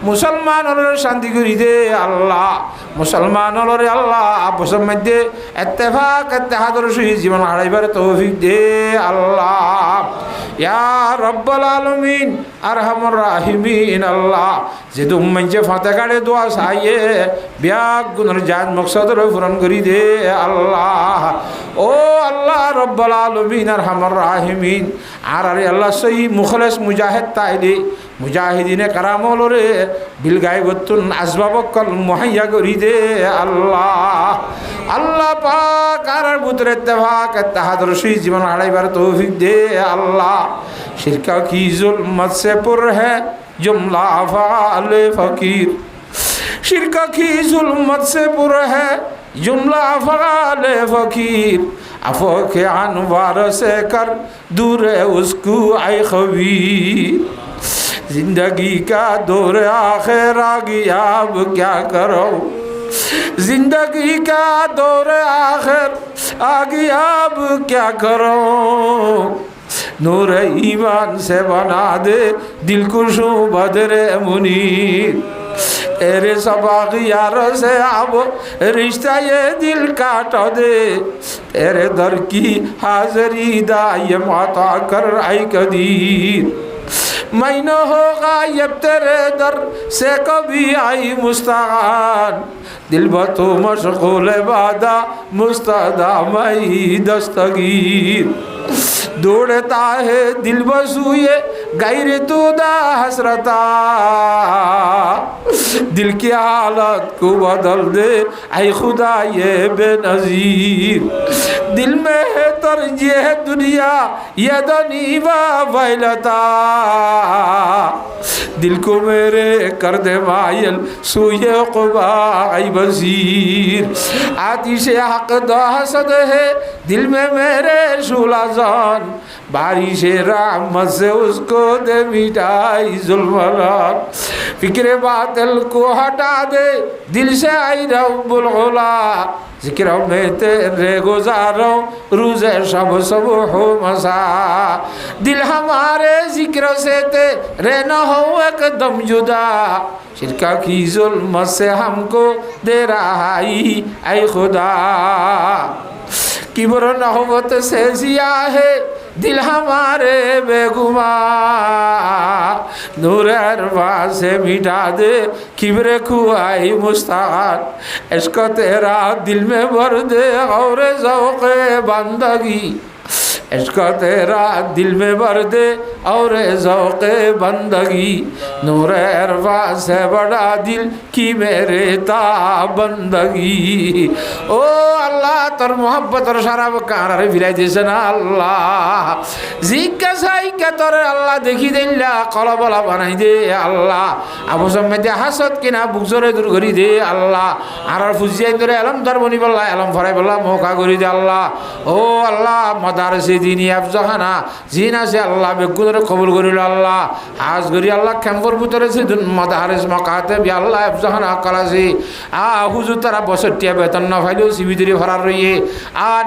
মুসলমান হল শান্তি করি দে আল্লাহ মুসলমান হল রে আল্লাহ আপসের মধ্যে ইত্তেফাকের সহিত জীবন হারাইবার তৌফিক দে আল্লাহ ইয়া রব্বাল আলামিন আরহামুর রাহিমিন আল্লাহ যেহেতু উম্মাইছে ফাতে কাটে দোয়া চাইয়ে ব্যাগ গুণের জাত মকসদের পূরণ করি দে আল্লাহ ও আল্লাহ রব্বাল আলামিন আরহামুর রাহিমিন আর আরে আল্লাহ সহি মুখলেস মুজাহিদ তাইলে মুজাহিদিনে কারামল রে বিল গায়বতুন আসবাবকল মুহাইয়া করি দে আল্লাহ আল্লাহ পাক আর বুতরে ইত্তেফাক ইত্তেহাদর সহি জীবন হারাইবার তৌফিক দে আল্লাহ শিরকা কি जुल्मत से पुर है जुमला अफ़ाल फ़कीर शिरका की जुल्मत से पुर है जुमला अफ़ाल फ़कीर अफ़ो के अनवार से कर दूर है उसको आई खबीर जिंदगी का दौर आखिर आ गया अब क्या करो जिंदगी का दौर आखिर आ गया अब क्या करो नूर ईमान से बना दे दिल को बदरे मुनीर तेरे सबाग यारों से अब रिश्ता ये दिल काटो दे तेरे दर की हाजरी दायम अता कर आई कदीर मैं न होगा ये तेरे दर से कभी आई मुस्तान दिल बतो मशगूल बादा मुस्तदा मई दस्तगीर दौड़ता है दिल बसूए गैर तुदा हसरता दिल की हालत को बदल दे ऐ खुदा ये बेनज़ीर दिल में है तरजीह दुनिया ये दनीवा वैलता दिल को मेरे कर दे मायल सुए क़ुबा ऐ बसीर आतिश हक दहसद है दिल में मेरे शूला जान बारिश रहमत से उसको दे मिटाई जुल्मलान फिक्र बातिल को हटा दे दिल से आई रब्बुल उला जिक्र में तेरे गुजारो रोज़े शब हो मसा दिल हमारे जिक्र से तेरे न हो एकदम जुदा शिरका की जुल्मत से हमको दे रहाई ऐ खुदा किब्र नहवत से जिया है दिल हमारे बेगुमा नूर अरवा से मिटा दे किब्र खुआई मुस्तान इश्क तेरा दिल में भर दे और ज़ौक़े बंदगी इश्क तेरा दिल में भर दे और ज़ौक़े बंदगी नूर अरवा से बड़ा दिल की मेरे ता बंदगी ओ अल्लाह तर मोहब्बत और शराब कानारे फिराई दिस ना अल्लाह जिज्ञासाई के तोरे अल्लाह देखी दिल्ला कलबला बनाई दे अल्लाह अबू सम्मेदे हासद किना बुकजरे दूर करी दे अल्लाह आरार फुजियाई तोरे अलम दरबनी बल्ला अलम फराई बल्ला मौका करी दे अल्लाह ओ अल्लाह मदारसे दीनी अफजहाना जिना से अल्लाह बेगुनरे कबूल करिल अल्लाह आज करी अल्लाह कैंपर भीतरे से मदारस मकाते बि अल्लाह अफजहाना कलासी हुजूर तारा बसटिया बेतन ना फाइलो सिबिदिरी फरार रहिए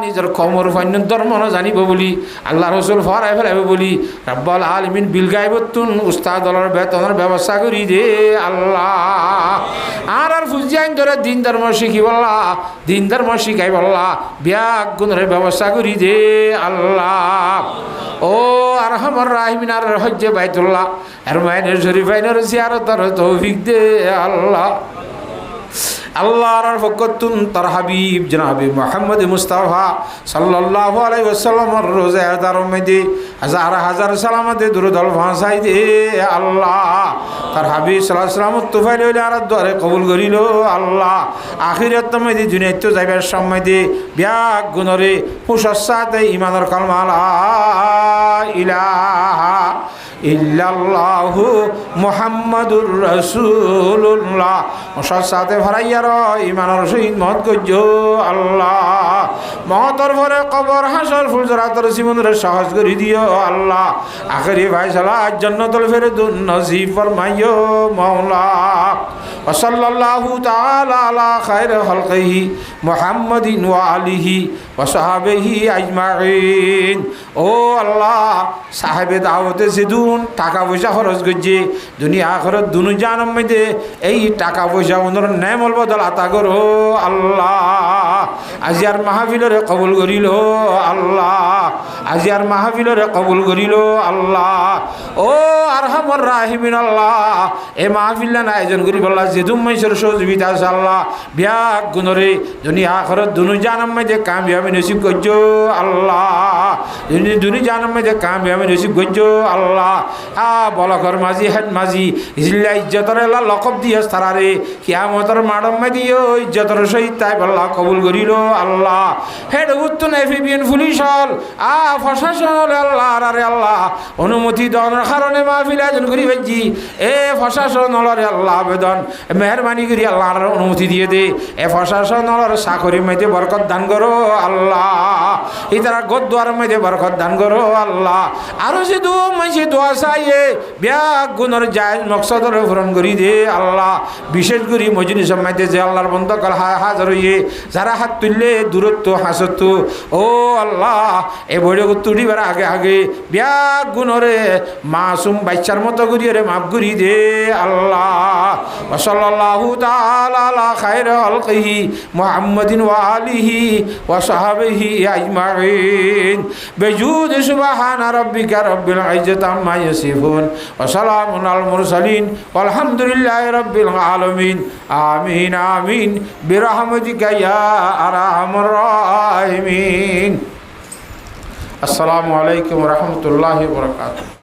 निजर खबर फाइन धर्म न जानिब बोली अल्लाह रसूल फराय फेलाइब बोली रब्बुल आलामीन बिल गायबतुन उस्ताद दलर बेतনের ব্যবস্থা করি দে আল্লাহ আর ফুজিয়াইন ধরে দিন ধর্ম শিখি বল্লা দিন ধর্ম শিখাই বল্লা ব্যাগ গুণের ব্যবস্থা করি দে আল্লাহ ও আরহামুর রাহিমিন আর হজ্জে বাইতুল্লাহ আর মাইনের শরীফাইনের জিয়ারতের তৌফিক দে আল্লাহ আল্লাহর ফকতুন তার হাবিব জনাবে মুহাম্মদ মুস্তাফা সাল্লাল্লাহু আলাইহি ওয়াসাল্লামর রোজাদার মধ্যে হাজার হাজার সালামতে দুরূদ ভাষাই দে আল্লাহ তার হাবিব সাল্লাল্লাহু আলাইহি ওয়াসাল্লাম তুফাইল হইলে আর দরে কবুল করিল আল্লাহ আখিরাত মধ্যে দুনিয়াতে যাইবার সময় দে ব্যাগ গুণরে ফুসাতে ঈমানের কালমা লা ইলাহা ইল্লাল্লাহু মুহাম্মাদুর রাসূলুল্লাহ সাথে ভরাইয়ার ইমানের সহিত মত গজ্জ আল্লাহ মহতর ভরে কবর হাসর ফুলজরাতর জীবনের সহজ করে দিও আল্লাহ আখেরি ফায়সালা জান্নাতুল ফেরদৌস নসিব ফরমাইও মাওলা ওয়াসাল্লাল্লাহু তাআলা আলা খায়রি খালকিহি মুহাম্মাদিন ওয়া আলিহি ওয়া সাহাবিহি আজমাইন ও আল্লাহ সাহেবে দাওয়াতে জিদুন টাকা পয়সা খরচ করছে দুনিয়া আখিরাত দুনু জাহান্নাম মধ্যে এই টাকা পয়সা ওনর নেমল বদল আতা করো আল্লাহ আজিয়ার মাহফিলরে কবুল করিল আল্লাহ আজিয়ার মাহফিলরে কবুল করিল আল্লাহ ও আরহামুর রাহিমিন আল্লাহ এ মাহফিল না আয়োজন করি বল্লা যেদুম মাইসের সহযোগিতা আছে আল্লাহ ব্যাগ গুণরে দুনিয়া আখিরাত দুনু জাহান্নাম মধ্যে কামিয়াবি নসিব করছো আল্লাহ দুনু জাহান্নাম মধ্যে কামিয়াবি নসিব করছো আল্লাহ বলকর মাঝি হেড মাঝি ইজিল্লা ইজ্জতর আল্লাহ লকব দিয়েছ তারারে কিয়ামতর মাডম দিও ইজ্জতর সহিত তাই আল্লাহ কবুল করিল আল্লাহ হেড উত্তন এফিবিএন পুলিশ হল প্রশাসন হল আল্লাহ আরে আল্লাহ অনুমতি দেওয়ার কারণে মাহফিল আয়োজন করি ভাইজি এ প্রশাসন হলরে আল্লাহ আবেদন মেহরবানি করি আল্লাহর অনুমতি দিয়ে দে এ প্রশাসন হলর চাকরির মধ্যে বরকত দান করো আল্লাহ ইতারা গদ্দার মধ্যে বরকত দান করো আল্লাহ আরো সে দু মাইসে দোয়া চাইয়ে ব্যাগ গুণর জায়েজ মকসদর পূরণ করি দে আল্লাহ বিশেষ করে মজলিস মধ্যে যে আল্লাহর বন্ধ কল হাজার হইয়ে যারা হাত তুললে দূরত্ব হাসত ও আল্লাহ এ বৈঠক তুলিবার আগে আগে ব্যাগ গুণরে মাসুম বাচ্চার মতো করিয়ে রে মাফ করি দে আল্লাহ সাল্লাল্লাহু তাআলা আলা খায়রি খালকিহি মুহাম্মাদিন ওয়া আলিহি ওয়া সাহাবিহি আজমাইন বিজুদ সুবহান রাব্বিকা রাব্বিল ইজ্জাতি আম্মা ইয়াসিফুন ওয়া সালামুন আলাল মুরসালিন ওয়ালহামদুলিল্লাহি রাব্বিল আলামিন আমিন আমিন বিরহমাতিকা ইয়া আরহামুর রাহিমিন আসসালামু আলাইকুম ওয়া রাহমাতুল্লাহি ওয়া বারাকাতুহু।